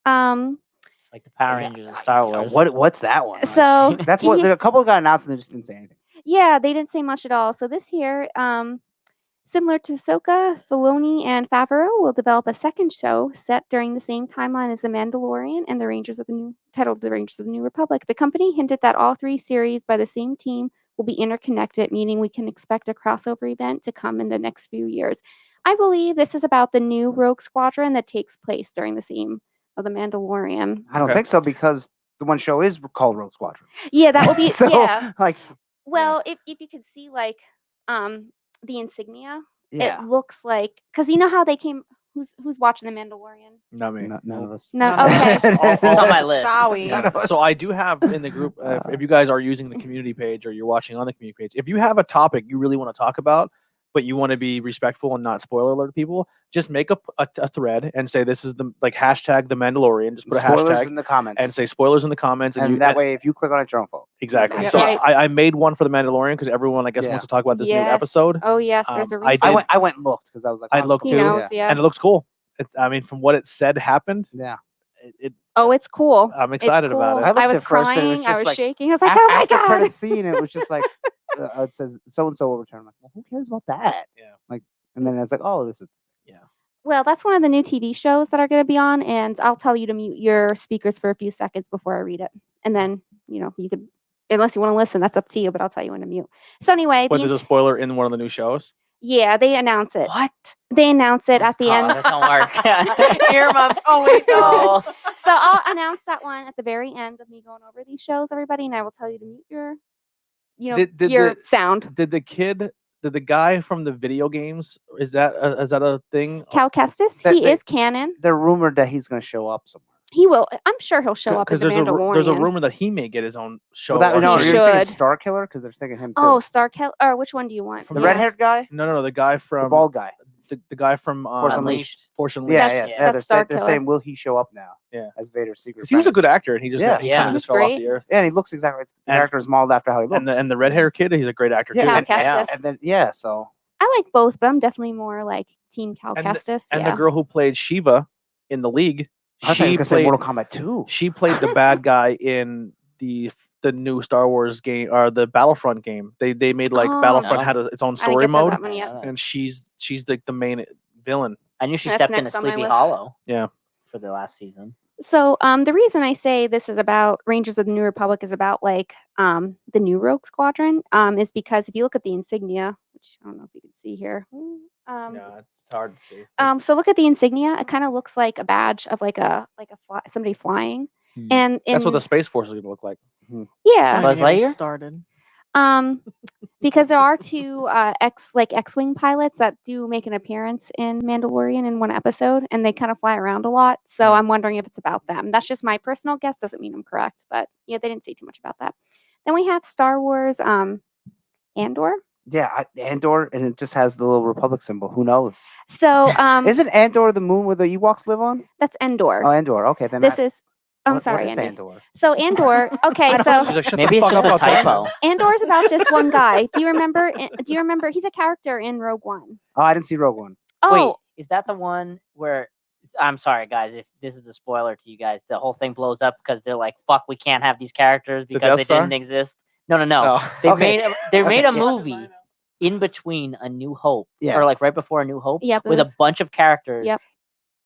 It's like the Power Rangers of Star Wars.
What's that one? Like,
So
that's what a couple got announced and they just didn't say anything.
yeah, they didn't say much at all. So this here, similar to Ahsoka, Filoni and Favreau will develop a second show set during the same timeline as The Mandalorian and the Rangers of the New titled The Rangers of the New Republic. The company hinted that all three series by the same team will be interconnected, meaning we can expect a crossover event to come in the next few years. I believe this is about the new Rogue Squadron that takes place during the same of The Mandalorian.
I don't think so because the one show is called Rogue Squadron.
Yeah, that will be
So,
yeah.
like,
Well, if you could see like the insignia,
yeah,
it looks like because you know how they came. Who's watching The Mandalorian?
Not me.
none of us.
No,
None of
okay.
It's on my list.
Sorry.
Yeah. So I do have in the group, if you guys are using the community page or you're watching on the community page, if you have a topic you really want to talk about, but you want to be respectful and not spoiler alert people, just make up a thread and say this is the hashtag The Mandalorian. Just put a
Spoilers
hashtag
in the comments
and say spoilers in the comments,
and that way, if you click on it, you're on fault.
exactly.
Yeah,
So
right.
I made one for The Mandalorian because everyone I guess
Yeah.
wants to talk about this new
Yes.
episode.
Oh yes, there's a
I
reason.
did.
I went and looked because I was like,
I
oh, it's
looked
cool.
He
too,
knows, yeah.
and it looks cool. I mean, from what it said happened,
Yeah.
Oh, it's cool.
I'm
It's
excited about
cool.
it.
I looked
I was
at first and it was
crying. I
just
was
like,
shaking. I was like, oh my
after
god.
credit scene, it was just like it says so and so will return. I'm like, well, who cares about that?
Yeah.
Like, and then it's like, oh, this is
Well, that's one of the new TV shows that are going to be on, and I'll tell you to mute your speakers for a few seconds before I read it, and then you could, unless you want to listen, that's up to you. But I'll tell you when to mute. So anyway,
But there's a spoiler in one of the new shows.
yeah, they announce it.
What?
They announce it at the
Oh,
end.
that don't work.
Earmuffs. Oh wait, no.
No.
So I'll announce that one at the very end of me going over these shows, everybody, and I will tell you to mute your,
Did
your
the-
sound.
Did the guy from the video games, is that a thing?
Cal Kestis,
That
he
they-
is canon.
they're rumored that he's going to show up somewhere.
He will. I'm sure he'll show up in
Because
the
there's
Mandalorian.
there's a rumor that he may get his own show.
Well,
or
no,
He
you're
series.
thinking
should.
Star Killer because they're thinking him too.
Oh, Starkel. Or which one do you want?
From
the
Yeah.
red-haired guy,
No, the guy
the
from
bald guy.
the guy from
Force
Unleashed.
Force Unleashed.
Yeah,
That's-
yeah.
that's Star
They're
Killer.
saying, will he show up now?
Yeah.
as Vader's secret.
'Cause he was a good
apprentice.
actor, and he just
Yeah.
he
Yeah.
kind of
He
just
was
fell off
great.
the earth.
Yeah, and he looks exactly like the
And-
character is modeled after how he looks.
And the red hair kid, he's a great actor
Yeah,
too.
Cal
Yeah.
Kestis.
and then yeah, so
I like both, but I'm definitely more like Team Cal
And the-
Kestis.
And
yeah.
the girl who played Shiva in the League,
I was
she
going to say
played
Mortal Kombat 2.
she played the bad guy in the new Star Wars game or the Battlefront game. They made like
Oh.
Battlefront
No.
had its own
I didn't
story
get to
mode,
that one yet.
and she's like the main villain.
I knew she
That's
stepped into
next on my
Sleepy
list.
Hollow.
Yeah.
For the last season.
So the reason I say this is about Rangers of the New Republic is about like the new Rogue Squadron is because if you look at the insignia, which I don't know if you can see here.
It's hard to see.
So look at the insignia. It kind of looks like a badge of like somebody flying.
Hmm.
And
That's what
in-
the Space Force is going to look like.
yeah.
Buzz Lightyear?
Started.
Because there are two X-wing pilots that do make an appearance in Mandalorian in one episode, and they kind of fly around a lot. So I'm wondering if it's about them. That's just my personal guess. Doesn't mean I'm correct, but yeah, they didn't say too much about that. Then we have Star Wars Andor.
Yeah, Andor, and it just has the little Republic symbol. Who knows?
So
Isn't Andor the moon where the Ewoks live on?
that's Endor.
Oh, Andor. Okay, then
This is. I'm
what
sorry,
is
Andy.
Andor?
So Andor. Okay,
She's
so
like, shut
Maybe
the
it's
fuck
just
up,
a
I'll tell you.
typo.
Andor is about just one guy. Do you remember? Do you remember? He's a character in Rogue One.
Oh, I didn't see Rogue One.
Oh,
Wait, is that the one where? I'm sorry, guys. If this is a spoiler to you guys, the whole thing blows up because they're like, "Fuck, we can't have these characters because
Death
they
Star?
didn't exist." No.
Oh.
They
Okay.
made a
yeah.
movie in between A New Hope,
Yeah.
or like right before A New Hope,
Yep, it
with a
was-
bunch of characters.
Yep.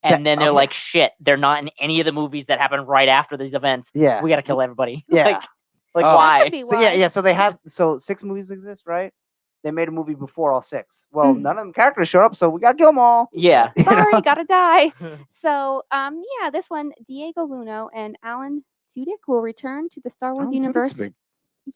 and then they're
okay.
like, shit, they're not in any of the movies that happen right after these events.
Yeah.
We gotta kill everybody.
Yeah.
like
Oh.
That
why?
could be
So
why.
yeah. So they have 6 movies exist, right? They made a movie before all 6. Well, none of them characters showed up, so we gotta kill them all.
Yeah.
You know?
Sorry, gotta die. So, yeah, this one, Diego Luno and Alan Tudyk will return to the Star Wars
Alan Tudyk's
universe.
big.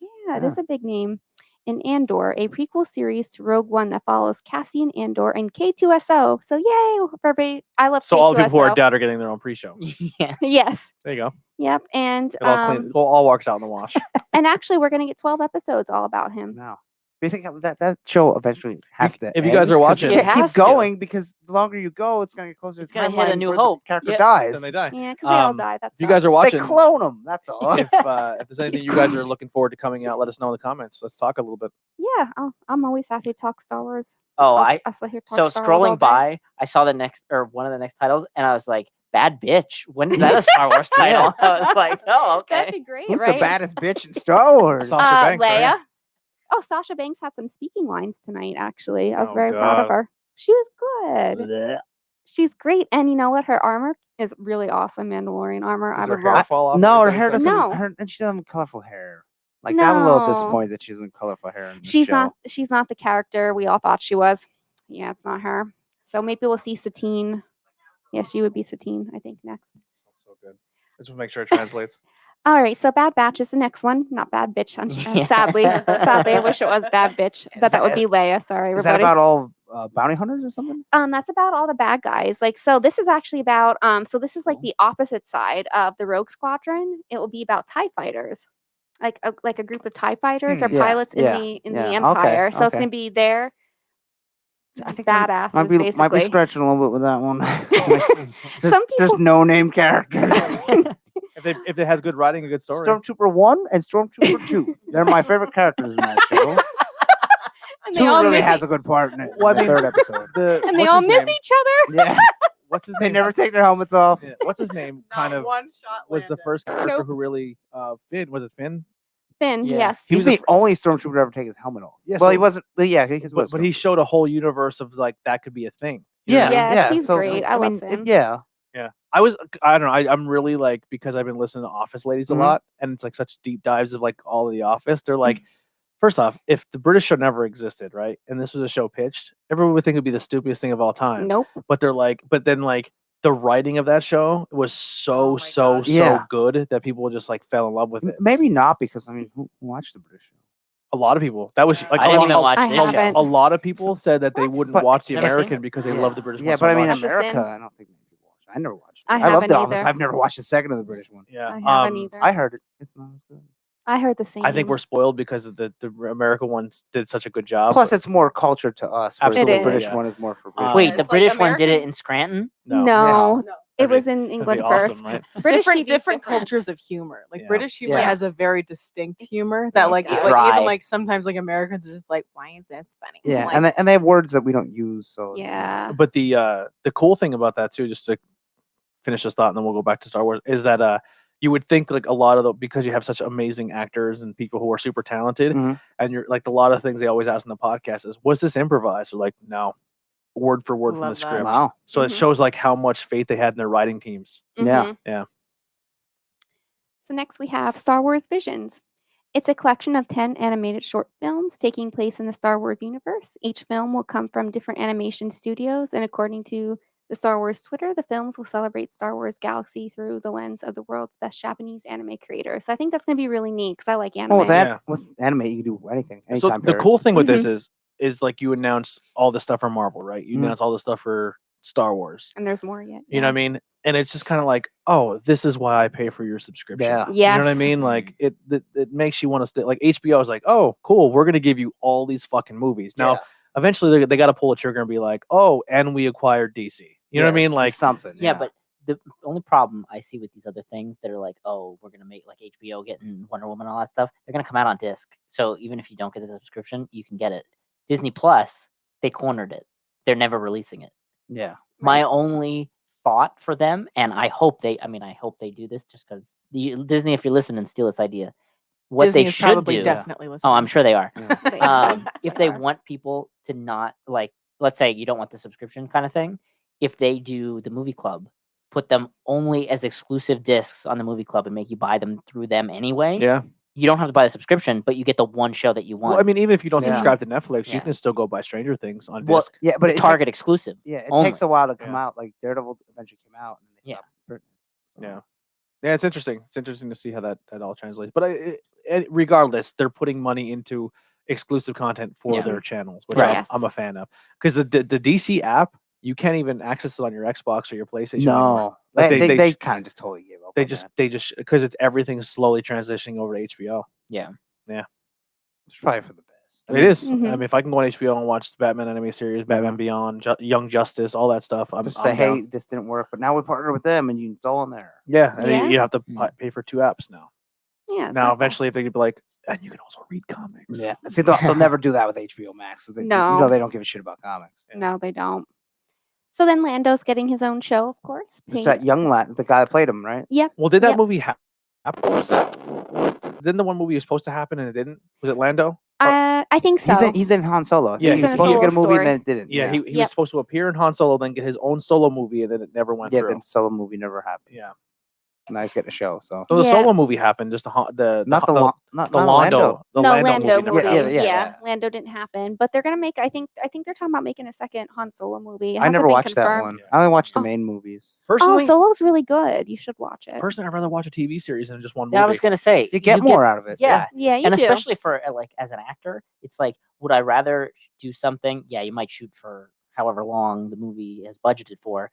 Yeah, it is a big name. In Andor, a prequel series to Rogue One that follows Cassian Andor and K2SO. So, yay! For everybody, I love
So
K2SO.
all the people who are dead are getting their own pre-show.
yeah.
Yes.
There you go.
Yep. And
It all clean. All worked out in the wash.
and actually, we're gonna get 12 episodes all about him.
No. Do you think that show eventually has to
if you guys
end?
are
'Cause
watching-
you
It
can't keep
has to.
going because the longer you go, it's gonna get closer
It's
to
gonna hit a
timeline
new
where
hope.
the character
Yeah.
dies.
Then they die.
Yeah, because they all die. That's
If you guys are
They
watching,
clone them. That's all.
if there's anything you guys are looking forward to coming out, let us know in the comments. Let's talk a little bit.
Yeah, I'm always happy to talk Star Wars.
Oh,
I'll sit here talk
so
Star Wars all
scrolling
day.
by, I saw one of the next titles, and I was like, "Bad bitch." When is that a Star Wars title? I was like, "Oh,
That'd
okay."
be great,
Who's
right?
the baddest bitch in Star Wars?
Sasha Banks, right?
Leia. Oh, Sasha Banks had some speaking lines tonight. Actually, I was
Oh,
very proud of
God.
her. She was good.
Blech.
She's great, and you know what? Her armor is really awesome. Mandalorian armor. I
Does her
would
hair
rock.
fall off?
No, her
everything?
hair doesn't.
No.
And she doesn't have colorful hair. Like I'm a little
No.
disappointed that she doesn't have colorful hair. In the
She's
show.
not. She's not the character we all thought she was. Yeah, it's not her. So maybe we'll see Satine. Yeah, she would be Satine, I think, next.
So good. I just want to make sure it translates.
All right, so Bad Batch is the next one. Not Bad Bitch.
Yeah.
Sadly, I wish it was Bad Bitch, but that would be Leia. Sorry,
Is that
everybody.
about all bounty hunters or something?
That's about all the bad guys. Like, so this is actually about. So this is like the opposite side of the Rogue Squadron. It will be about TIE fighters, like a group of TIE fighters or
Yeah,
pilots in
yeah,
the
yeah, okay,
Empire. So it's
okay.
gonna be their
I think
badasses,
might be
basically.
stretching a little bit with that one.
Some
There's
people-
no name characters.
If it has good writing, a good story.
Stormtrooper 1 and Stormtrooper 2. They're my favorite characters in that show.
and they
2
all
really
miss
has a good part in it.
Well, I
in the
mean-
3rd episode.
and they
what's
all
his
miss
name?
each other.
Yeah,
What's his
they
name?
never take their helmets off.
Yeah, what's his name? Kind of
one shot
was the
landed.
first character
Nope.
who really Finn. Was it Finn?
Finn,
Yeah.
yes.
He was the only stormtrooper to ever take his helmet off.
Yeah,
well,
so-
he wasn't. But yeah, he was.
But he showed a whole universe of like that could be a thing. You know what I mean?
Yes,
yeah.
he's
so,
great. I love
mean,
Finn.
yeah,
Yeah. I don't know. I'm really like, because I've been listening to Office Ladies
Mhm.
a lot, and it's like such deep dives of like all of the Office. They're like, first off, if the British show never existed, right, and this was a show pitched, everyone would think it'd be the stupidest thing of all time.
Nope.
But they're like, but then like the writing of that show was
Oh my
so
gosh.
Yeah.
good that people just like fell in love with it.
maybe not because I mean, who watched the British show?
A lot of people. That was like
I didn't even watch
I
this
haven't.
show.
A lot of people said that they wouldn't
But-
watch the
Never seen
American
it.
because they
Yeah.
love the British
Yeah,
one so
but I mean,
much.
That's the
America,
sin.
I don't think many people watch. I never watched it.
I
love The
haven't
Office.
either.
I've never watched a second of the British one.
Yeah.
I haven't either.
I heard it. It's not as good.
I heard the same.
I think we're spoiled because of the American ones did such a good job.
Plus,
but
it's more culture to us. Whereas
Absolutely,
the British
yeah.
one is more for British.
Wait,
it's
the
like
British one did it
American-
in Scranton?
No,
No.
it
That'd be-
was in
that'd be
England
awesome,
first.
right?
British
different
TV's
different cultures of humor. Like
Yeah.
British humor
Yeah.
has a very distinct humor that like,
Yeah.
like
Dry.
even like sometimes like Americans are just like, why is this funny?
Yeah,
Like,
and they have words that we don't use. So
Yeah.
But the cool thing about that too, just to finish this thought, and then we'll go back to Star Wars, is that you would think like a lot of the, because you have such amazing actors and people who are super talented,
Mhm.
and you're like a lot of things they always ask in the podcast is, was this improvised? Or like, no, word for word from the
Love that.
script.
wow.
So it
Mhm.
shows like how much faith they had in their writing teams.
Yeah.
Mhm.
Yeah.
So next we have Star Wars Visions. It's a collection of 10 animated short films taking place in the Star Wars universe. Each film will come from different animation studios, and according to the Star Wars Twitter, the films will celebrate Star Wars galaxy through the lens of the world's best Japanese anime creators. So I think that's going to be really neat because I like anime.
Well, with
Yeah.
with anime, you can do anything.
So
Anytime
the
period.
cool thing with this is like you announce all the stuff for Marvel, right? You
Mhm.
announce all the stuff for Star Wars.
And there's more yet.
You know what I mean? And it's just kind of like, oh, this is why I pay for your subscription.
Yeah.
You know what I
Yes.
mean? Like it makes you want to stay. Like HBO is like, oh, cool, we're gonna give you all these fucking movies. Now,
Yeah.
eventually they got to pull a trigger and be like, oh, and we acquired DC. You know what I
Yes,
mean? Like,
something.
Yeah, but the only problem I see with these other things that are like, oh, we're gonna make like HBO getting Wonder Woman and all that stuff, they're gonna come out on disc. So even if you don't get the subscription, you can get it. Disney Plus, they cornered it. They're never releasing it.
yeah.
My only thought for them, and I hope they do this just because Disney, if you're listening, steal this idea. What
Disney
they
is
should
probably
do.
definitely listening.
Oh, I'm sure they are.
They-
If they want people to not like, let's say you don't want the subscription kind of thing, if they do the movie club, put them only as exclusive discs on the movie club and make you buy them through them anyway.
Yeah.
You don't have to buy the subscription, but you get the one show that you want.
Well, I mean, even if you don't
Yeah.
subscribe to Netflix, you
Yeah.
can still go buy Stranger Things on
Well,
disc.
Yeah, but
but
it
Target
takes,
exclusive.
yeah, it
only.
takes a while to come
Yeah.
out. Like Daredevil eventually came out, and they
Yeah.
stopped printing it. So,
Yeah. Yeah, it's interesting. It's interesting to see how that all translates. But regardless, they're putting money into exclusive content for
Yeah.
their channels, which
Right.
I'm a fan of. Because the DC app, you can't even access it on your Xbox or your PlayStation anymore.
No,
Like
they kind of just totally gave up. on that.
they just because it's everything's slowly transitioning over to HBO.
Yeah.
It's probably for the best.
It is. I
Mhm.
mean, if I can go on HBO and watch the Batman animated series, Batman Beyond, Young Justice, all that stuff, I'm
Just say,
I'm
hey,
down.
this didn't work, but now we partner with them, and it's all in there.
Yeah, and
Yeah.
you have to
Mm.
pay for 2 apps now.
Yeah.
Now, eventually, if they could be like, and you can also read comics.
Yeah, see, they'll never do that with HBO Max. So you
No.
know they don't give a shit about comics.
No, they don't. So then Lando's getting his own show, of course.
It's that young lad, the guy that played him, right?
Well, did that
Yep.
movie happen? Didn't the one movie was supposed to happen and it didn't? Was it Lando?
I think so.
He's in Han Solo.
Yeah,
he
he's
was
in a
supposed to get a
solo
movie, and
story.
then it didn't.
Yeah, he
Yep.
was supposed to appear in Han Solo, then get his own solo movie, and then it never went through.
the solo movie never happened.
Yeah.
Now he's getting a show. So
So the
Yeah.
solo movie happened, just
not
the
Lando.
Lando. The
no,
Lando
Lando
movie.
movie.
never happened.
Yeah.
Lando didn't happen, but they're gonna make. I think they're talking about making a second Han Solo movie. It
I
hasn't
never
been
watched that
confirmed.
one. I only watched the
Oh.
main movies.
Personally,
Oh, Solo's really good. You should watch it.
I'd rather watch a TV series than just one movie.
Yeah, I was gonna say
You get more out of it.
Yeah,
Yeah, you
and
do.
especially for like as an actor, it's like, would I rather do something? Yeah, you might shoot for however long the movie is budgeted for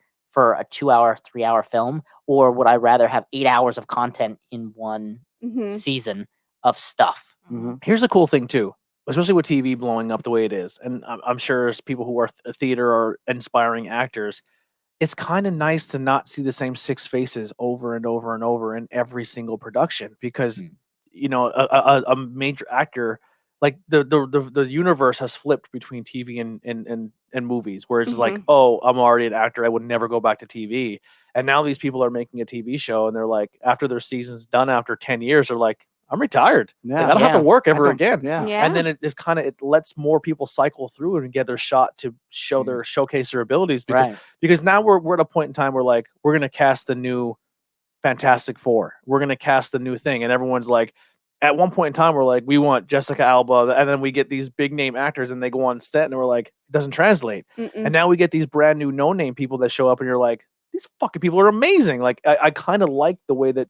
a 2-hour, 3-hour film, or would I rather have 8 hours of content in one
Mhm.
season of stuff?
Mhm.
Here's the cool thing too, especially with TV blowing up the way it is, and I'm sure as people who are theater or inspiring actors, it's kind of nice to not see the same 6 faces over and over and over in every single production because you know a major actor, like the universe has flipped between TV and movies, where it's like, oh, I'm already an actor, I would never go back to TV, and now these people are making a TV show, and they're like, after their season's done after 10 years, they're like, I'm retired. Like, I don't have to work ever again.
Yeah.
Yeah.
And then it lets more people cycle through and get their shot to show their showcase their abilities because now we're at a point in time where like we're gonna cast the new Fantastic Four, we're gonna cast the new thing, and everyone's like, at one point in time we're like, we want Jessica Alba, and then we get these big name actors and they go on set and we're like, it doesn't translate. And now we get these brand new no name people that show up and you're like, these fucking people are amazing. Like I kind of like the way that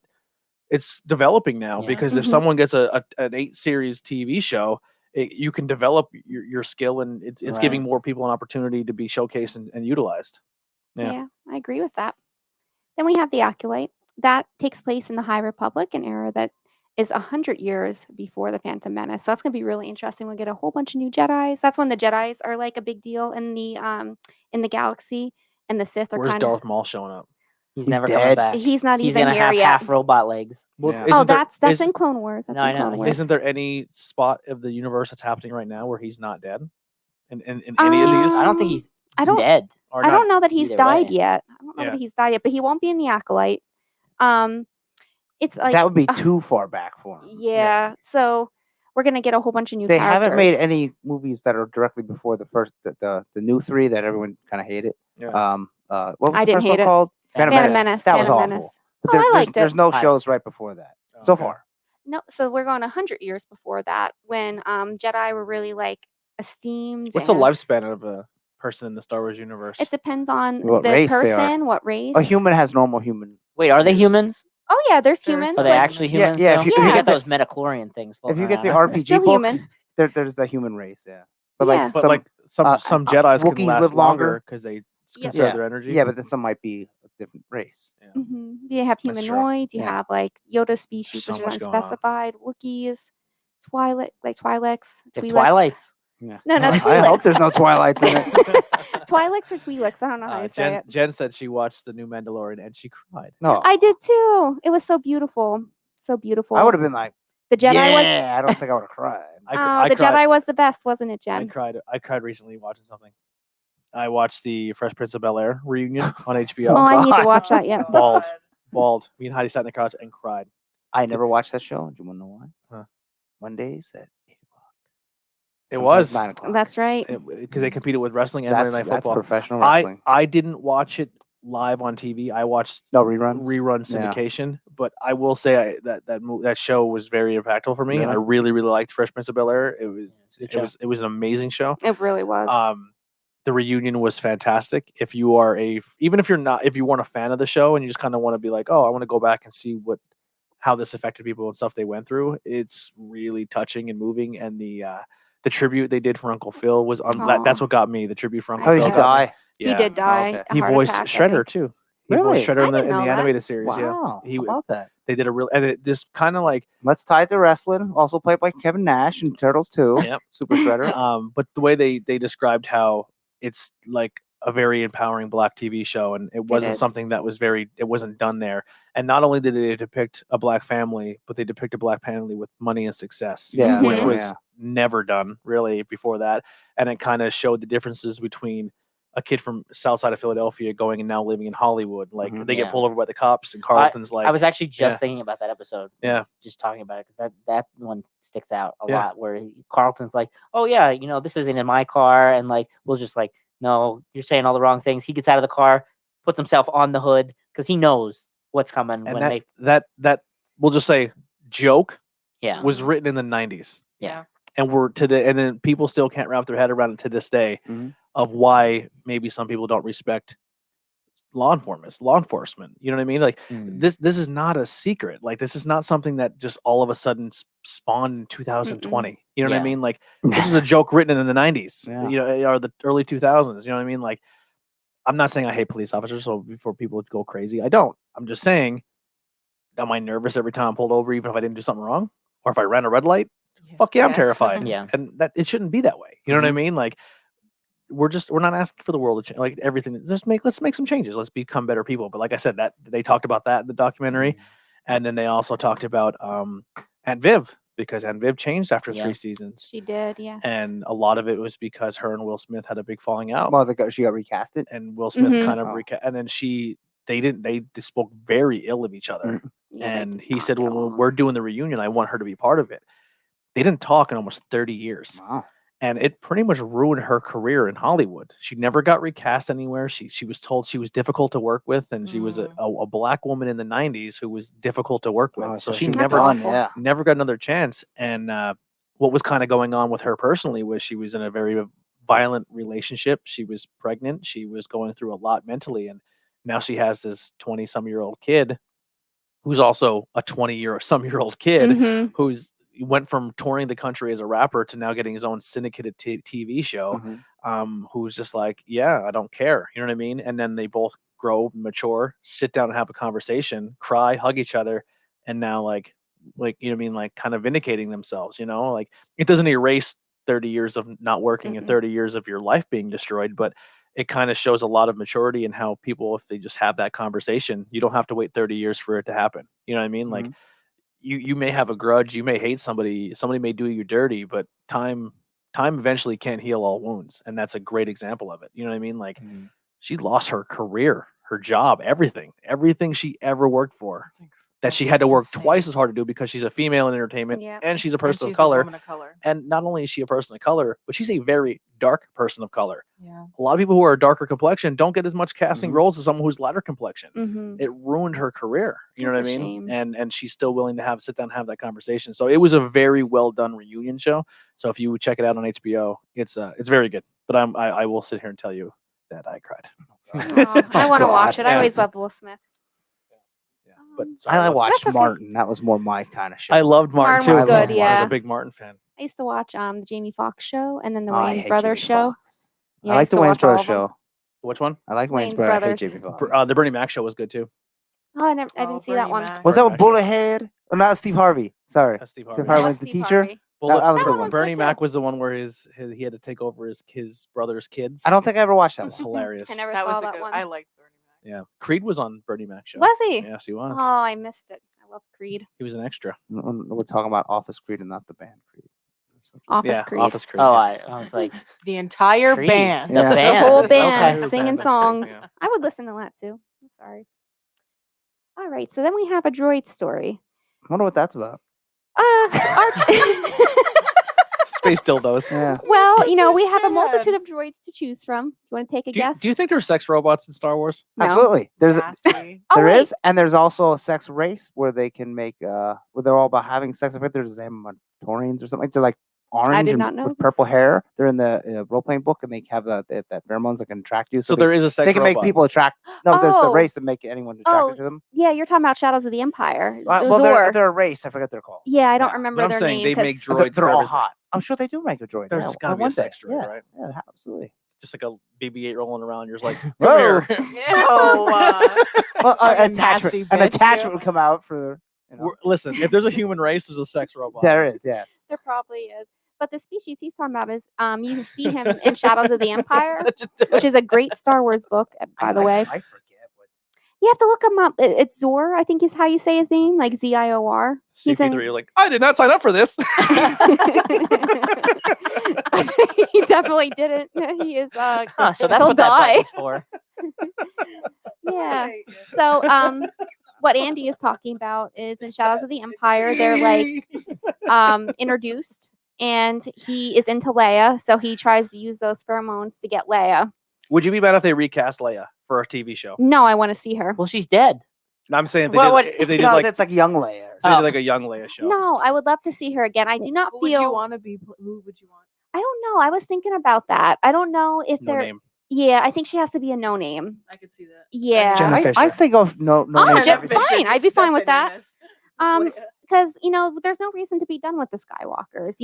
it's developing now because if someone gets an 8 series TV show, you can develop your skill, and it's giving more people an opportunity to be showcased and utilized.
Yeah, I agree with that. Then we have the Acolyte. That takes place in the High Republic, an era that is 100 years before the Phantom Menace. So that's gonna be really interesting. We'll get a whole bunch of new Jedis. That's when the Jedis are like a big deal in the galaxy, and the Sith are
Where's
kind of.
Darth Maul showing up?
He's
He's
never
dead.
coming back.
He's not
He's
even
gonna
here
have
yet.
half robot legs.
Well,
Yeah.
isn't
Oh,
there-
that's
is-
in Clone Wars. That's
No, I
in
know.
Clone Wars.
Isn't there any spot of the universe that's happening right now where he's not dead? In any of these?
I don't think he's
I don't.
dead.
Or
I
not?
don't know that he's
either
died
way.
yet. I don't know
Yeah.
that he's died yet, but he won't be in the Acolyte. It's like
That would be too far back for him.
yeah. So we're gonna get a whole bunch of new.
They
characters.
haven't made any movies that are directly before the first, the new 3 that everyone kind of hated.
Yeah.
What was
I
the
didn't
first
hate
one
it.
called?
Phantom
Phantom
Menace.
Menace.
That was
Phantom
awful.
Menace.
But
Oh, I liked
there's
it.
no
I-
shows right before that so
Okay.
far.
No, so we're going 100 years before that when Jedi were really like esteemed.
What's the
and
lifespan of a person in the Star Wars universe?
It depends on
What
the
race they are.
person, what race.
A human has normal human.
Wait, are they
years.
humans?
Oh yeah, there's
There's-
humans.
Are they
like,
actually
Yeah,
humans?
yeah,
though?
if you-
if you
I
get
got
the-
those midichlorian things.
If you
floating
get the
around.
RPG
Still
book,
human.
there's the human race, yeah. But
Yeah.
like
but
some,
like some Jedi's can
Wookiees
last
live longer.
longer because they
Yeah.
conserve
Yeah.
their energy.
yeah, but then some might be a different race.
You have
That's true.
humanoids. You
Yeah.
have like Yoda species,
So
which are
much going on.
unspecified. Wookiees, Twi'leks,
They have
Twi'leks.
Twilights.
Yeah.
No, no,
I
Twi'leks.
hope there's no Twilights in it.
Twi'leks or Twi'leks. I don't know how you say it.
Jen said she watched the new Mandalorian and she cried.
No,
I did too. It was so beautiful. So beautiful.
I would have been like,
The Jedi was.
yeah, I don't think I would have cried.
The Jedi was the best, wasn't it,
I
Jen?
cried. I cried recently watching something. I watched the Fresh Prince of Bel-Air reunion on HBO.
Oh, I need to
God.
watch that yet.
Bald. Me and Heidi sat in the couch and cried.
I never watched that show. Do you want to know why?
Huh.
Mondays at 8 o'clock.
It
sometimes
was.
9 o'clock.
That's right.
Because they competed with wrestling and Monday Night
That's
Football.
professional wrestling.
I didn't watch it live on TV. I watched
No reruns.
rerun
Yeah.
syndication, but I will say that show was very impactful for me.
Really?
I really liked Fresh Prince of Bel-Air. It was
It's a good show.
it was an amazing show.
It really was.
The reunion was fantastic. If you are even if you weren't a fan of the show and you just kind of want to be like, oh, I want to go back and see how this affected people and stuff they went through, it's really touching and moving. And the tribute they did for Uncle Phil was that's what got me. The tribute for Uncle
Oh,
Phil.
he
got me.
died.
He
Yeah.
did die.
okay.
A
He
heart
voiced
attack, I
Shredder
think.
too. He
Really?
voiced Shredder
I
in the
didn't know that.
animated series.
Wow.
Yeah,
How about that?
they did a real and it just kind of like
Let's tie it to wrestling. Also played by Kevin Nash in Turtles 2.
Yep.
Super Shredder.
but the way they described how it's like a very empowering black TV show, and it wasn't
is.
something that was it wasn't done there. And not only did they depict a black family, but they depict a black family with money and success,
Yeah,
which
Mhm.
was never done really before that. And it kind of showed the differences between a kid from South Side of Philadelphia going and now living in Hollywood. Like
Mhm.
they get
Yeah.
pulled over by the cops, and Carlton's like,
I was actually just
yeah.
thinking about that episode.
Yeah.
Just talking about it because that one sticks out a
Yeah.
lot. Where Carlton's like, "Oh yeah, this isn't in my car," and like we'll just like, "No, you're saying all the wrong things." He gets out of the car, puts himself on the hood because he knows what's coming
and
when
that we'll just say joke
yeah
was written in the 90s.
yeah
And we're today, and then people still can't wrap their head around it to this day
Mhm.
of why maybe some people don't respect law enforcement. You know what I mean? Like
Mm.
this is not a secret. Like this is not something that just all of a sudden spawned in 2020. You know what I
Yeah.
mean? Like this was a joke written in the 90s,
Yeah.
or the early 2000s. You know what I mean? Like I'm not saying I hate police officers, so before people go crazy, I don't. I'm just saying, am I nervous every time I'm pulled over, even if I didn't do something wrong, or if I ran a red light? Fuck yeah, I'm
Yes.
terrified.
Yeah.
And that it shouldn't be that way. You know what I
Mhm.
mean? Like we're not asking for the world to change. Like everything, let's make some changes. Let's become better people. But like I said, that they talked about that in the documentary, and then they also talked about Aunt Viv, because Aunt Viv changed after
Yeah.
3 seasons,
She did, yes.
and a lot of it was because her and Will Smith had a big falling out,
Well, she got recasted.
and Will Smith
Mhm.
kind of
Oh.
and then they spoke very ill of each other.
Yeah, they
And
did
he
not
said,
get
when
along.
we're doing the reunion, I want her to be part of it. They didn't talk in almost 30 years.
Wow.
And it pretty much ruined her career in Hollywood. She never got recast anywhere. She was told she was difficult to work with, and she was a black woman in the 90s who was difficult to work with.
Oh,
so
so
she
she
never
done,
yeah.
never got another chance. And what was kind of going on with her personally was she was in a very violent relationship. She was pregnant. She was going through a lot mentally, and now she has this 20-some-year-old kid who's also a 20-some-year-old kid
Mhm.
who's went from touring the country as a rapper to now getting his own syndicated TV show.
Mhm.
Who's just like, yeah, I don't care. You know what I mean? And then they both grow, mature, sit down and have a conversation, cry, hug each other, and now like you know what I mean, like kind of vindicating themselves. Like it doesn't erase 30 years of not working and
Mm-mm.
30 years of your life being destroyed, but it kind of shows a lot of maturity in how people, if they just have that conversation, you don't have to wait 30 years for it to happen. You know what I mean? Like you may have a grudge, you may hate somebody may do you dirty, but time eventually can't heal all wounds, and that's a great example of it. You know what I mean? Like she lost her career, her job, everything she ever worked for, that she had to work twice as hard to do because she's a female in entertainment
Yep.
and she's a
And
person
she's
of color.
a woman of color.
And not only is she a person of color, but she's a very dark person of color.
Yeah.
A lot of people who are darker complexion don't get as much casting
Mhm.
roles as someone who's lighter complexion.
Mhm.
It ruined her career. You know
That's
what I
a
mean?
shame.
And she's still willing to sit down and have that conversation. So it was a very well done reunion show. So if you check it out on HBO, it's very good. But I will sit here and tell you that I cried.
Aw, I want to watch it. I
Yeah.
always loved Will Smith.
Yeah. But sorry,
I
what's-
watched
okay.
Martin. That was more my kind of show.
I loved Martin
Martin
too.
was good,
I was
yeah.
a big Martin fan.
I used to watch the Jamie Foxx show and then the
Oh, I
Wayans
hate
Brothers
Jamie
show.
Foxx.
Yeah,
I like
used
the
to
Wayans
watch all
Brothers
of them.
show.
Which one?
I like Wayans
Wayans
Brothers. I hate
Brothers.
Jamie Foxx.
The Bernie Mac show was good too.
Oh, I didn't see that
Bernie
one.
Mac.
Was that
Bernie
with
Mac show.
Bullethead? Oh, not Steve Harvey. Sorry.
That's Steve
Steve
Harvey.
Harvey
That
was the
was Steve
teacher.
Harvey.
That was a
That
good
one
one.
was
Bernie
good,
Mac
too.
was the one where he had to take over his brother's kids.
I don't think I ever watched
That
that
was
one.
hilarious.
I never
That
saw
was a
that
good.
one.
I liked Bernie Mac.
Yeah, Creed was on Bernie Mac show.
Was he?
Yes, he was.
Oh, I missed it. I love Creed.
He was an extra.
We're talking about Office Creed and not the band Creed.
Office
Yeah,
Creed.
Office Creed.
Oh,
yeah.
I was like,
The entire
Creed.
band.
The
Yeah.
band.
The whole
Okay.
band
Okay.
singing
Band.
songs.
Yeah.
I would listen to that too. I'm sorry. All right, so then we have a droid story.
I wonder what that's about.
Our
Space dildos.
Yeah.
Well, you know, we have a
Chad.
multitude of droids to choose from. You want to take a guess?
Do you think there's sex robots in Star Wars?
No.
Absolutely. There's
Nasty.
Oh,
there
wait.
is, and there's also a sex race where they can make where they're all about having sex. I think there's Amatorians or something. They're like orange
did
and
not know
with
this.
purple hair. They're in the role playing book, and they have that pheromones that can attract you.
So
they,
there is a sex
they can
robot.
make people attract. No, there's the
Oh.
race that make anyone attracted
Oh.
to them.
Yeah, you're talking about Shadows of the Empire.
Well,
Zor.
they're a race. I forget their call.
Yeah, I don't
Yeah.
remember
But I'm
their
saying
name.
they
'cause-
make
They're,
droids.
they're
for
all
everything.
hot. I'm sure they do make a droid.
There's
yeah,
gotta be a
one day.
sex droid,
Yeah,
right?
yeah, absolutely.
Just like a BB-8 rolling around. You're just like,
Whoa.
come here.
Ew.
Well,
Like a
an attachment.
nasty
An
bitch,
attachment
yeah.
would come out for. You know.
Listen, if there's a human race, there's a sex robot.
There is, yes.
There probably is. But the species he's talking about is you see him in Shadows of the Empire,
Such a dick.
which is a great Star Wars book, by the way.
I forget. But
You have to look him up. It's Zor, I think is how you say his name, like Zior. He's
CP3,
in.
you're like, I did not sign up for this.
He definitely didn't. He is.
Huh, so that's
he'll
what that
die.
button's for.
Yeah. So what Andy is talking about is in Shadows of the Empire, they're like introduced, and he is into Leia, so he tries to use those pheromones to get Leia.
Would you be mad if they recast Leia for a TV show?
No, I want to see her.
Well, she's dead.
And I'm saying if they
Well,
did, if they did
no,
like
that's like young Leia.
if they
Oh.
did like a young Leia show.
No, I would love to see her again. I do not
Who would you
feel.
want to be? Who would you want?
I don't know. I was thinking about that. I don't know if
No
they're.
name.
Yeah, I think she has to be a no name.
I could see that.
Yeah.
Jenna
I
Fisher.
say go no
Oh,
names,
Jenna
everything.
Fisher. Fine, I'd be fine with that.
Um,
Because there's no reason to be done with the Skywalkers.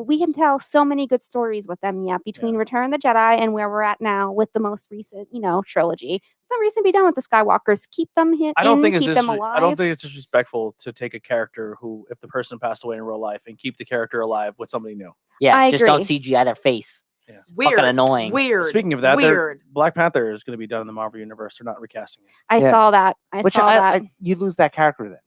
We can tell so many good stories with them yet between Return of the Jedi and where we're at now with the most recent trilogy. There's no reason to be done with the Skywalkers. Keep them
I don't think it's
keep them alive.
I don't think it's disrespectful to take a character who, if the person passed away in real life, and keep the character alive with somebody new.
Yeah,
I
just don't
agree.
CGI their face.
Yeah.
weird.
Fucking annoying.
Weird.
Speaking of that,
weird.
Black Panther is going to be done in the Marvel universe. They're not recasting it.
I
Yeah.
saw that. I
Which
saw that.
you lose that character then.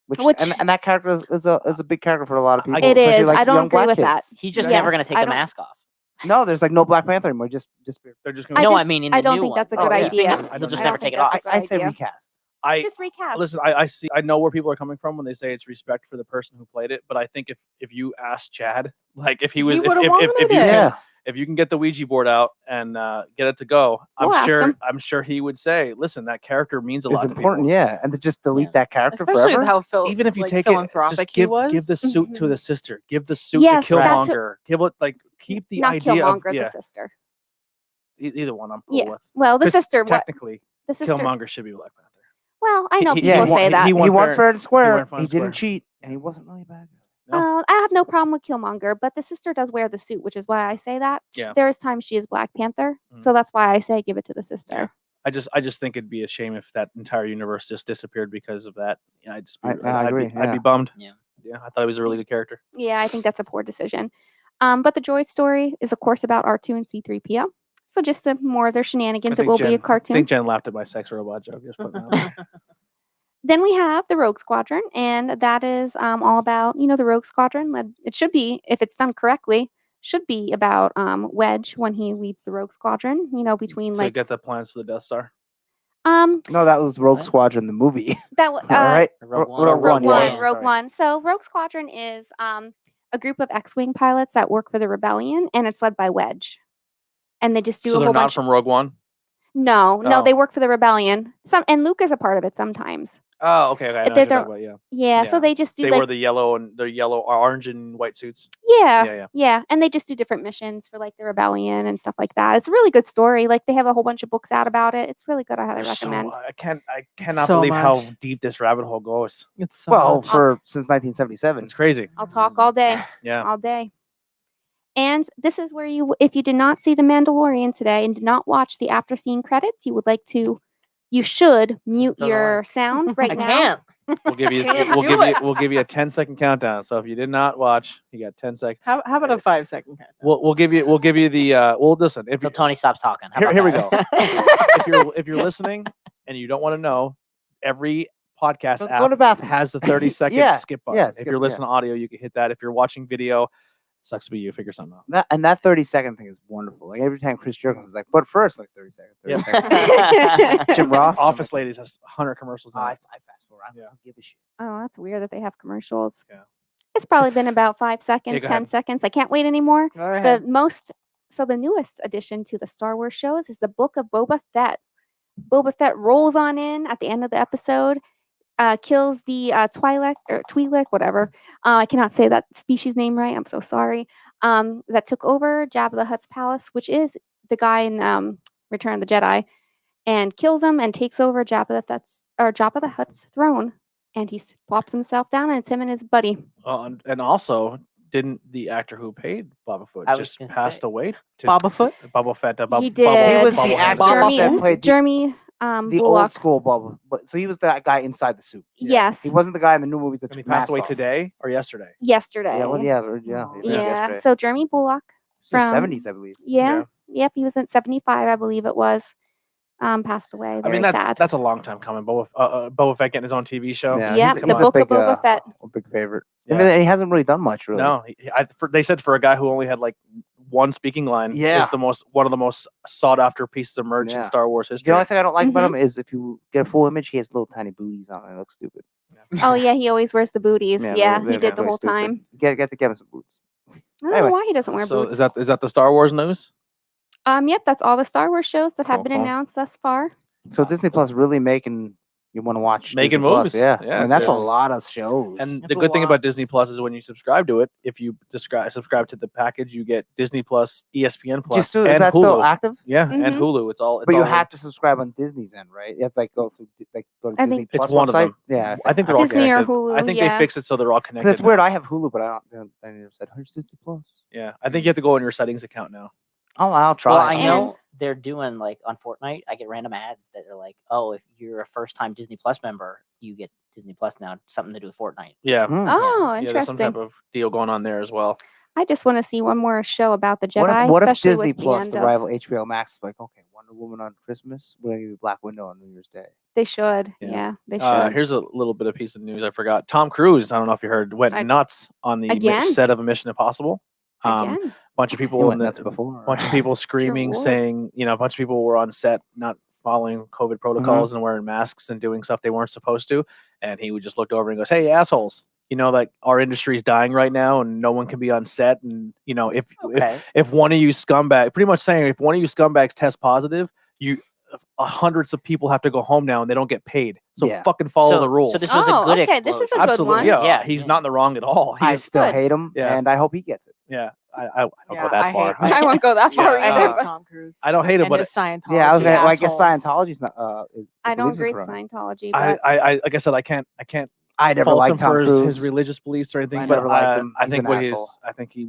Which
Which-
and that character is a big character for a lot of people.
It
especially,
is.
like,
I don't
young
agree
black
with that.
kids.
He's just
Yes,
never going to take
I
the
don't-
mask off.
No, there's like no Black Panther anymore. Just disappeared.
They're just
I
going
No,
to.
just-
I mean in
I
the
don't
new
think
one.
that's a
Oh,
good
yeah.
idea.
I
They'll just
I
never
don't
take
think
it off.
that's a good
I say
idea.
recast.
I
Just recast.
listen. I see. I know where people are coming from when they say it's respect for the person who played it. But I think if you ask Chad, like if he was,
would've wanted
if you
it.
can,
Yeah.
if you can get the Ouija board out and get it to go,
We'll ask him.
I'm sure he would say, listen, that character means a
It's
lot
important,
to people.
yeah. And to just delete that character
Especially
forever.
with how
Even if you
like,
take it,
philanthropic
just
he
give
was.
the suit to
Mhm.
the sister. Give the suit
Yes,
to
that's
Killmonger. Give it keep the
Not
idea of
Killmonger, the sister.
either one. I'm cool
Yeah.
with.
Well, the
'Cause
sister. What?
technically,
The sister.
Killmonger should be Black Panther.
Well, I know
He-
people
won-
say that.
he won
He won
fair-
fair and square.
won fair
He
and square.
didn't cheat, and he wasn't really bad.
No.
I have no problem with Killmonger, but the sister does wear the suit, which is why I say that.
Yeah.
There is times she is Black Panther,
Mm.
so that's why I say give it to the sister.
I just think it'd be a shame if that entire universe just disappeared because of that. Yeah, I'd just be,
I agree,
I'd be
yeah.
bummed.
Yeah.
Yeah, I thought he was a really good character.
Yeah, I think that's a poor decision. But the droid story is, of course, about R2 and C3PO. So just some more of their shenanigans. It will be a
I
cartoon.
think Jen laughed at my sex robot joke. Just putting that out there.
Then we have the Rogue Squadron, and that is all about the Rogue Squadron. It should be, if it's done correctly, should be about Wedge when he leads the Rogue Squadron. Between
So get the plans for the Death Star.
um
No, that was Rogue
What?
Squadron, the movie.
that
All right.
Rogue One.
Rogue One,
Rogue
yeah.
One, Rogue
sorry.
One. So Rogue Squadron is a group of X-wing pilots that work for the Rebellion, and it's led by Wedge. And they just do
So
a
they're
whole
not
bunch.
from Rogue One.
No,
Oh.
they work for the Rebellion. And Luke is a part of it sometimes.
Oh, okay. I know what
They're-
you're talking about, yeah.
Yeah, so
Yeah.
they just do
They
like
wear the yellow, orange, and white suits.
yeah,
Yeah.
and they just do different missions for like the Rebellion and stuff like that. It's a really good story. Like they have a whole bunch of books out about it. It's really good. I highly
There's so-
recommend.
I cannot
So
believe how
much.
deep this rabbit hole goes.
It's so
Well,
much.
since 1977.
It's crazy.
I'll talk all day.
Yeah.
All day. And this is where if you did not see The Mandalorian today and did not watch the after scene credits, you should mute
Doesn't
your sound right
I
now.
can't.
We'll give you
Can't
we'll
do
give
it.
you we'll give you a 10-second countdown. So if you did not watch, you got 10 seconds.
How about a 5-second count?
We'll give you the well listen, if
Until
you,
Tony stops talking. How
Here-
about
here we
that?
if you're listening and you don't want to know, every podcast
Go to
app
the bathroom.
has the 30-second
Yeah,
skip button.
yeah,
If
skip,
you're
yeah.
listening to audio, you can hit that. If you're watching video, sucks to be you. Figure something out.
That 30-second thing is wonderful. Like every time Chris Jericho was like, but first, like 30 seconds. 30
Yeah.
seconds. Jim Ross.
Office Ladies has 100 commercials. In
I
it.
fast forward. I don't
Yeah.
give a shit.
Oh, that's weird that they have commercials.
Yeah.
It's probably been about 5 seconds,
go
10
ahead.
seconds. I can't wait anymore.
Go ahead.
The newest addition to the Star Wars shows is the Book of Boba Fett. Boba Fett rolls on in at the end of the episode, kills the Twi'lek, whatever. I cannot say that species name right. I'm so sorry. That took over Jabba the Hutt's palace, which is the guy in Return of the Jedi, and kills him and takes over Jabba the Hutt's throne. And he plops himself down, and it's him and his buddy.
And also, didn't the actor who played Boba Fett
I was
just
gonna
passed
say.
away?
Boba Fett?
Boba Fett.
He did.
He was the
Bobblehead.
actor
Jeremy,
that played
Jeremy
the
Bullock.
old school Boba. But so he was that guy inside the suit.
Yes,
He wasn't the guy in the new movies that
And he
took the
passed
mask
away
off.
today or yesterday?
yesterday.
Yeah, well, yeah. It
Oh.
was
Yeah,
yesterday.
so Jeremy Bullock.
It's in the
from-
70s, I believe.
Yeah. Yep, he was at 75, I believe it was. Passed away.
I
Very
mean,
sad.
that's a long time coming. Boba Fett getting his own TV show.
Yeah,
Yep,
he's
the
a
Book
big,
of Boba Fett.
a big favorite.
Yeah.
And he hasn't really done much, really.
No, they said for a guy who only had like one speaking line,
Yeah.
is one of the most sought after pieces of merch
Yeah.
in Star Wars
The
history.
only thing I don't like about
Mhm.
him is if you get a full image, he has little tiny booties on it. It looks stupid.
Oh yeah, he always wears the booties. Yeah,
they're
he did the
really
whole
stupid.
time.
Get to give him some boots.
I don't
Anyway,
know why he doesn't wear
So
boots.
is that the Star Wars news?
Yep, that's all the Star Wars shows that have
Cool,
been
cool.
announced thus far.
So Disney Plus really making you want to watch
Making
Disney Plus,
moves.
yeah.
Yeah,
I mean, that's a
it's-
lot of shows.
And
If
the
you
good thing
want-
about Disney Plus is when you subscribe to it, if you subscribe to the package, you get Disney Plus, ESPN Plus,
is
and
that
Hulu.
still active?
Yeah, and
Mhm.
Hulu. It's all.
But you
all
have to subscribe on Disney's end, right? You have to go through go to
I
Disney
think-
It's
Plus
one of
website.
them.
Yeah,
I think they're all
Disney or
connected.
Hulu,
I think
yeah.
they fixed it so they're all connected.
because it's weird. I have Hulu, but I never said here's Disney Plus.
Yeah, I think you have to go in your settings account now.
I'll try.
Well, I
And-
know they're doing like on Fortnite. I get random ads that are like, "Oh, if you're a first-time Disney Plus member, you get Disney Plus now. Something to do with Fortnite."
Yeah,
Mm.
Oh,
yeah, there's some
interesting.
type of deal going on there as well.
I just want to see one more show about the Jedi.
What if
especially
Disney
with the
Plus,
end
the
of-
rival HBO Max, is like, okay, Wonder Woman on Christmas, we're gonna give you Black Widow on New Year's Day.
They should.
Yeah.
Yeah, they should.
Here's a little bit of piece of news I forgot. Tom Cruise, I don't know if you heard, went
I-
nuts on the
Again?
set of a Mission Impossible.
Again.
Bunch of
He
people
went
in the
nuts before.
bunch of people screaming,
Lord.
saying, a bunch of people were on set not following COVID protocols and wearing masks and doing stuff they weren't supposed to. And he would just look over and goes, "Hey, assholes, like our industry is dying right now and no one can be on set. And,
Okay.
if one of you scumbag, pretty much saying if one of you scumbags test positive, hundreds of people have to go home now and they don't get paid. So
Yeah.
fucking follow the rules."
So this was a
Oh,
good
okay, this is a
explosion.
good
Absolutely,
one.
yeah.
Yeah,
He's
yeah.
not in the wrong at all.
I
He's
still
good.
hate him,
Yeah.
and I hope he gets it.
yeah. I don't
Yeah,
go that
I
far.
hate-
I won't go that far
Yeah,
I
either.
hate Tom Cruise.
I don't hate him,
and
but
his Scientology.
Yeah, I was gonna. Well, I guess
asshole.
Scientology's not.
I don't
believes in
grade
Corona.
Scientology,
I,
but
I like I said, I can't
I never
fault him
liked Tom
for
Cruise.
his religious beliefs or anything.
I
But
never liked him.
I
He's
think
an asshole.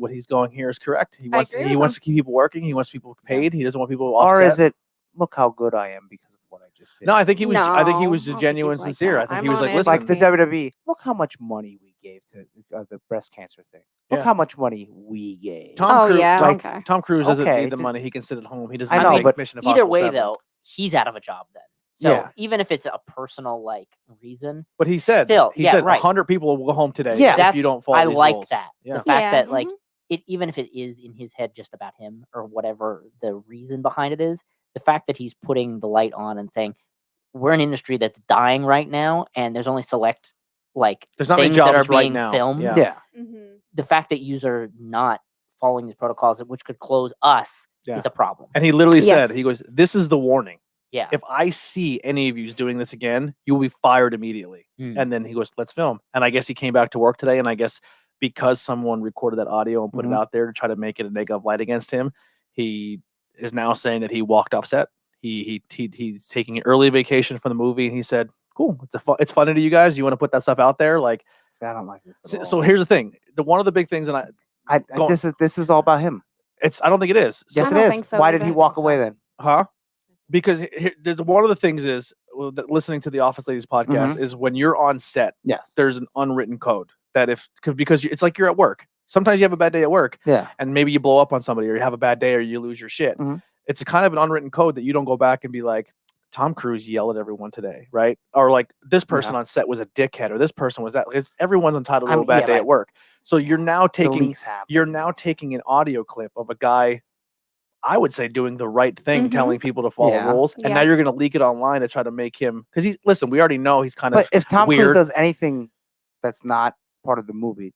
what he's going here is correct. He
I
wants
agree
he
with
wants
him.
to keep people working. He wants people paid. He doesn't want people off
Or
set.
is it? Look how good I am because of what I just did.
No, I think he was. I think he
No,
was
I don't think
genuine,
he's like
sincere.
that.
I think
I'm
he was like,
honest.
listen,
like the WWE. Look how much money we gave to the breast cancer thing. Look
Yeah.
how much money we gave.
Tom
Oh,
Cruise.
yeah,
Tom,
okay.
Tom Cruise doesn't
Okay,
need the
d-
money. He can sit at home. He doesn't
I
need
know,
to make
but
Mission
Either
Impossible
way,
7.
though, he's out of a job then. So
Yeah.
even if it's a personal reason,
But he said,
Still,
he
yeah,
said
right.
100 people will go home today
Yeah.
if you don't follow
I
these
like
rules.
that.
Yeah.
The fact
Yeah,
that
mhm.
it even if it is in his head just about him or whatever the reason behind it is, the fact that he's putting the light on and saying we're an industry that's dying right now and there's only select
There's not many
things that
jobs
are
right
being
now.
filmed.
Yeah.
Yeah.
Mhm.
The fact that you are not following these protocols, which could close us,
Yeah.
is a problem.
And he literally
Yes.
said, he goes, "This is the warning.
Yeah.
If I see any of you doing this again, you will be fired immediately."
Mm.
And then he goes, "Let's film." And I guess he came back to work today. And I guess because someone recorded that audio and put
Mhm.
it out there to try to make it a negative light against him, he is now saying that he walked off set. He's taking an early vacation from the movie, and he said, "Cool, it's funny to you guys. You want to put that stuff out there, like."
See, I don't like this.
So,
At
so
all.
here's the thing: one of the big things, and go on.
This is all about him.
I don't think it is.
Yes,
I
it
don't
is.
think so
Why did he
either.
walk away then?
Huh? Because one of the things is listening to the Office Ladies podcast is when you're on set,
Yes.
there's an unwritten code that because it's like you're at work. Sometimes you have a bad day at work,
Yeah.
and maybe you blow up on somebody, or you have a bad day, or you lose your shit.
Mhm.
It's a kind of an unwritten code that you don't go back and be like, Tom Cruise yelled at everyone today, right? Or like this person on set was a dickhead, or this person was that. Because everyone's entitled to a bad day at work. So you're now taking an audio clip of a guy, I would say, doing the right thing,
Mhm.
telling people to follow
Yeah.
rules, and now you're
Yes.
going to leak it online to try to make him, because we already know he's kind
But
of
if Tom Cruise
weird.
does anything that's not part of the movie,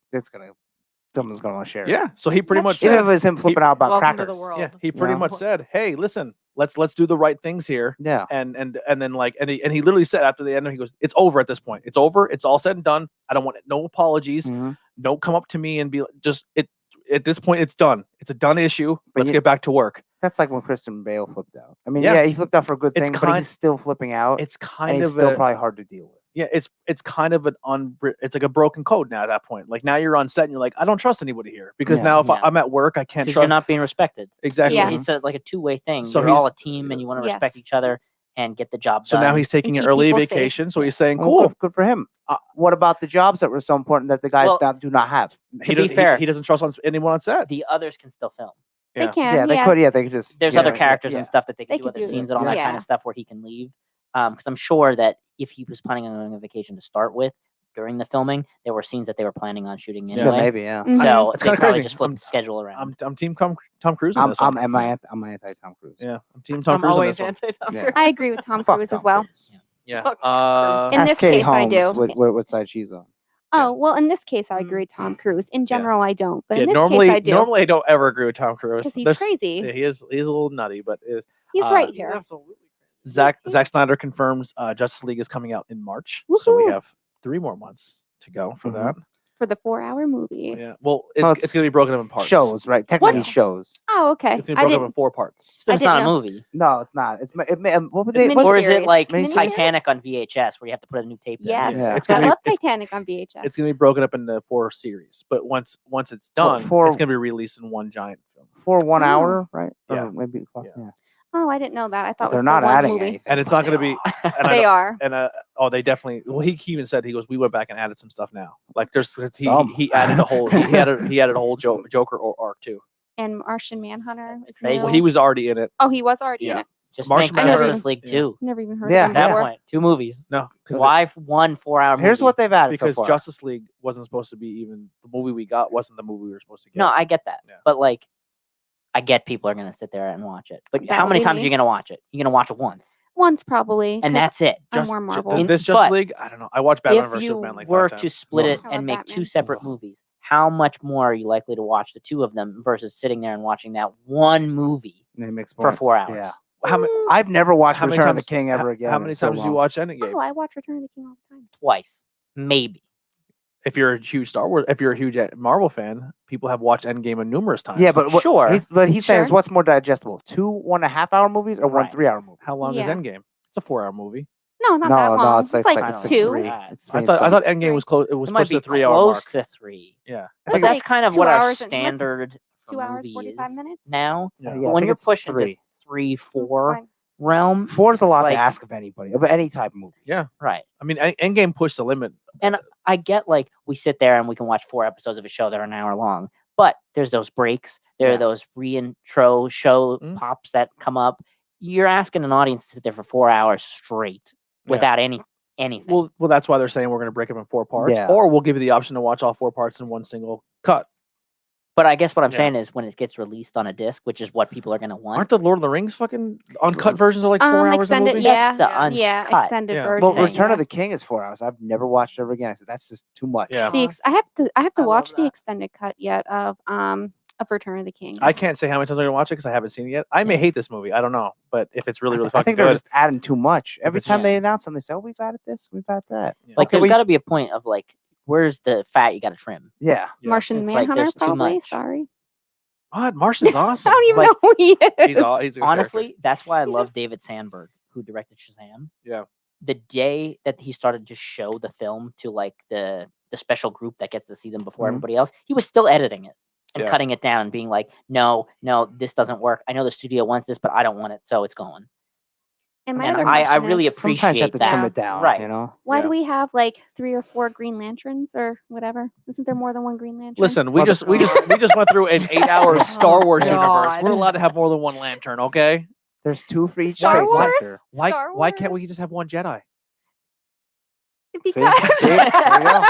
someone's gonna want to share it.
Yeah. So he pretty much
Even
said,
if it's him flipping out about
Welcome to
crackers.
the world.
yeah, he pretty
know?
much said, "Hey, listen, let's do the right things here."
Yeah.
And then like he literally said after the end, he goes, "It's over at this point. It's over. It's all said and done. I don't want no apologies.
Mhm.
Don't come up to me and be just it. At this point, it's done. It's a done issue.
But
Let's
you-
get back to work."
That's like when Kristen Bale flipped out. I mean,
Yeah.
yeah, he flipped out for a good
It's
thing, but
kind-
he's still flipping out.
It's
and
kind
he's
of
still
a
probably hard to deal with.
yeah. It's kind of it's like a broken code now at that point. Like now you're on set and you're like, I don't trust anybody here because
Yeah.
now if
Yeah.
I'm at work, I can't
Because you're
trust
not being respected.
exactly.
Yeah.
It's like a two-way thing.
So
You're all
he's-
a team, and you want to
Yes.
respect each other and get the job
So
done.
now he's taking an
keep
early
people safe.
vacation. So he's saying,
Well,
cool.
good for him. What about the jobs that were so important that the guys
Well,
do not have?
to be fair-
he doesn't trust anyone on set.
The others can still film.
Yeah.
They can.
Yeah, they could. Yeah, they could just.
There's
yeah,
other characters
yeah.
and stuff that they
They
can do
could
other
do
scenes
it.
and all that kind
Yeah.
of stuff where he can leave. Because I'm sure that if he was planning on going on vacation to start with during the filming, there were scenes that they were planning on shooting
Yeah,
Yeah,
anyway.
maybe. Yeah.
Mhm.
So
It's
they
kinda
probably
crazy.
just flipped the schedule around.
I'm team Tom Cruise on
I'm
this one.
I'm anti Tom Cruise.
Yeah, I'm team Tom
I'm
Cruise on
always
this one.
anti-Tom
Yeah.
Cruise.
I agree with Tom
Fuck
Cruise as
Tom
well.
Cruise.
Yeah.
Fuck Tom Cruise.
In
Ask
this
Katie
case, I
Holmes
do.
what side she's on.
Oh, well, in this case, I agree with Tom Cruise. In general, I don't. But
Yeah,
in this
normally
case, I do.
normally I don't ever agree with Tom Cruise.
Because he's
There's-
crazy.
Yeah, he's a little nutty, but
He's
uh,
right
He's
here.
absolutely crazy.
Zack Snyder confirms Justice League is coming out in March, so we
Woohoo.
have 3 more months to go for
Mhm.
that.
For the 4-hour movie.
Yeah, well,
Well,
it's going to be broken up in parts.
Shows, right? Technically
What?
shows.
Oh, okay.
It's going to be
I
broken up in
didn't.
4 parts.
Still,
I
it's not a
didn't know.
movie.
No, it's not. What would
It's
they? what-
Or is it
Miniseries.
like
Miniseries?
Titanic on VHS where you have to put a new tape in?
Yes.
Yeah.
It's
I
gonna be-
love
it's-
Titanic on VHS.
It's going to be broken up into 4 series, but once it's done,
for-
it's going to be released in one giant film.
for 1
Oh.
hour, right?
Yeah.
Or maybe.
Yeah.
Yeah.
Oh, I didn't know that. I thought
But
it
they're
was
not
still one
adding
movie.
anything.
And it's not going to be. And I
They
don't-
are.
And they definitely. Well, he even said we went back and added some stuff now. Like there's
Some.
he added a whole he added a whole Joker arc too.
And Martian Manhunter.
That's
is
crazy.
new.
Well, he was already in it.
Oh, he was already in
Yeah.
it.
Just
Martian
think
Manhunter-
Justice League
Yeah.
2.
Never even heard
Yeah.
of
At
him
that
before.
point, 2 movies.
No, because
Why 1 4-hour movie?
Here's what they've added
because
so far.
Justice League wasn't supposed to be even the movie we got wasn't the movie we were supposed to get.
No, I get that.
Yeah.
But like, I get people are going to sit there and watch it. But
That
how
would
many
be
times are
me.
you going to watch it? You're going to watch it once.
Once probably.
And
'cause
that's it.
I'm
Just-
more
ju-
Marvel.
this Justice
But
League, I don't know. I watched Batman
If
vs
you
Superman like
were
5
to
times.
split
Ugh.
it
I love
and make
Batman.
2 separate movies, how much more are you likely to watch the 2 of them versus sitting there and watching that one movie
It makes
for
more-
4 hours?
Yeah.
How many?
I've never watched
How many
Return of the
times-
King ever again.
How many
in so
times did you
long.
watch Endgame?
Oh, I watch Return of the King all the time.
Twice, maybe.
If you're a huge Star Wars, if you're a huge Marvel fan, people have watched Endgame numerous times.
Yeah, but
Sure.
he's saying is
Sure.
what's more digestible? 2 1.5-hour movies or 1
Right.
3-hour movie?
how long is
Yeah.
Endgame? It's a 4-hour movie.
No, not
No,
that
no,
long.
it's
It's
like-
like
it's
like
2.
3.
It's
I
been
thought
something.
Endgame was close. It was
It might
supposed
be
to 3-hour
close
mark.
to 3.
Yeah.
But
It's
that's
like
kind of
2
what our
hours and- what's
standard for
2 hours,
movie
45
is
minutes.
now.
Yeah.
Yeah,
But
I
when
think
you're
it's
pushing
3.
to 3,
That's
4
fine.
realm,
4 is a lot
like-
to ask of anybody, of any type of movie.
right?
I mean, Endgame pushed the limit.
I get like we sit there and we can watch 4 episodes of a show that are an hour long, but there's those breaks. There
Yeah.
are those reintro show
Mm.
pops that come up. You're asking an audience to sit there for 4 hours straight
Yeah.
without anything.
Well, that's why they're saying we're going to break them in 4 parts,
Yeah.
or we'll give you the option to watch all 4 parts in one single cut.
But I guess what I'm
Yeah.
saying is when it gets released on a disc, which is what people are going to want.
Aren't the Lord of the Rings fucking uncut versions are like 4 hours a
Extended,
movie?
yeah,
That's the
yeah,
uncut.
extended
Yeah.
version.
Well,
thing.
Return
yeah.
of the King is 4 hours. I've never watched it ever again. I said that's just too much.
Yeah.
I have to
I love
watch the
that.
extended cut yet of Return of the King.
I can't say how many times I'm going to watch it because I haven't seen it yet. I may hate this movie. I don't know, but if it's really, really
I
fucking
think they're
good,
just adding too much. Every
it's-
time
Yeah.
they announce something, they say, "Oh, we've added this, we've added that."
Yeah.
Like,
Okay,
there's
we
got to
s-
be a point of like, where's the fat you got to trim?
Yeah.
Yeah.
Martian
It's like
Manhunter,
there's too
probably.
much.
Sorry.
what? Martian's
I
awesome.
don't even
Like,
know who he is.
He's a good character.
Honestly, that's why I
He
love
just-
David Sandberg, who directed Shazam.
Yeah.
The day that he started to show the film to like the special group that gets to see them before
Mhm.
everybody else, he was still editing it and
Yeah.
cutting it down and being like, no, this doesn't work. I know the studio wants this, but I don't want it, so it's going.
And my
And
other
I
question
really
is,
appreciate
Sometimes you have to trim
that.
it down,
Right.
You know.
why
Yeah.
do we have like 3 or 4 Green Lanterns or whatever? Isn't there more than one Green Lantern?
Listen, we
Mother-
just we just went through an 8-hour Star Wars universe.
God.
We're allowed to have more than one lantern, okay?
There's 2 for each
Star
choice
Wars?
sector.
Why
Star
why can't
Wars?
we just have one Jedi?
Because,
See? There you go.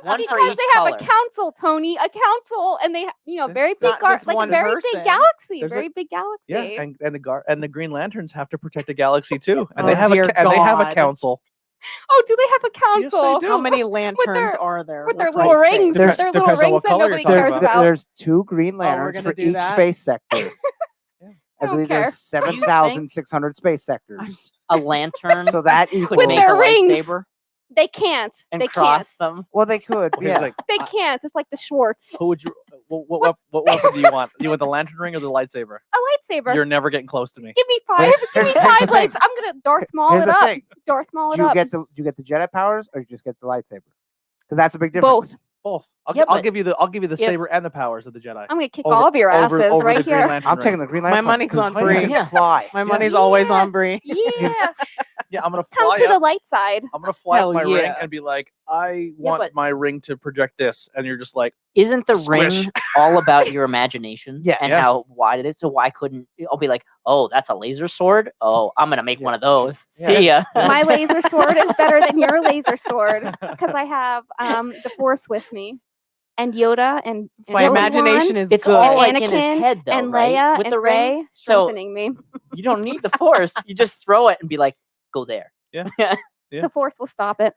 One for
because
each
they have
color.
a council, Tony, a council, and they, very
It's
big,
not just
like
one
a very
person.
big galaxy,
There's
very big galaxy.
Yeah, and the Green Lanterns have to protect the galaxy too, and
Oh,
they have
dear
and they have a
God.
council.
Oh, do they have a
Yes, they
council?
do.
How many lanterns
their-
are there?
With their
For
little
Christ's sake?
rings.
There's-
Their little
depends on what
rings that
color you're
nobody
talking
cares
about.
about.
There's 2 green
we're
lanterns
gonna
for
do
each
that?
space sector. I
don't
believe
care.
there's 7,600 space sectors.
A lantern.
So that
could
equals.
make a
their rings.
lightsaber
They can't.
and
They
cross
can't.
them.
Well, they could.
Okay,
Yeah.
like,
They can't. It's like the Schwartz.
who would you? What weapon do you want? Do you want the lantern ring or the lightsaber?
A lightsaber.
You're never getting close to me.
Give me 5. Give me
here's
5
the
blades.
thing.
I'm gonna Darth Maul
Here's
it
the
up.
thing.
Darth Maul it
Do you
up.
get the Jedi powers or you just get the lightsaber? Because that's a big difference.
Both.
Both.
Yeah,
I'll
but
give you the
if-
saber and the powers of the Jedi.
I'm gonna kick
Over-
all of your
over-
asses
over
right
the Green
here.
Lantern
I'm
ring.
taking the green lantern.
money's
'cause
on
you
Bree.
can
Yeah.
fly.
My money's always
Yeah.
on Bree.
Yeah.
Yeah, I'm gonna
Come
fly
to the
up.
light side.
I'm gonna fly
Hell
up my ring
yeah.
and be like, I want
but-
my ring to project this, and you're just like,
Isn't the
Squish.
ring all about your imagination?
Yes.
And
Yes.
how wide it is? So why couldn't I'll be like, oh, that's a laser sword? Oh, I'm gonna make
Yeah.
one of those.
Yeah.
See ya.
My laser sword is better than your laser sword because I have the Force with me, and Yoda and
My imagination is
It's
good.
all like
Anakin
in his head though,
and
right?
Leia
With
and
the ring.
Rey
So
strengthening me.
you don't need the force. You just throw it and be like, go there.
Yeah. Yeah.
The Force will stop it.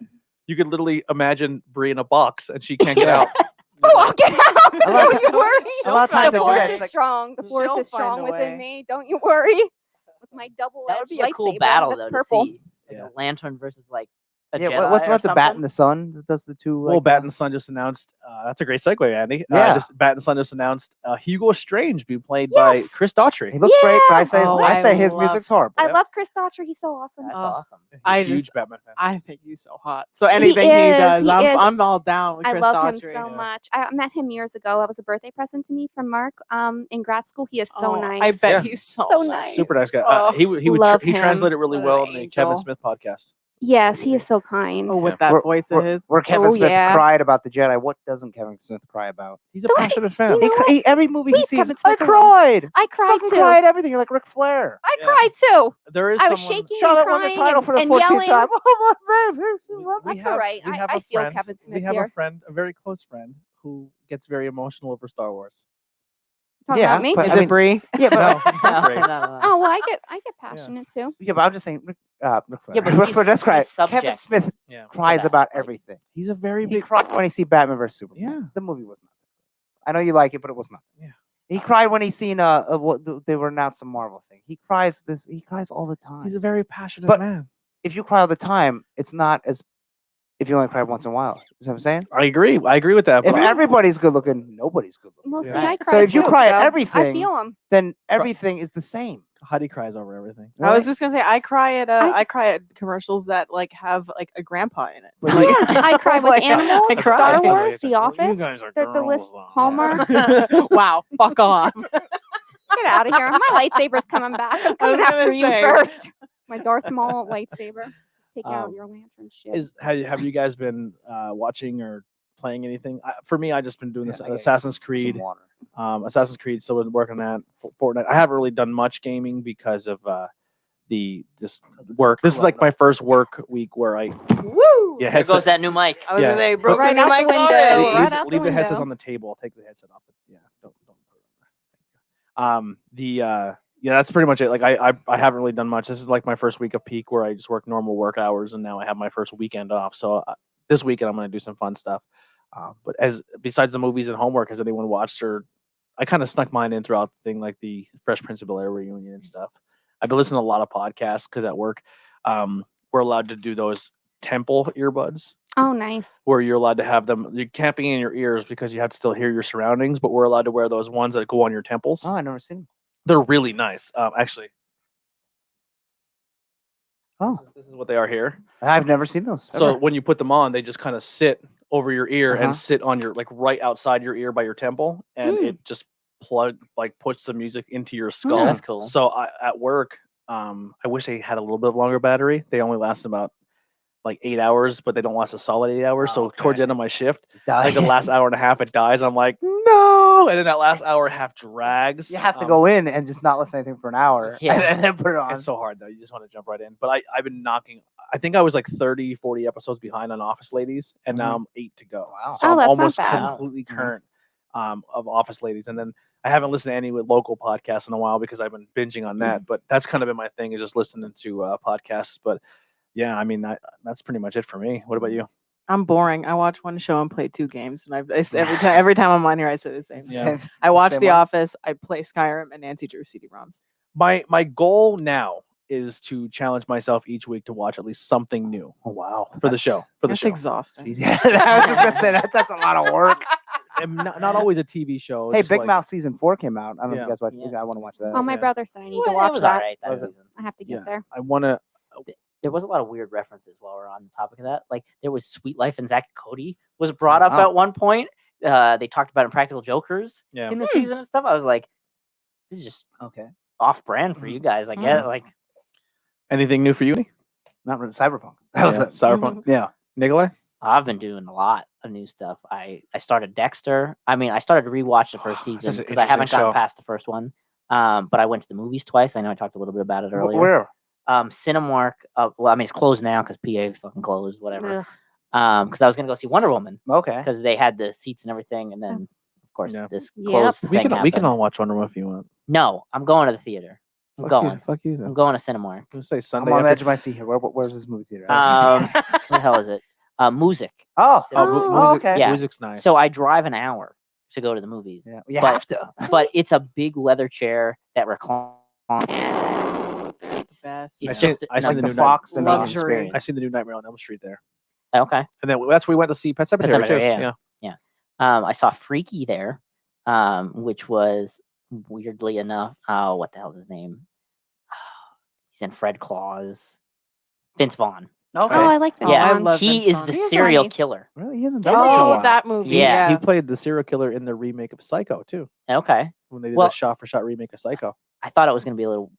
you could literally imagine Brie in a box and she can't get out.
Oh, I'll get out.
A lot
Don't
of-
you worry.
a lot of times
The
they do
Force
that.
is
It's like-
strong. The Force
She'll
is strong
find a
within
way.
me. Don't you worry. With my double-edged
That would be a cool
lightsaber
battle
that's
though
purple.
to see. Like
Yeah.
a lantern versus like a
Yeah.
Jedi
What's
or
about the Bat
something?
and the Sun that does the two?
Well,
like,
Bat and the Sun just announced. That's a great segue, Andy.
Yeah.
Just Bat and the Sun just announced Hugo Strange be played by
Yes.
Chris Daughtry.
He looks great, but I say
Oh,
I say
I
his
love-
music's horrible.
I
Yep.
love Chris Daughtry. He's so awesome.
That's
Oh.
awesome.
I
Huge
just-
Batman fan.
I think he's so hot. So anything he,
is,
does,
he is.
I'm all down with
I
Chris
love him
Daughtry.
so
Yeah.
much. I met him years ago. It was a birthday present to me from Mark in grad school. He is so
Oh,
nice.
I bet
Yeah.
he's so,
So
nice.
nice.
Super nice guy.
Oh,
love
He
him.
translated really
What
well
an
in the Kevin
angel.
Smith podcast.
Yes, he is so kind.
oh, with
Yeah.
that
Where-
voice
where,
of his.
where Kevin
Oh,
Smith
yeah.
cried about the Jedi. What doesn't Kevin Smith cry about?
He's a
Don't-
passionate fan.
you know what?
Every movie he
Leave
sees,
Kevin
I
Smith alone.
cried.
I cried
Fucking
too.
cried everything. You're like Ric Flair.
I
Yeah.
cried too.
There is
I was
someone.
shaking
Charlotte
and
won the
crying
title for the
and
14th
yelling.
time. Oh, my
we
That's all right.
we
I-
have
I
a
feel
friend-
Kevin Smith
We have
here.
a friend, a very close friend, who gets very emotional over Star Wars.
Talking
Yeah,
about me?
but-
Is
I
it
mean-
Brie?
Yeah, but
No, he's not great.
Oh well, I get passionate too.
yeah, but I'm just saying, Ric Flair.
Yeah, but
Ric
he's-
Flair does cry.
he's
Kevin
subject.
Smith
Yeah,
cries
that,
about
like-
everything.
he's a very
He
big.
cried when he see Batman vs Superman.
Yeah.
The movie was not. I know you like it, but it was not.
Yeah.
He cried when he seen what they were announced a Marvel thing. He cries all the time.
He's a very passionate
But-
man.
If you cry all the time, it's not as if you only cry once in a while. You know what I'm saying?
I agree with that.
If
but
everybody's good looking, nobody's good looking.
Well, see,
Yeah.
I
So
cried
if you
too,
cry at
so I
everything,
feel him.
then everything is the same.
Heidi cries over everything.
I was just gonna say I cry at
I-
I cry at commercials that like have like a grandpa in it.
Like,
Yeah, I cry with
Like,
animals,
I cry.
Star
Like,
Wars,
like,
The
well, you
Office,
guys are
the list,
girls, though.
Hallmark.
Wow, fuck off.
Get out of here. My lightsaber's coming back. I'm
I was
coming after
gonna
you
say.
first. My Darth Maul lightsaber. Take out
Um,
your lantern shit.
Have you guys been watching or playing anything? For me, I just been doing this
Yeah, I get
Assassin's
Some
Creed.
water.
Assassin's Creed. Still been working on that. Fortnite. I haven't really done much gaming because of this work. This is like my first work week where I
Woo!
yeah
There
headset.
goes that new mic.
I was
Yeah.
gonna say broke
Right
the
out the
mic
window.
already.
Right out the
leave the headsets
window.
on the table. I'll take the headset off. Yeah, don't put it on there. Yeah, that's pretty much it. Like I haven't really done much. This is like my first week of peak where I just work normal work hours, and now I have my first weekend off. So this weekend I'm gonna do some fun stuff. But besides the movies and homework, has anyone watched or I kind of snuck mine in throughout the thing, like the Fresh Prince of Bel-Air reunion and stuff. I've been listening to a lot of podcasts because at work we're allowed to do those temple earbuds
Oh, nice.
where you're allowed to have them. You can't be in your ears because you have to still hear your surroundings, but we're allowed to wear those ones that go on your temples.
Oh, I never seen.
They're really nice. Actually,
Oh,
this is what they are here.
I've never seen those.
So
ever.
when you put them on, they just kind of sit over your ear
Uh-huh.
and sit on your like right outside your ear by your temple, and it just puts the music into your skull.
That's cool.
So at work, I wish they had a little bit longer battery. They only last about like 8 hours, but they don't last a solid 8 hours.
Oh,
So towards the
okay.
end of my shift,
Die.
like the last hour and a half, it dies. I'm like, no, and then that last hour and a half drags.
you have to go in and just not listen to anything for an hour,
Yeah.
and then put it on.
It's so hard though. You just want to jump right in. But I've been knocking. I think I was like 30, 40 episodes behind on Office Ladies, and now I'm 8 to go.
Wow.
So
Oh,
I'm
that's not
almost
bad.
completely current of Office Ladies. And then I haven't listened to any with local podcasts in a while because I've been binging on that. But that's kind of been my thing, is just listening to podcasts. But yeah, I mean that's pretty much it for me. What about you?
I'm boring. I watch one show and play 2 games, and every time I'm on here, I say the same.
Yeah.
thing. I watch The Office. I play Skyrim, and Nancy drew CD-ROMs.
My goal now is to challenge myself each week to watch at least something new.
Oh wow.
For the show. For the
That's
show.
exhausting.
Yeah, I was just gonna say that's a lot of work.
And not always a TV show.
Hey,
just
Big
like-
Mouth season 4 came out. I don't know if
Yeah.
you guys watched.
Yeah.
I want to watch that.
Oh, my
yeah.
brother said I need to
Well, it
watch
was
that.
alright that
Was it?
season.
I have to get
Yeah.
there.
I want to.
There was a lot of weird references while we're on the topic of that. Like there was Sweet Life and Zack and Cody was brought up
Wow.
at one point. They talked about Impractical Jokers
Yeah.
in the season and stuff. I was like, this is just
Okay.
off brand for you guys. I get it. Like
Anything new for you?
Not really. Cyberpunk. That was
Yeah,
it.
Cyberpunk.
Yeah.
Nikolai?
I've been doing a lot of new stuff. I started Dexter. I mean, I started to rewatch the first
Such
season
an
because I haven't
interesting
gotten
show.
past the first one. But I went to the movies twice. I know I talked a little bit about it earlier.
Where?
Cinemark. Well, I mean, it's closed now because PA fucking closed. Whatever.
Ugh.
Because I was gonna go see Wonder Woman
Okay.
because they had the seats and everything, and then of course
Yeah.
this
Yep.
closed
We
thing
can we can
happened.
all watch Wonder Woman if you want.
No, I'm going to the theater. I'm
Fuck
going.
You, fuck you. Then.
I'm going to Cinemark.
I'm gonna say
I'm
Sunday.
on the
after-
edge of my seat here. Where's this movie theater?
What the hell is it? Music.
Oh.
Oh,
Oh,
music,
okay.
Yeah.
Music's nice.
So I drive an hour to go to the movies,
Yeah. You
But-
have to.
but it's a big leather chair that reclines.
Best.
I
It's
see-
just
I see
Like
the
the
new
Fox and
Luxury.
experience.
I seen the new Nightmare on Elm Street there,
Okay.
and then that's where we went to see Pet Sematary too.
Sematary, yeah. I saw Freaky there, which was weirdly enough. Oh, what the hell is his name? He's in Fred Claus. Vince Vaughn.
Okay.
Oh, I like Vince
Yeah,
I
Vaughn.
love
he
Vince
is
Vaughn.
the
He is
serial
funny.
killer.
Really? He hasn't done much in a
Oh,
while.
that movie.
Yeah.
He played the serial killer in the remake of Psycho too,
Okay.
when they did
Well-
the shot-for-shot remake of Psycho.
I thought it was going to be a little.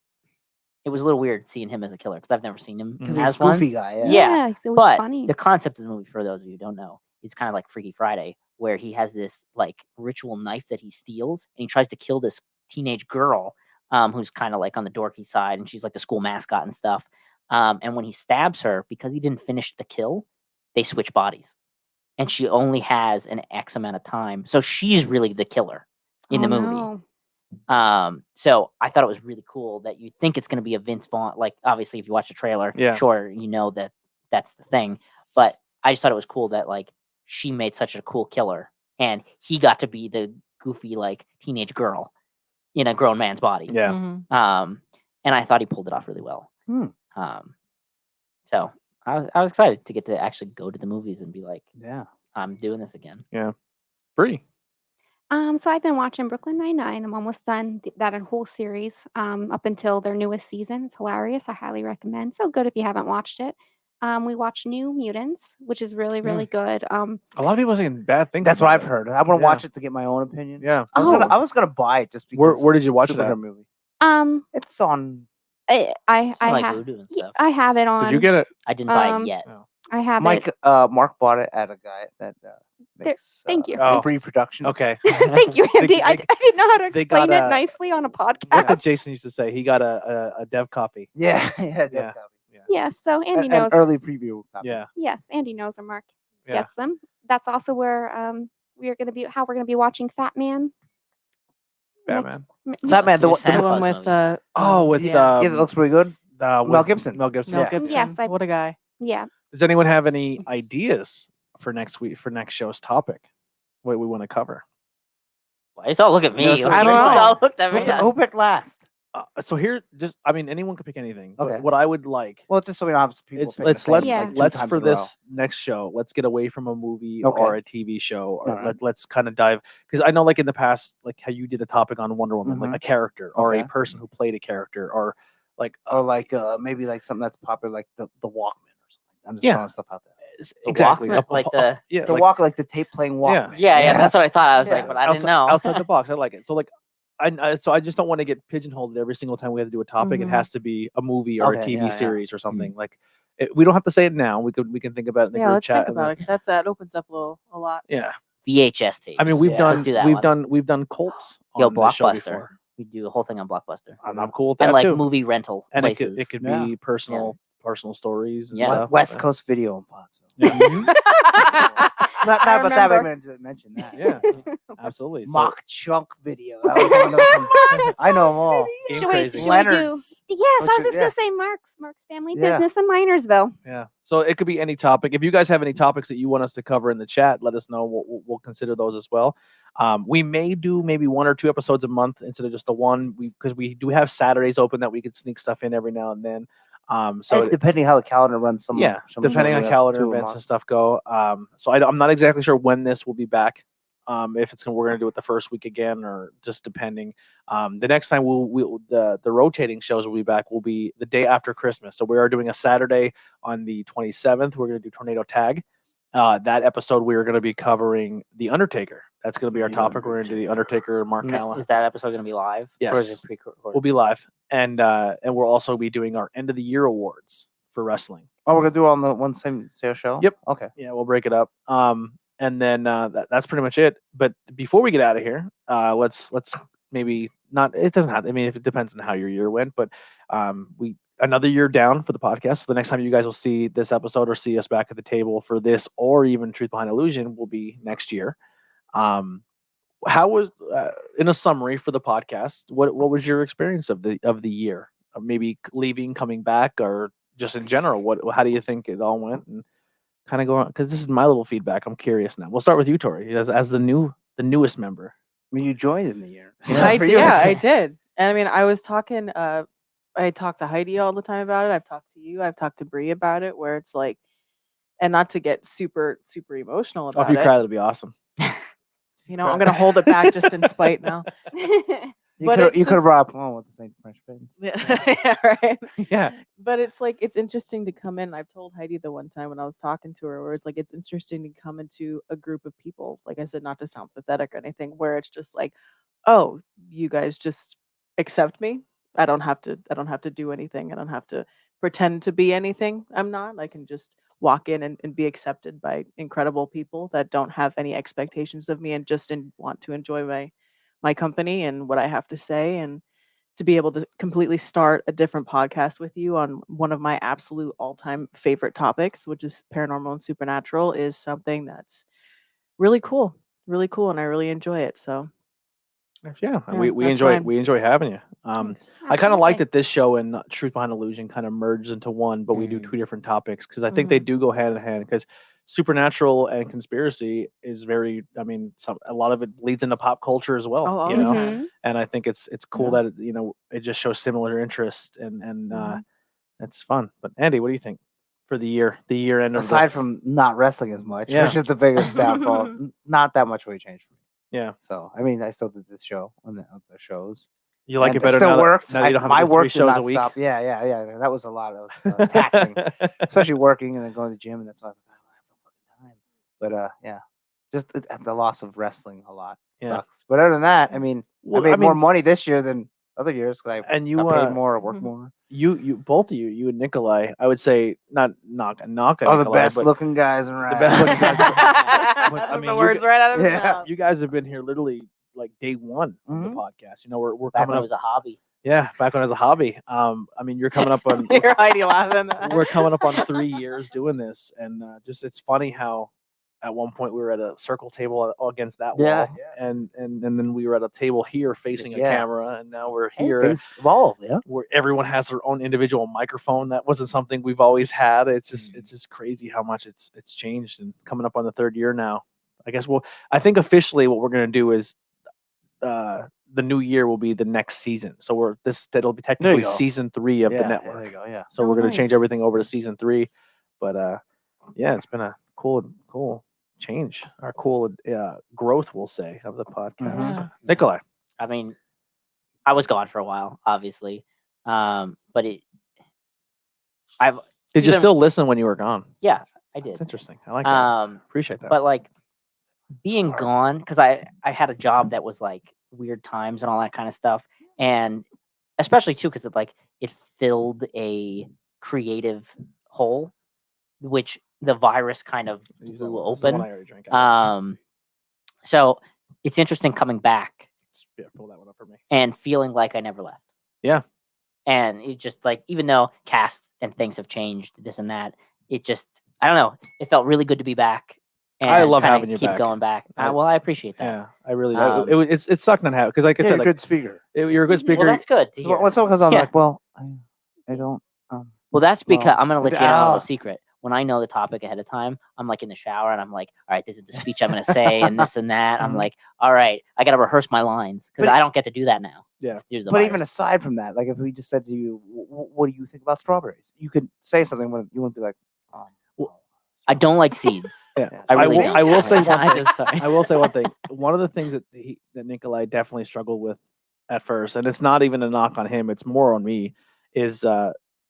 It was a little weird seeing him as a killer because I've never seen him
Because
as
he's
one.
goofy guy. Yeah.
Yeah,
he's always
But
funny.
the concept of the movie, for those of you who don't know, is kind of like Freaky Friday, where he has this like ritual knife that he steals, and he tries to kill this teenage girl, who's kind of like on the dorky side, and she's like the school mascot and stuff. And when he stabs her, because he didn't finish the kill, they switch bodies, and she only has an X amount of time, so she's really the killer in the
Oh,
movie.
no.
So I thought it was really cool that you think it's going to be a Vince Vaughn. Like, obviously, if you watch the trailer,
Yeah.
sure, you know that that's the thing. But I just thought it was cool that like she made such a cool killer, and he got to be the goofy like teenage girl in a grown man's body.
Yeah,
Mhm.
And I thought he pulled it off really well.
Hmm.
So I was excited to get to actually go to the movies and be like,
Yeah.
I'm doing this again.
Bree.
So I've been watching Brooklyn Nine-Nine. I'm almost done that whole series up until their newest season. It's hilarious. I highly recommend. So good if you haven't watched it. We watched New Mutants, which is really, really good.
A lot of people are saying bad things.
That's what
about
I've
it.
heard. I want to
Yeah.
watch it to get my own opinion.
Yeah.
I was gonna buy it just
Where-
because.
where did you watch it
superhero
at?
movie?
It's
on.
I
Like
have
Voodoo and
yeah,
stuff.
I have it on.
Did you get it?
I didn't buy
um,
it yet.
I have
Mike.
it.
Mark bought it at a guy that makes.
thank you.
Oh.
Bree Productions.
Okay.
Thank you, Andy. I didn't know how to
they
explain
got
it
a-
nicely on a
What did
podcast.
Jason used to say? He got a dev copy.
Yeah. Yeah.
Yeah.
Definitely.
Yeah, so Andy
An
knows.
early preview. Copy.
Yeah.
Yes, Andy knows where Mark
Yeah.
gets them. That's also where we're going to be watching Fat Man.
Batman.
Fat Man.
The
The
Santa
The one
Claus
with
movie.
Oh, with
yeah, that looks pretty good.
Mel
Mel Gibson.
Mel Gibson.
Mel
Yeah.
Gibson.
Yes, I-
What a guy.
Yeah.
Does anyone have any ideas for next week, for next show's topic? What we want to cover?
Why you all look at me?
that's what
Why
I
you
don't know.
all looked at me.
Who picked last?
So here, just I mean, anyone could pick anything. but
Okay.
What I would like,
Well, just so we don't have people.
it's
pick the
let's
same,
Yeah.
like, two
let's
times
for
in a row.
this next show, let's get away from a movie
Okay.
or a TV show, or
Alright.
let's kind of dive, because I know like in the past, like how you did a topic on Wonder Woman, like
Mhm.
a character or a
Okay.
person who played a character, or like
Or like maybe like something that's popular, like the Walkman or something. I'm just
Yeah.
throwing stuff out there.
exactly
Walkman, like the-
yeah,
The
like,
like the tape playing Walkman.
Yeah, that's what I thought. I was
yeah,
like, but I didn't
outside,
know.
outside the box. I like it. So like. So I just don't want to get pigeonholed every single time we have to do a topic.
Mhm.
It has to be a movie or a
Okay,
TV
yeah, yeah.
series or something. Like we don't have to say it now. We can think about it in the
Yeah,
group
let's
chat.
think
and
about
then-
it because that opens up a lot.
Yeah,
VHS tapes.
I mean we've
Yeah,
let's
done
do that
we've
one.
done Colts.
Yo,
on this show
Blockbuster.
before.
We do a whole thing on Blockbuster.
I'm cool with that
And like
too.
movie rental
and it
places.
could
Yeah.
be personal stories and
Yeah.
stuff.
West Coast Video in Pottsville.
Yeah.
Not
I
but that
remember.
mention that.
Yeah, absolutely. So,
Mock chunk video. That was one of those. I know them all.
Game
Should we,
crazy.
should we do?
Leonard's.
Yes, I
Which
was
is-
just gonna say Mark's Family
Yeah.
Business in Minersville.
yeah. So it could be any topic. If you guys have any topics that you want us to cover in the chat, let us know. We'll consider those as well. We may do maybe 1 or 2 episodes a month instead of just the one, because we do have Saturdays open that we could sneak stuff in every now and then. So
depending how the calendar runs,
yeah, depending on calendar events and stuff go. So I'm not exactly sure when this will be back. If we're gonna do it the first week again, or just depending. The next time the rotating shows will be back will be the day after Christmas. So we are doing a Saturday on the 27th. We're gonna do Tornado Tag. That episode we are gonna be covering the Undertaker. That's gonna be our topic. We're gonna do the Undertaker, Mark Callan.
Is that episode going to be live? Or is
Yes.
it pre-recorded?
We'll be live, and we'll also be doing our end of the year awards for wrestling.
Oh, we're gonna do it on the one same show.
Yep.
Okay.
Yeah, we'll break it up. And then that's pretty much it. But before we get out of here, let's maybe not. It doesn't have. I mean, it depends on how your year went. But we another year down for the podcast. So the next time you guys will see this episode or see us back at the table for this, or even Truth Behind Illusion, will be next year. How was in a summary for the podcast? What was your experience of the year? Maybe leaving, coming back, or just in general? How do you think it all went? And kind of go on, because this is my little feedback. I'm curious now. We'll start with you, Tori, as the newest member.
I mean, you joined in the year.
I
For
did.
you,
Yeah,
it's-
I did. And I mean, I was talking. I talked to Heidi all the time about it. I've talked to you. I've talked to Bree about it. Where it's like, and not to get super emotional
Oh,
about
if you
it.
cry, that'll be awesome.
You know, I'm gonna hold it back just in spite now.
You
But
could
it's
have
just-
brought up with the Saint French Prince.
Yeah, right.
Yeah.
But it's like, it's interesting to come in. I've told Heidi the one time when I was talking to her, where it's like, it's interesting to come into a group of people. Like I said, not to sound pathetic or anything, where it's just like, oh, you guys just accept me. I don't have to do anything. I don't have to pretend to be anything. I'm not. I can just walk in and be accepted by incredible people that don't have any expectations of me and just want to enjoy my company and what I have to say, and to be able to completely start a different podcast with you on one of my absolute all-time favorite topics, which is paranormal and supernatural, is something that's really cool, and I really enjoy it. So
Yeah,
Yeah,
we
that's
enjoy
fine.
we enjoy having you.
thanks.
I kind of like
Absolutely.
that this show and Truth Behind Illusion kind of merged into one, but we do 2 different topics, because I think they do go hand in hand, because supernatural and conspiracy is very, I mean, a lot of it leads into pop culture as well,
Oh, all
you
the
know.
time.
And I think it's cool that it just shows similar interest, and
Mhm.
it's fun. But Andy, what do you think for the year end of
Aside from not wrestling as much,
Yeah.
which is the biggest downfall, not that much really changed for me.
yeah,
So I mean, I still did this show on the shows.
you like
And
it better
still
now
worked.
that you don't have
My
to do 3
work did
shows
not
a week?
stop. Yeah. That was a lot. That was taxing, especially working and then going to the gym, and that's why I was like, I don't have the fucking time. But yeah, just the loss of wrestling a lot sucks. But other than that, I mean,
Well,
I made
I
more
mean-
money this year than other years because I
And you,
got paid
uh,
more, or worked
Mhm.
more.
you both of you and Nikolai, I would say not knock on
Oh, the
Nikolai,
best
but
looking guys around.
the best looking guys.
That's
I mean,
the
you
words
g-
right out of his
Yeah.
mouth.
you guys have been here literally like day one of the
Mhm.
podcast. You know, we're
Back
coming
when it
up.
was a hobby.
Yeah, back when it was a hobby. I mean, you're coming up on.
You're Heidi laughing.
We're coming up on 3 years doing this, and just it's funny how at one point we were at a circle table against that
Yeah.
wall, and then we were at a table here facing a
Yeah.
camera, and now we're
Hey,
here.
things evolve, yeah.
Where everyone has their own individual microphone. That wasn't something we've always had. It's just crazy how much it's changed, and coming up on the 3rd year now. I guess I think officially what we're gonna do is the new year will be the next season. So that'll be technically
go.
season 3 of
Yeah,
the network.
there you go. Yeah.
So
Oh,
we're gonna change
nice.
everything over to season 3. But yeah, it's been a cool change, our cool growth, we'll say, of the podcast.
Yeah.
Nikolai.
I mean, I was gone for a while, obviously, but
Did you
Even-
still listen when you were gone?
yeah, I did.
That's interesting. I like that. Appreciate that.
But like being gone, because I had a job that was like weird times and all that kind of stuff, and especially too because it filled a creative hole, which the virus kind of
Use that
blew
one. This is the one
open.
I already drank.
So it's interesting coming back
Yeah, pull that one up for me.
and feeling like I never left.
Yeah.
And it just like, even though casts and things have changed, this and that, it just, I don't know, it felt really good to be back. and
I love
kinda
having you
keep
back.
going back.
I-
Well, I appreciate that.
Yeah, I really.
Um,
It sucked not having because like I
You're
said,
a
like
good speaker.
you're a good speaker.
Well, that's good to
So
hear.
when someone comes on, I'm
Yeah.
like, well, I don't.
Well, that's because I'm gonna let you in on a
ah.
little secret. When I know the topic ahead of time, I'm like in the shower and I'm like, all right, this is the speech I'm gonna say and this and that. I'm
Mhm.
like, all right, I gotta rehearse my lines because
But
I don't get to do that now.
Yeah.
due to the
But even
virus.
aside from that, like if we just said to you, what do you think about strawberries? You could say something when you wouldn't be like,
I don't like seeds.
Yeah,
I really
will.
don't.
I will say one
I
thing.
just sorry.
I will say one thing. One of the things that Nikolai definitely struggled with at first, and it's not even a knock on him; it's more on me. Is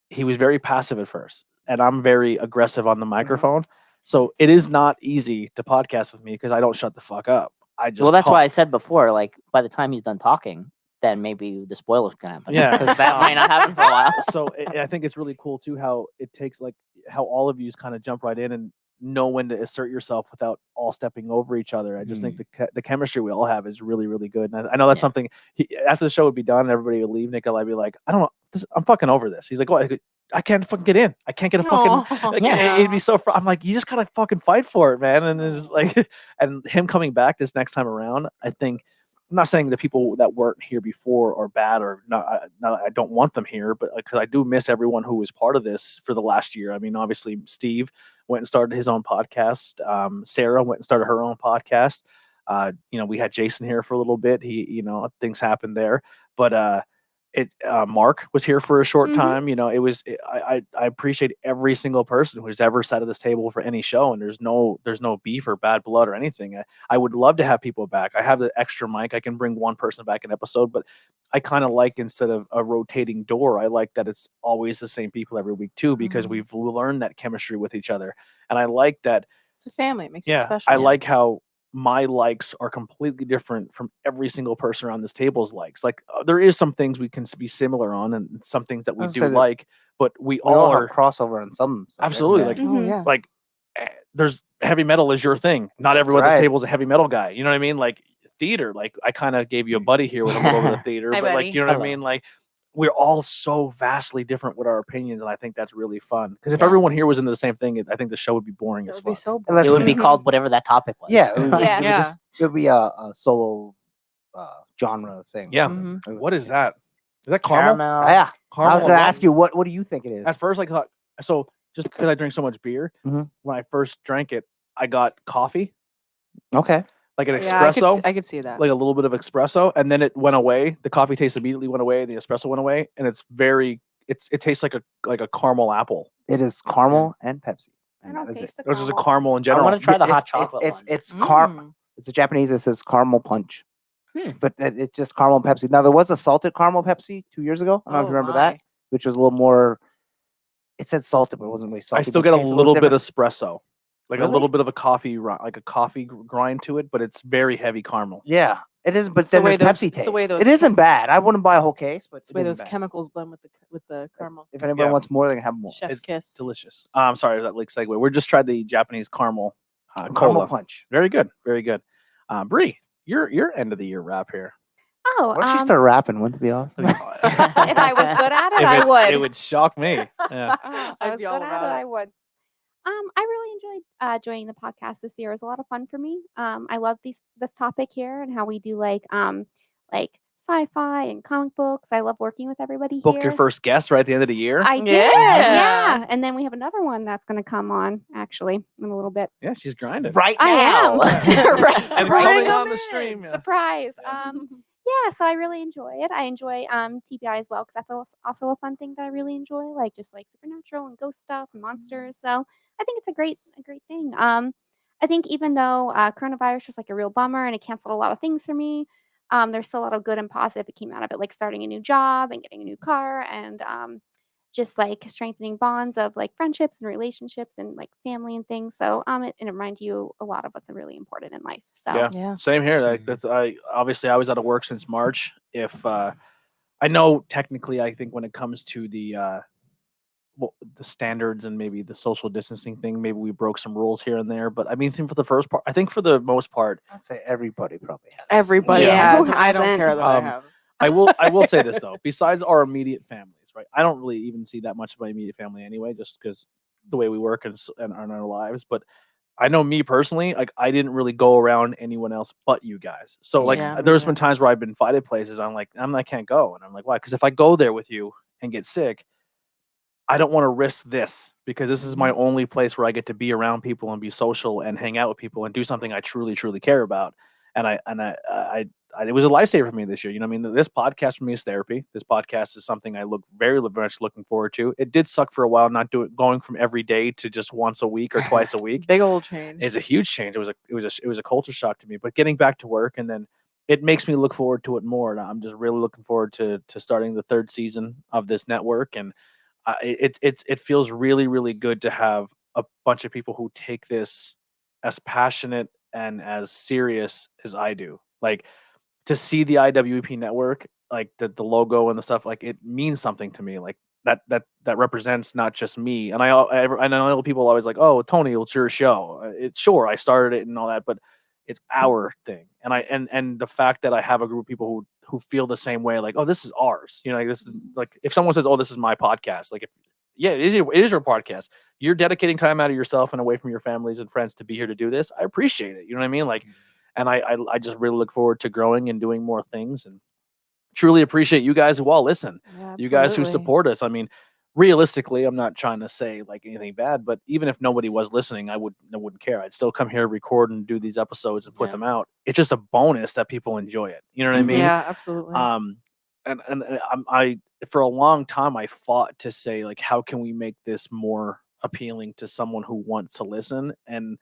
he was very passive at first, and I'm very aggressive on the microphone. So it is not easy to podcast with me because I don't shut the fuck up. I just
Well, that's why I
talk.
said before, like by the time he's done talking, then maybe the spoilers can happen.
Yeah.
because that might not happen for a while.
So I think it's really cool too how it takes like how all of you kind of jump right in and know when to assert yourself without all stepping over each other. I just think the chemistry we all have is really really good. And I know that's
Yeah.
something after the show would be done and everybody would leave. Nikolai would be like, I don't know, I'm fucking over this. He's like, what? I can't fucking get in. I can't get a fucking. Like,
Yeah.
it'd be so. I'm like, you just gotta fucking fight for it, man. And it's like, and him coming back this next time around, I think. I'm not saying the people that weren't here before are bad or not. I don't want them here, but because I do miss everyone who was part of this for the last year. I mean, obviously, Steve went and started his own podcast. Sarah went and started her own podcast. We had Jason here for a little bit. Things happened there, but Mark was here for a short
Mhm.
time. I appreciate every single person who's ever sat at this table for any show, and there's no beef or bad blood or anything. I would love to have people back. I have the extra mic. I can bring one person back an episode, but I kind of like instead of a rotating door, I like that it's always the same people every week too, because we've learned that chemistry with each other, and I like that.
It's a family. It makes it
Yeah,
special.
I like how my likes are completely different from every single person around this table's likes. Like there is some things we can be similar on, and some things that we
I'd
do
say that
like, but we
we
all
all
are
have crossover on some. subjects.
absolutely
Yeah.
like
Oh yeah.
like there's heavy metal is your thing. Not everyone at
right.
this table is a heavy metal guy. You know what I mean? Like theater. Like I kind of gave you a buddy here with a little bit of theater,
Hi,
but
buddy.
like you know what
Hello.
I mean? Like we're all so vastly different with our opinions, and I think that's really fun. Because if
Yeah.
everyone here was into the same thing, I think the show would be boring
It
as
would be
fuck.
so
Unless
It would be
Mhm.
called whatever that topic was.
Yeah, it would,
Yeah.
it would be a solo genre thing.
Yeah.
Mhm.
What is that? Is that caramel?
Caramel.
Yeah,
Caramel
I was going to
and
ask you what do you think it is?
At first, I thought so. Just because I drink so much beer,
Mhm.
when I first drank it, I got coffee,
Okay,
like an
Yeah,
espresso,
I could see that.
like a little bit of espresso, and then it went away. The coffee taste immediately went away. The espresso went away, and it tastes like a caramel apple,
it is caramel and Pepsi.
I
And
don't
that is
taste
it.
the
which is a
caramel.
caramel in
I
general.
want to try the hot
It's-
chocolate
it's,
one.
It's
Mm.
It's a Japanese. It says caramel punch.
Hmm.
But it's just caramel and Pepsi. Now there was a salted caramel Pepsi 2 years ago. I don't know if you remember that, which was a little more. It said salted, but it wasn't really salty.
I still
but
get a
tasted
little bit
different.
espresso, like a
Really?
little bit of a coffee, like a coffee grind to it, but it's very heavy caramel.
Yeah, it is. But
It's the
then
way
there's
those-
Pepsi
it's the way
taste.
those
It isn't
chem-
bad. I wouldn't buy a whole case, but
It's the way
it
those
isn't bad.
chemicals blend with the caramel.
If anybody
Yeah.
wants more, they can have more.
Chef's
It's
kiss.
delicious. I'm sorry that like segue. We're just tried the Japanese caramel
Caramel
cola.
punch.
Very good, very good. Bree, your end of the year wrap here.
Oh,
What if she started rapping? Wouldn't it be awesome?
if I was good at it, I would.
It would shock me. Yeah.
If I
I'd
was
be
good
all
at
about
it,
it.
I would. I really enjoyed joining the podcast this year. It was a lot of fun for me. I love this topic here and how we do like sci-fi and comic books. I love working with everybody
Booked
here.
your first guest right at the end of the year.
I did,
Yeah.
yeah. And then we have another one that's going to come on actually in a little bit.
Yeah, she's grinding.
Right
I am.
Right.
And
Right.
coming
Bring
on
'em
the
in.
stream. Yeah.
Surprise. Yeah, so I really enjoy it. I enjoy TBI as well because that's also a fun thing that I really enjoy, like just like supernatural and ghost stuff and monsters. So I think it's a great thing. I think even though coronavirus is like a real bummer and it canceled a lot of things for me, there's still a lot of good and positive that came out of it, like starting a new job and getting a new car and just like strengthening bonds of like friendships and relationships and like family and things. So it reminds you a lot of what's really important in life. So
Yeah.
Yeah.
Same here. Like I was out of work since March. If I know technically, I think when it comes to the standards and maybe the social distancing thing, maybe we broke some rules here and there. But I mean, for the most part,
I'd say everybody probably has.
Everybody
Yeah,
has.
who
I don't
hasn't?
care that I have.
I will say this though. Besides our immediate families, right? I don't really even see that much of my immediate family anyway, just because the way we work and in our lives. But I know me personally, like I didn't really go around anyone else but you guys. So like
Yeah, me
there's been
too.
times where I've been invited places. I can't go, and I'm like, why? Because if I go there with you and get sick, I don't want to risk this because this is my only place where I get to be around people and be social and hang out with people and do something I truly, truly care about. And it was a lifesaver for me this year. You know what I mean? This podcast for me is therapy. This podcast is something I look very much looking forward to. It did suck for a while going from every day to just once a week or twice a week.
Big old change.
It's a huge change. It was a culture shock to me. But getting back to work, and then it makes me look forward to it more. And I'm just really looking forward to starting the 3rd season of this network. And it feels really, really good to have a bunch of people who take this as passionate and as serious as I do. Like, to see the IWEP network, like the logo and the stuff, like it means something to me. Like that represents not just me. And I know people always like, oh, Tony, it's your show. It's sure I started it and all that, but it's our thing. And the fact that I have a group of people who feel the same way, like, oh, this is ours. You know, like this is like if someone says, oh, this is my podcast, like it is your podcast. You're dedicating time out of yourself and away from your families and friends to be here to do this. I appreciate it. You know what I mean? Like, and I just really look forward to growing and doing more things, and truly appreciate you guys who all listen.
Yeah,
You guys who
absolutely.
support us. I mean, realistically, I'm not trying to say like anything bad, but even if nobody was listening, I wouldn't care. I'd still come here, record, and do these episodes and put
Yeah.
them out. It's just a bonus that people enjoy it. You know what I mean?
Yeah, absolutely.
And I for a long time I fought to say, like, how can we make this more appealing to someone who wants to listen? And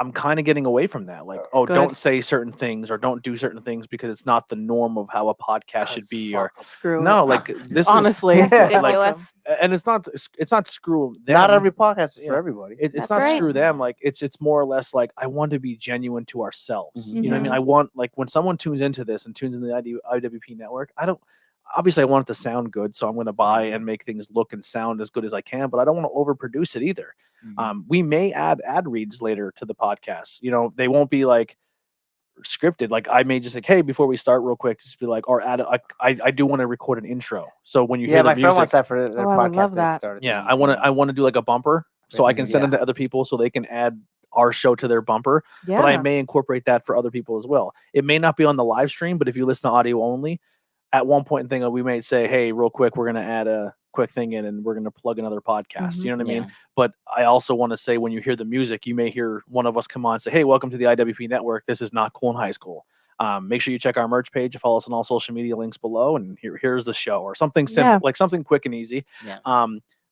I'm kind of getting away from that. Like, oh,
Good.
don't say certain things or don't do certain things because it's not the norm of how a podcast should be. Or
Screw
no,
it.
like this
Honestly,
is
it's
like,
ridiculous.
and it's not screw them.
Not every podcast is
Yeah.
for everybody.
It's
That's
not
right.
screw them. Like it's more or less like I want to be genuine to ourselves. You know what I mean?
Mhm.
I want, like, when someone tunes into this and tunes in the IWP network, obviously I want it to sound good, so I'm going to buy and make things look and sound as good as I can, but I don't want to overproduce it either. We may add ad reads later to the podcast. You know, they won't be like scripted. Like I may just like, hey, before we start, real quick, just be like, or add. I do want to record an intro, so when you
Yeah,
hear the
my friend
music,
wants that for their
Oh, I would
podcast.
love
they
that.
started
yeah,
doing.
I want to do like a bumper, so I can send them
Yeah.
to other people so they can add our show to their bumper.
yeah.
But I may incorporate that for other people as well. It may not be on the live stream, but if you listen to audio only, at one point in the thing, we may say, hey, real quick, we're going to add a quick thing in and we're going to plug another podcast.
Mhm.
You know what I mean?
Yeah.
But I also want to say, when you hear the music, you may hear one of us come on and say, hey, welcome to the IWP network. This is Not Cool in High School. Make sure you check our merch page, follow us on all social media links below, and here's the show, or something simple,
Yeah.
like something quick and easy.
Yeah.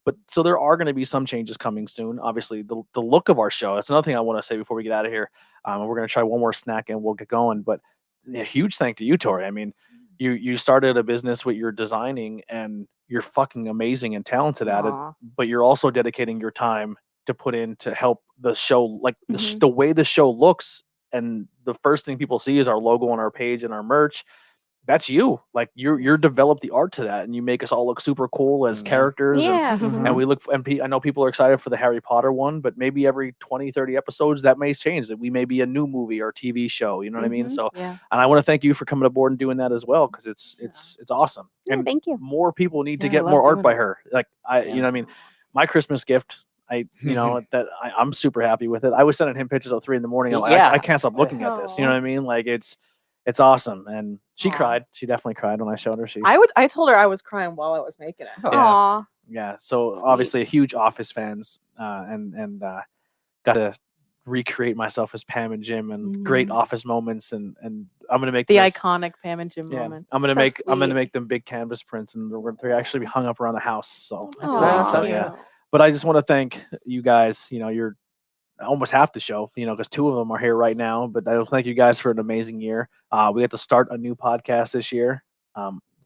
But so there are going to be some changes coming soon. Obviously, the look of our show. That's another thing I want to say before we get out of here. We're going to try one more snack and we'll get going. But a huge thank to you, Tori. I mean, you started a business with your designing, and you're fucking amazing and talented at it.
Aw.
But you're also dedicating your time to put in to help the show, like
Mhm.
the way the show looks. And the first thing people see is our logo on our page and our merch. That's you. Like you're developed the art to that, and you make us all look super cool as
Yeah.
characters.
Yeah.
And we look, and I know people are excited for the Harry Potter one, but maybe every 20, 30 episodes that may change, that we may be a new movie or TV show. You know what I mean?
Mhm.
So,
Yeah.
and I want to thank you for coming aboard and doing that as well, because it's awesome.
Yeah,
And
thank you.
more people need to
Yeah, I
get
love
more art
doing
by
it.
her. Like you
Yeah.
know what I mean? My Christmas gift, I'm super happy with it. I was sending him pictures at 3 in the morning. I'm like,
Yeah.
I can't stop looking at this. You know
Aw.
what I mean? Like it's awesome. And she
Aw.
cried. She definitely cried when I showed her.
I told her I was crying while I was making it.
Oh.
Yeah.
Aw.
Yeah. So
Sweet.
obviously a huge Office fans, and got to recreate myself as Pam and Jim, and great
Mhm.
Office moments, and I'm gonna make
The
this,
iconic Pam and Jim moment.
I'm gonna
So sweet.
make them big canvas prints, and they're actually be hung up around the house. So
That's
Aw.
nice.
so
Cute.
yeah. But I just want to thank you guys. You know, you're almost half the show, you know, because 2 of them are here right now. But I thank you guys for an amazing year. We had to start a new podcast this year.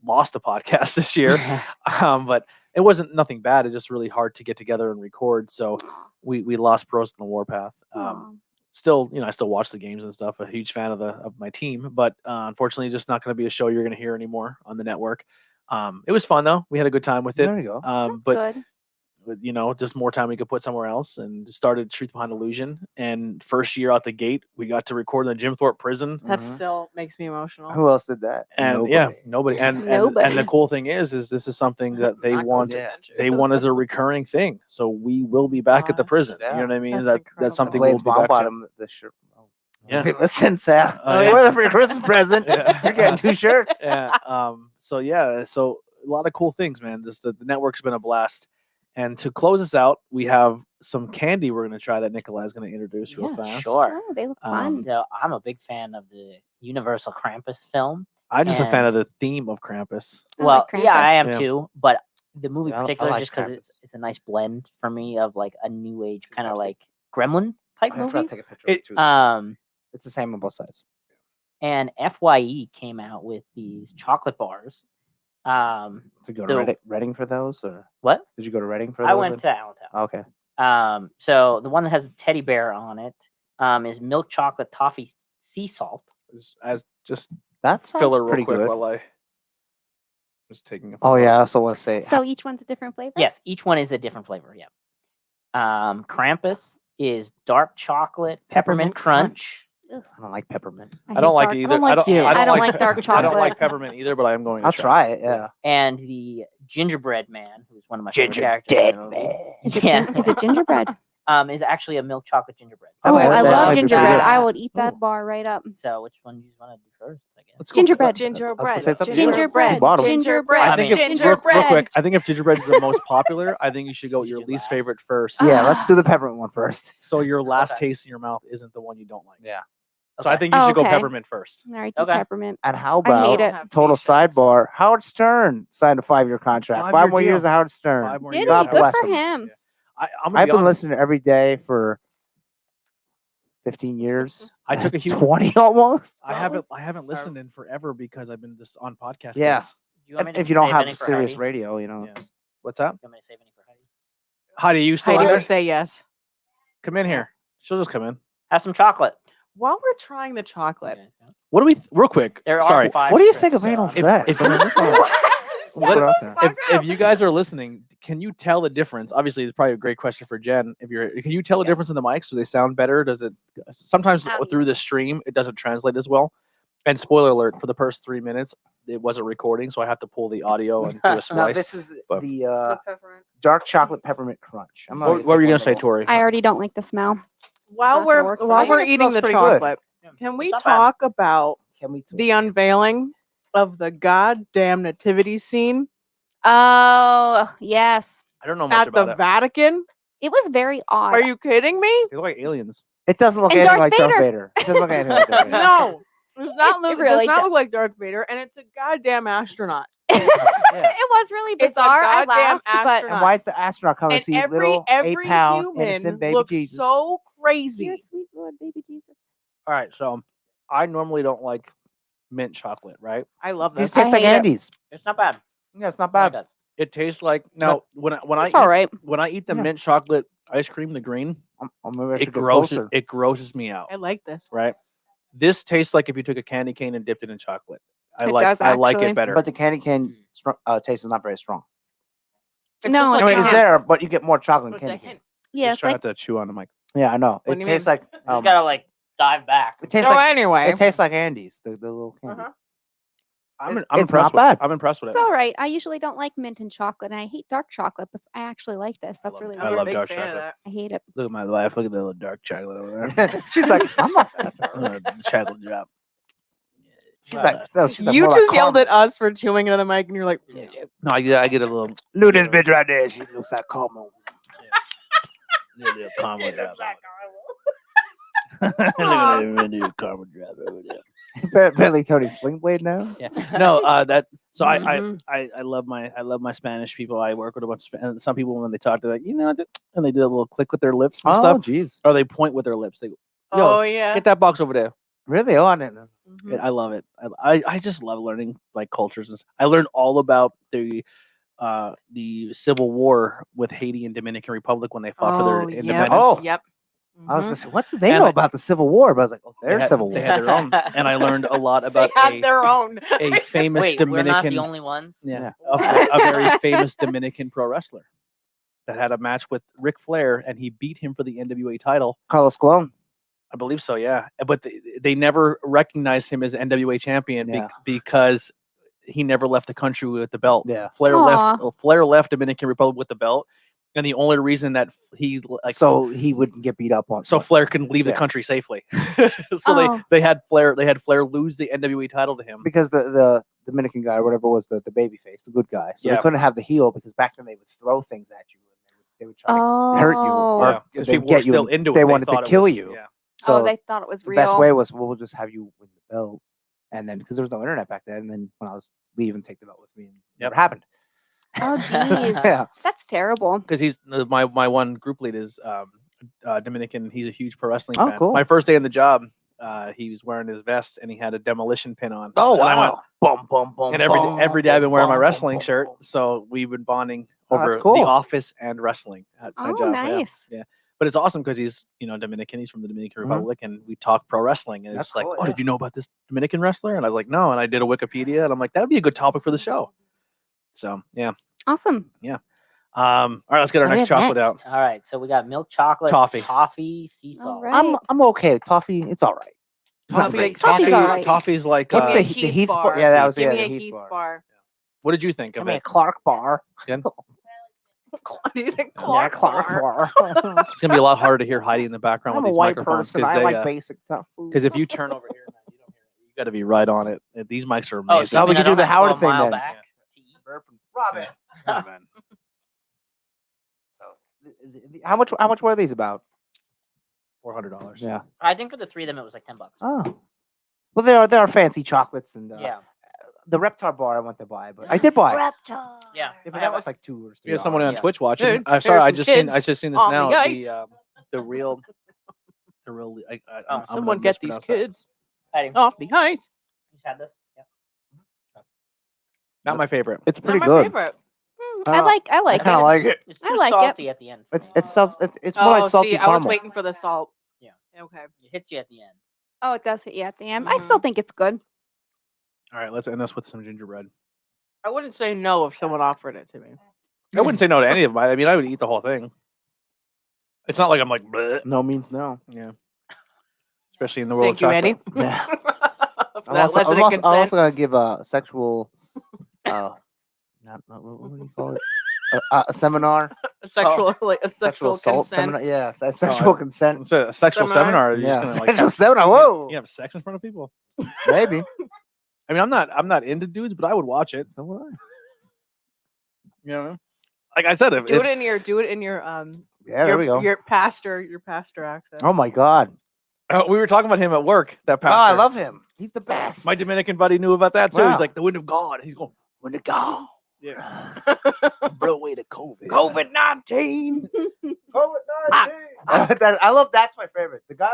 Lost a podcast this year, but it wasn't nothing bad. It's just really hard to get together and record. So we lost Bros in the Warpath.
Aw.
Still, you know, I still watch the games and stuff. A huge fan of my team, but unfortunately, just not going to be a show you're going to hear anymore on the network. It was fun though. We had a good time with it.
There you go.
That's
But
good.
you know, just more time we could put somewhere else, and started Truth Behind Illusion. And first year out the gate, we got to record in the Jim Thorpe prison.
That
Mhm.
still makes me emotional.
Who else did that?
And nobody. And the
Nobody.
cool thing is this is something that they
Not
want.
going to adventures.
They want as a recurring thing. So we will be back at the
Gosh,
prison.
yeah.
You know what I mean?
That's incredible.
That's something
Blades
we'll be
bomb
back to.
bottom. The shirt. Oh.
Yeah.
Hey, listen, Sam.
Oh, yeah.
Spoiler for your Christmas present.
Yeah.
You're getting 2 shirts.
Yeah. So yeah. So a lot of cool things, man. The network's been a blast. And to close us out, we have some candy we're going to try that Nikolai is going to introduce real
Yeah,
fast.
sure.
Oh, they look fun.
So I'm a big fan of the Universal Krampus film.
I'm just a fan
And-
of the theme of Krampus.
I
Well,
like
yeah, I
Krampus.
am
Yeah.
too. But the movie
Yeah, I
particular,
like
just because
Krampus.
it's a nice blend for me of like a new age kind of like Gremlin type
I forgot to
movie.
take a picture of it too. It's the same on both sides.
And FYE came out with these chocolate bars.
To go to
So-
Reading for those, or
What?
did you go to Reading for those?
I went to Allentown.
Okay.
So the one that has the teddy bear on it is milk chocolate toffee sea salt.
As just
That sounds
filler real
pretty
quick
good.
while I just taking a
Oh
photo.
yeah, I also want to say.
So each one's a different flavor?
Yes, each one is a different flavor. Yeah. Krampus is dark chocolate peppermint crunch.
I don't like peppermint.
I don't like
dark-
it either.
don't like you.
I don't like dark
I don't
chocolate.
like peppermint either, but I am going to
I'll try it. Yeah.
And the gingerbread man, who's one of my favorite
Ginger
characters. in
dead
the movie,
man.
Is it,
Yeah.
is it gingerbread?
is actually a milk chocolate gingerbread.
Oh,
might-
I
that
love
might be pretty
gingerbread.
good.
I would eat that
Ooh.
bar right up.
So which one do you want to do first? I guess.
Let's go for
Gingerbread.
that.
Gingerbread.
say it's up to you.
Gingerbread.
Bottom.
Gingerbread.
I
I
think
mean-
if, real
Gingerbread.
quick, I think if gingerbread is the most popular, I think you should go with
You
your
should
least
last.
favorite first.
Yeah, let's do the peppermint one first.
So your last
Okay.
taste in your mouth isn't the one you don't like.
Yeah.
So I
Okay.
think you
Oh,
should go
okay.
peppermint first.
All right, do
Okay.
peppermint.
And how
I hate
about
it.
Have
total
patience.
sidebar? Howard Stern signed a 5-year contract.
5-year
5 more
deal.
years of Howard Stern.
5 more
Did
years.
he?
God
Good
bless
for
him.
him.
I'm gonna
I've
be
been
honest.
listening every day for 15 years.
I took a huge.
20 almost.
I haven't listened in forever because I've been just on podcast.
Yeah.
gigs.
Do you want me to
If you don't
save
have
any for
serious
Heidi?
radio, you know.
Yeah.
it's-
What's that?
You want me to save any for Heidi?
Heidi, you still
Heidi
have
would
it?
say yes.
Come in here. She'll just come in.
Have some chocolate.
While we're trying the chocolate,
You guys got it?
What do we? Real quick.
There
Sorry.
are 5
What do you
strips,
think of
so
anal
I'm-
sex?
if-
I mean, this one-
What-
put it out there.
if you guys are listening, can you tell the difference? Obviously, it's probably a great question for Jen. Can you tell the difference in the mics? Do they sound better? Does it sometimes through the stream it doesn't translate as well? And spoiler alert: for the first 3 minutes, it wasn't recording, so I have to pull the audio and do a
Now,
splice.
this is
but-
the dark chocolate peppermint crunch. I'm
What were you gonna say, Tori?
I already don't like the smell.
while
not gonna
we're
work for
while
me.
I
we're
think it
eating
smells
the
pretty good.
chocolate,
Yeah,
can we
it's not bad.
talk about
Can we
the unveiling of the goddamn nativity scene
Oh, yes.
I don't know much
at the
about it.
Vatican?
It was very odd.
Are you kidding me?
They look like aliens.
It doesn't look
And
anything
Darth
like Darth
Vader.
Vader. It doesn't look anything like Darth Vader.
No, it does not
It
look.
really
does not
does.
look like Darth Vader, and it's a goddamn astronaut.
It was really
It's a
bizarre. I
goddamn
laughed, but
astronaut.
And why is the astronaut coming
And
to see
every
little 8-pound
human
innocent baby
looks
Jesus?
so
dear
crazy.
sweet Lord, baby Jesus.
All right, so I normally don't like mint chocolate, right?
I love
These
this.
I
taste like
hate it.
Andes.
It's not bad.
Yeah, it's not
I like
bad.
it.
It tastes like now when I
It's all right.
when I eat the
Yeah.
mint chocolate ice cream, the green,
Maybe I
it
should get
grosses
closer.
it grosses me out,
I like this.
right? This tastes like if you took a candy cane and dipped it in chocolate. I
It
like
does,
I like
actually.
it better.
But the candy cane taste is not very strong.
It's
No,
just
it's
like
I mean,
a
it's
hint.
there, but you get more chocolate in
It's a
candy cane.
hint.
Yeah,
Just
it's
try
like
not to chew on the mic.
Yeah, I know.
What
It
do you
tastes
mean?
like
You just gotta like dive back.
it tastes
So
like
anyway,
it tastes like Andes. The little candy.
Uh-huh.
I'm
It's
impressed.
not bad.
I'm impressed with
it's
it.
all right. I usually don't like mint and chocolate, and I hate dark chocolate, but I actually like this. That's
love
really
it.
I'm
I
weird.
love
a big
dark
fan of
chocolate.
that.
I hate it.
Look at my life. Look at the little dark chocolate over there.
She's like, I'm not. That's all right.
Chocolate drop.
She's like, no, she's like,
You
more
just
like
yelled at
caramel.
us for chewing into the mic, and you're like,
No, I get a little.
Look at this bitch right there. She looks like caramel.
Little caramel drop. Look at that little caramel drop over there.
Apparently, Tony's sling blade now.
Yeah. No, that. So
Mhm.
I love my Spanish people. I work with a bunch of and some people when they talk, they're like, and they do a little click with their lips and stuff,
jeez.
or they point with their lips. They go,
oh yeah.
get that box over there.
Really? Oh, I didn't know.
Mhm.
I love it. I just love learning like cultures. And I learned all about the Civil War with Haiti and Dominican Republic when they fought for their
yep.
independence.
Oh.
Yep.
I was
Mhm.
gonna say, what do they
And
know
I-
about the Civil War? But I was like, oh, their
had-
Civil War.
they had their own, and I learned a lot
They
about
had their own.
a famous
Wait, we're not
Dominican.
the only ones.
Yeah, a very famous Dominican pro wrestler. that had a match with Ric Flair, and he beat him for the NWA title.
Carlos Colon.
I believe so, yeah. But they never recognized him as NWA champion
Yeah.
because he never left the country with the belt.
Yeah.
Flair
Aw.
left Dominican Republic with the belt, and the only reason that he
So he wouldn't get beat up on.
so Flair can leave the
Yeah.
country safely. So
Oh.
they had Flair lose the NWA title to him.
because the Dominican guy or whatever was the baby face, the good guy. So
Yeah.
they couldn't have the heel because back then they would throw things at you and they would try
Oh.
to hurt you or
Yeah, because
they'd
people were
get you
still
and
into it.
they wanted to
thought it
kill
was-
you.
Yeah.
So
Oh, they thought it was
the
real.
best way was we'll just have you win the belt, and then because there was no internet back then, and then when I was leaving, take the belt with me, and it never happened.
Oh, jeez.
Yeah,
That's terrible.
Because he's my one group lead is Dominican. He's a huge pro wrestling
Oh,
fan.
cool.
My first day in the job, he was wearing his vest and he had a demolition pin on.
Oh
And I went,
Bum bum bum.
and
bum,
every day I've been wearing my
bum,
wrestling
bum,
shirt,
bum.
so we've been bonding
Oh, that's
over
cool.
the office and wrestling at my
Oh,
job.
nice.
Yeah. But it's awesome because he's Dominican. He's from the Dominican
Mhm.
Republic, and we talk pro wrestling. And
That's
it's like,
cool,
oh,
yeah.
did you know about this Dominican wrestler? And I was like, no. And I did a Wikipedia, and I'm like, that would be a good topic for the show. So yeah.
Awesome.
All right, let's get our
What do we
next
have
chocolate
next? All right, so we got milk chocolate,
Toffee.
sea salt.
right.
I'm okay. Toffee, it's all right. It's not
Toffee,
great.
Toffee's all right.
Toffee's like.
What's
Give me
the
a
Heath
Heath
bar?
bar.
Yeah, that was
Give
yeah,
me
the
a
Heath
Heath
bar.
bar.
What did you think
Give
of
me a
it?
Clark bar.
Again?
You said
Yeah,
Clark
Clark
bar.
bar.
It's gonna be a lot harder to hear Heidi in the background
I'm
with
a
these
white
microphones
person. I like basic stuff.
because if you turn over here, man, you don't hear it. You got to be right on it. These mics are
Oh,
amazing.
so
we
we
could
can
do the Howard thing then.
Back to eat.
Robin.
Yeah, man.
How much were these about?
$400.
Yeah.
I think for the three of them it was like $10.
Oh. Well, there are fancy chocolates and
Yeah.
the Reptar bar I went to buy, but I did buy.
Yeah.
Yeah,
I
but
have
that was like $2 or $3.
We have someone on
Yeah.
Twitch watching.
Dude,
I'm sorry,
there's
I
some
just seen this
kids
now.
on the ice.
The real. I'm
Someone
gonna
get these
mispronounce that.
kids
Heidi,
off the ice.
you just had this? Yeah.
Not my favorite.
It's
Not
pretty
my
good.
favorite.
I like
I
it.
kind of like it.
It's
I
too
like it.
salty at the end.
It's more like salty
see, I was
caramel.
waiting for the salt.
Yeah.
Okay.
It hits you at the end.
Oh, it does hit you at the end. I still think it's good.
All right, let's end this with some gingerbread.
I wouldn't say no if someone offered it to me.
I wouldn't say no to any of them. I mean, I would eat the whole thing. It's not like I'm like, bleh.
No means no.
Yeah. Especially in the world
Thank you,
of
Eddie.
chocolate.
Yeah.
For
I'm
that
also,
lesson
I'm
in
also, I'm
consent.
also gonna give a sexual, what do you call it? A seminar,
A sexual, like a
sexual
sexual
assault
consent.
seminar. Yeah, sexual consent.
It's a sexual
Seminar?
seminar. You're
Yeah,
just gonna,
sexual
have,
seminar. Whoa,
you have sex in front of people.
maybe.
I mean, I'm not into dudes, but I would watch it. So would I. You know, like I said, if,
Do it in your
Yeah, there we go.
your pastor accent.
Oh my god.
we were talking about him at work. That
Oh,
pastor.
I love him. He's the best.
My Dominican buddy knew about that too.
Wow.
He's like the wind of God. He's going
When to go.
yeah.
Blow away the COVID.
COVID-19.
I love. That's my favorite. The guy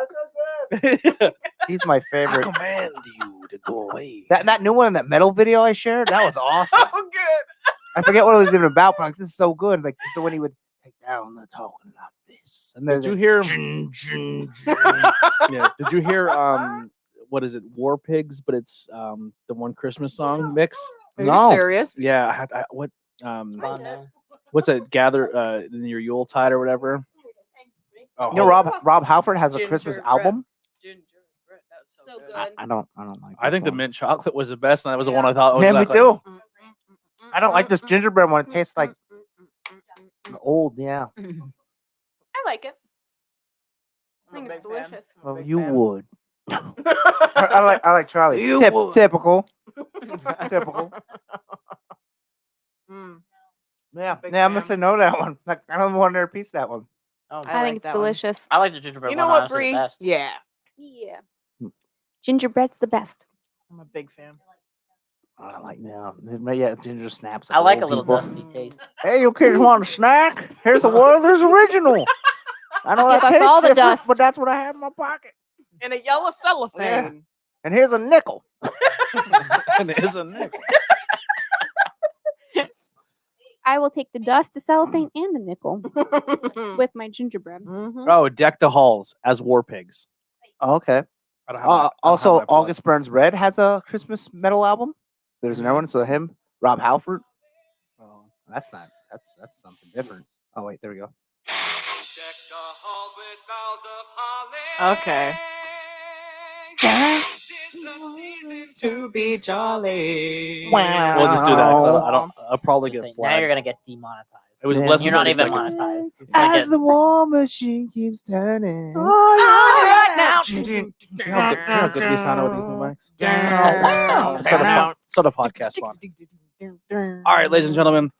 that does this. He's my favorite.
command you to go away.
That new one in that metal video I shared. That was awesome.
So good.
I forget what it was even about, but I'm like, this is so good. Like, so when he would take down the talking like this, and then
Did you hear? Yeah. Did you hear? What is it? War Pigs, but it's the one Christmas song mix.
Are
No.
you serious?
Yeah. What? What's that? Gather in your Yuletide or whatever. Oh,
You know, Rob Halford has a Christmas
Gingerbread.
album.
Gingerbread. That's so,
So
good.
good.
I don't like.
I
this
think the
one.
mint chocolate was the best, and that was the one I thought.
Yeah, me too.
Mm-mm-mm-mm-mm.
I don't like this gingerbread one. It tastes like
Mm-mm-mm-mm-mm.
old. Yeah.
I like it. I
I'm
think
a
it's
big fan.
delicious.
I'm a
Well,
big
you
fan.
would. I like Charlie.
You would.
Typical. Typical.
Mm.
Yeah.
Big
Yeah. I'm gonna
fan.
say no to that one. Like, I don't want another piece of that one.
Oh,
I
like
think it's
that one.
delicious.
I like the gingerbread
You know
one.
what,
honestly, the
Bree?
best.
Yeah,
Yeah. Gingerbread's the best.
I'm a big fan.
I like yeah, ginger snaps.
I like a
old
little
people.
dusty taste.
Hey, you kids want a snack? Here's a Werther's original. I know
Give
that
us
tastes
all the
different,
dust.
but that's what I have in my pocket.
In a yellow cellophane.
And here's a nickel.
And it is a nickel.
I will take the dust, the cellophane, and the nickel with my gingerbread.
Mhm.
Oh, deck the halls as War Pigs.
Oh, okay.
I don't have that- I don't have
Also,
that plug.
August Burns Red has a Christmas metal album. There's another one. So him, Rob Halford.
Oh.
That's something different. Oh wait, there we go.
Okay. To be jolly.
We'll just do that. 'Cause I don't. I'll probably
Just
get
saying, now you're
flagged.
gonna get demonetized.
It was
Yeah.
less than
You're not
30
even
seconds.
monetized. It's gonna
As
get-
the war machine keeps turning.
Right now.
See how good we sounded with these new mics? Sort of podcast fun. All right, ladies and gentlemen,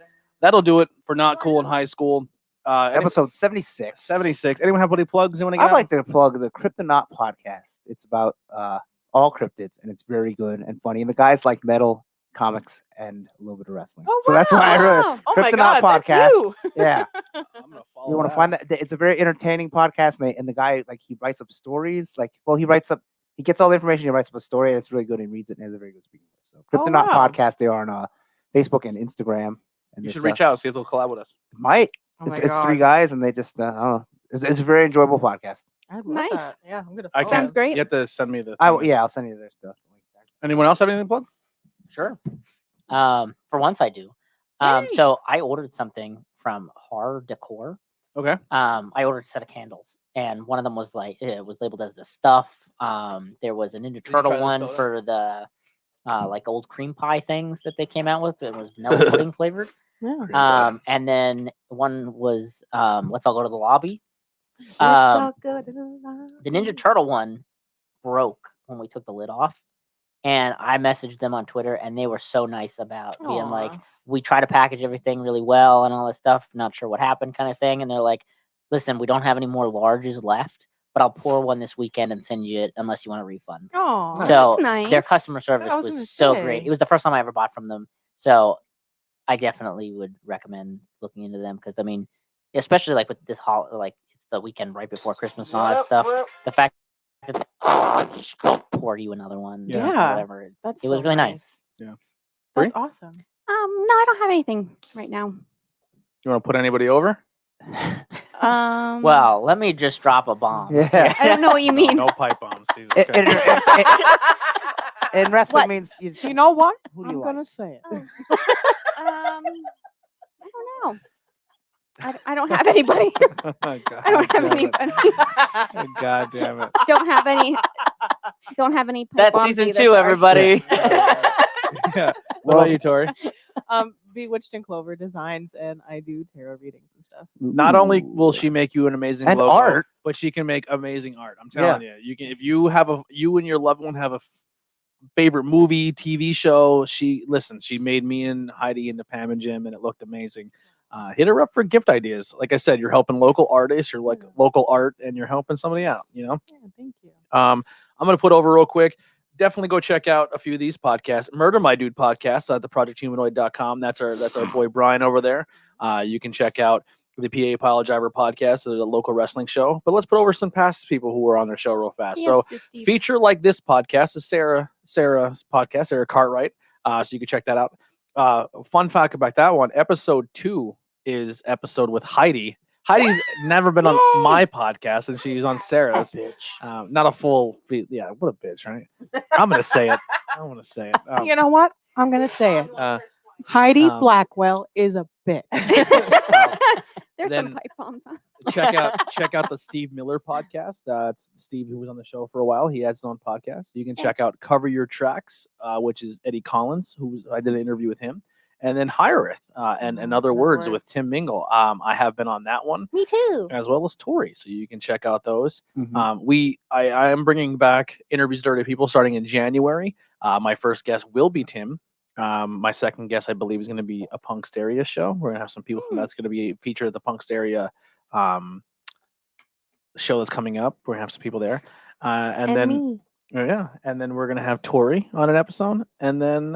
that'll do it for Not Cool in High School.
Episode 76.
76. Anyone have any plugs? You want to get
I'd
out?
like to plug the Cryptonaut podcast. It's about all cryptids, and it's very good and funny. And the guys like metal, comics, and a little bit of wrestling.
Oh,
So that's why I really
Wow.
Oh my
Cryptonaut
God,
podcast.
that's you.
Yeah,
I'm gonna follow
you want to find that? It's a very entertaining podcast, and the guy like he writes up stories. He gets all the information. He writes up a story, and it's really good. And he reads it, and has a very good speaking voice. So Cryptonaut
wow.
podcast. They are on Facebook and Instagram. And
You
this,
should reach out, see if they'll collab with us.
Might.
Oh my
It's 3
God.
guys, and they just I don't know. It's a very enjoyable podcast.
I love
Nice.
that. Yeah, I'm gonna.
I
follow
can't.
Sounds great.
You have to send me the.
Yeah, I'll send you their stuff.
Anyone else have anything to plug?
Sure. For once I do.
Yay.
So I ordered something from Horror Decor.
Okay.
I ordered a set of candles, and one of them was like it was labeled as the stuff. There was a Ninja
you try
Turtle
the
one
soda?
for the like old cream pie things that they came out with. It was vanilla pudding flavored.
Yeah.
And then one was Let's All Go to the Lobby.
Let's all go to
The Ninja Turtle one broke when we took the lid off. And I messaged them on Twitter, and they were so nice about being like,
Aw.
we try to package everything really well and all this stuff. Not sure what happened, kind of thing. And they're like, listen, we don't have any more larges left, but I'll pour one this weekend and send you it unless you want a refund.
Aw.
So
That's
their
nice.
customer service
I was
was
gonna
so
say.
great. It was the first time I ever bought from them. So I definitely would recommend looking into them because, I mean, especially like with this like it's the weekend right before Christmas and all that stuff. The fact that just go pour you another one,
Yeah.
or
Yeah.
whatever. It
That's
was
so
really nice.
Yeah.
That's awesome.
No, I don't have anything right now.
You want to put anybody over?
Well, let me just drop a bomb.
Yeah.
I don't know what you mean.
No pipe bombs. Jesus
And,
Christ.
and wrestling
What?
means
You know what?
Who do
I'm
you
gonna
like?
say it.
I don't know. I don't have anybody.
Oh, God
I don't have
damn it.
anybody.
Oh, God damn it.
Don't have any. Don't have any. pipe
That's
bombs
season
either,
2,
sorry.
everybody.
Yeah. What about you, Tori?
Bewitched and Clover designs, and I do tarot readings and stuff.
Not only will she make you an amazing
And
logo,
art.
but she can make amazing art. I'm telling you, you can if you and your loved one have a favorite movie, TV show. She made me and Heidi into Pam and Jim, and it looked amazing. Hit her up for gift ideas. Like I said, you're helping local artists, you're like local art, and you're helping somebody out. You know.
Yeah, thank you.
I'm gonna put over real quick. Definitely go check out a few of these podcasts. Murder My Dude podcast at theprojecthumanoid.com. That's our boy Brian over there. You can check out the PA Pile Driver podcast, a local wrestling show. But let's put over some past people who were on their show real fast.
Yeah,
So
let's do Steve's.
feature like this podcast is Sarah's podcast, Sarah Cartwright. So you can check that out. Fun fact about that one: episode 2 is episode with Heidi. Heidi's never been on my podcast, and she's on Sarah's. Not a full, yeah. What a bitch, right? I'm gonna say it. I want to say it.
You know what? I'm gonna say it. Heidi Blackwell is a bitch.
There's
then-
some pipe bombs. Huh?
check out the Steve Miller podcast. It's Steve who was on the show for a while. He has his own podcast. You can check out Cover Your Tracks, which is Eddie Collins, I did an interview with him. And then Hireth and Other Words with Tim Mingle. I have been on that one
Me too.
as well as Tori, so you can check out those.
Mhm.
I am bringing back Interviews with Dirty People starting in January. My first guest will be Tim. My second guest, I believe, is going to be a Punksteria show. We're going to have some people from that's going to be featured at the Punksteria show that's coming up. We're going to have some people there. And then
me.
and then we're gonna have Tori on an episode, and then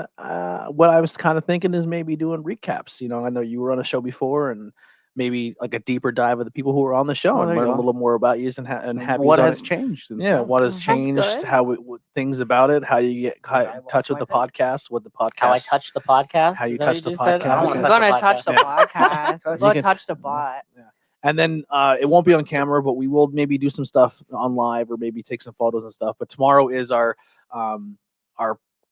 what I was kind of thinking is maybe doing recaps. You know, I know you were on a show before, and maybe like a deeper dive of the people who were on the show
Oh,
and
there you
learn a
go.
little more about you and have
What
yous on
has
it.
changed? since
Yeah,
then?
what has
That's
changed?
good.
How things about it? How you get
I will
touch with the
swipe it.
podcast? What the podcast?
How I touch the podcast.
How you
Is that
touch
what
the
just said? I don't
podcast.
wanna
I'm gonna touch the
Yeah.
podcast. I'm
You
gonna
can-
touch the bot.
Yeah. And then it won't be on camera, but we will maybe do some stuff on live or maybe take some photos and stuff. But tomorrow is our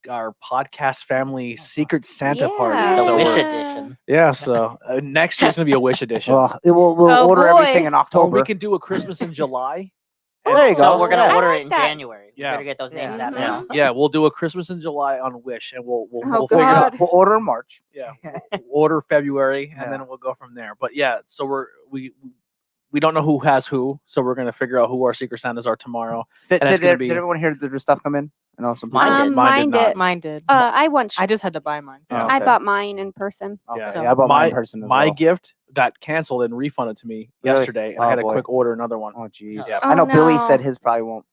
our podcast family Secret Santa party.
Yeah.
The
So
Wish
we're-
edition.
yeah, so next year's gonna be a Wish edition.
Well, we'll
Oh,
order everything
boy.
in
Or
October.
we can do a Christmas in July.
Oh, there you
So
go.
we're gonna
Yeah.
order
I
it
like
in
that.
January. We
Yeah.
better get those names
Yeah.
out now.
Yeah, we'll do a Christmas in July on Wish, and we'll
Oh,
figure it out.
God.
We'll order in March.
Yeah, we'll order February, and
Yeah.
then we'll go from there. But yeah, so we don't know who has who, so we're gonna figure out who our Secret Santas are tomorrow.
Did,
And it's
did,
gonna
did
be-
everyone hear the stuff come in? I know some people.
Mine did.
Mine
not.
did.
Mine did.
I won.
I just had to buy mine. So.
Yeah.
I
Okay.
bought mine in person.
Okay,
Yeah.
So-
yeah, I bought mine in
My-
person as
My
well.
gift got canceled and refunded to me
Really?
yesterday, and I
Oh,
had to
boy.
quick order another one.
Oh, jeez.
Yeah.
I know
Oh,
Billy
no.
said his probably won't.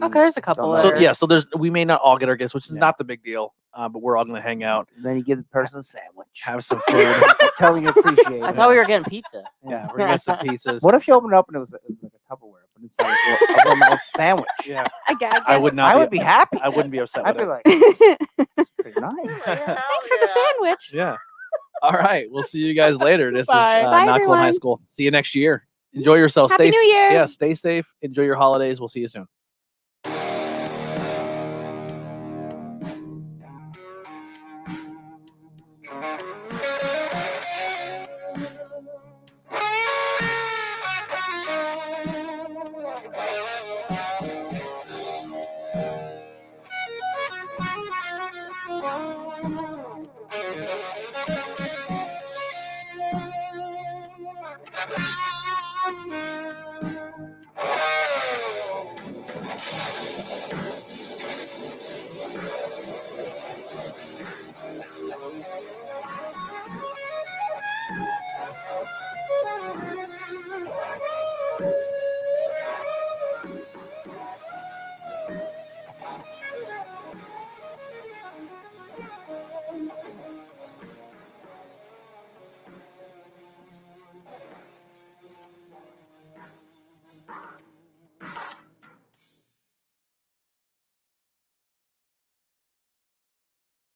Okay, there's a couple
don't
So
know.
there.
yeah, so we may not all get our gifts, which is
Yeah.
not the big deal. But we're all gonna hang out,
Then you give the person a sandwich.
have some food.
Tell me you appreciate
I
it.
thought we were getting pizza.
Yeah, we're gonna get some pizzas.
What if you opened it up and it was like a Tupperware, but inside it was a little sandwich?
Yeah,
I got
I would not.
I would be happy.
I wouldn't be upset
I'd
with
be
it.
like,
Thanks
pretty nice.
for the sandwich.
Yeah. All right. We'll see you guys later. This
Bye.
is
Bye,
Not Cool in High
everyone.
School. See you next year. Enjoy yourself.
Happy New Year.
Yeah, stay safe. Enjoy your holidays. We'll see you soon.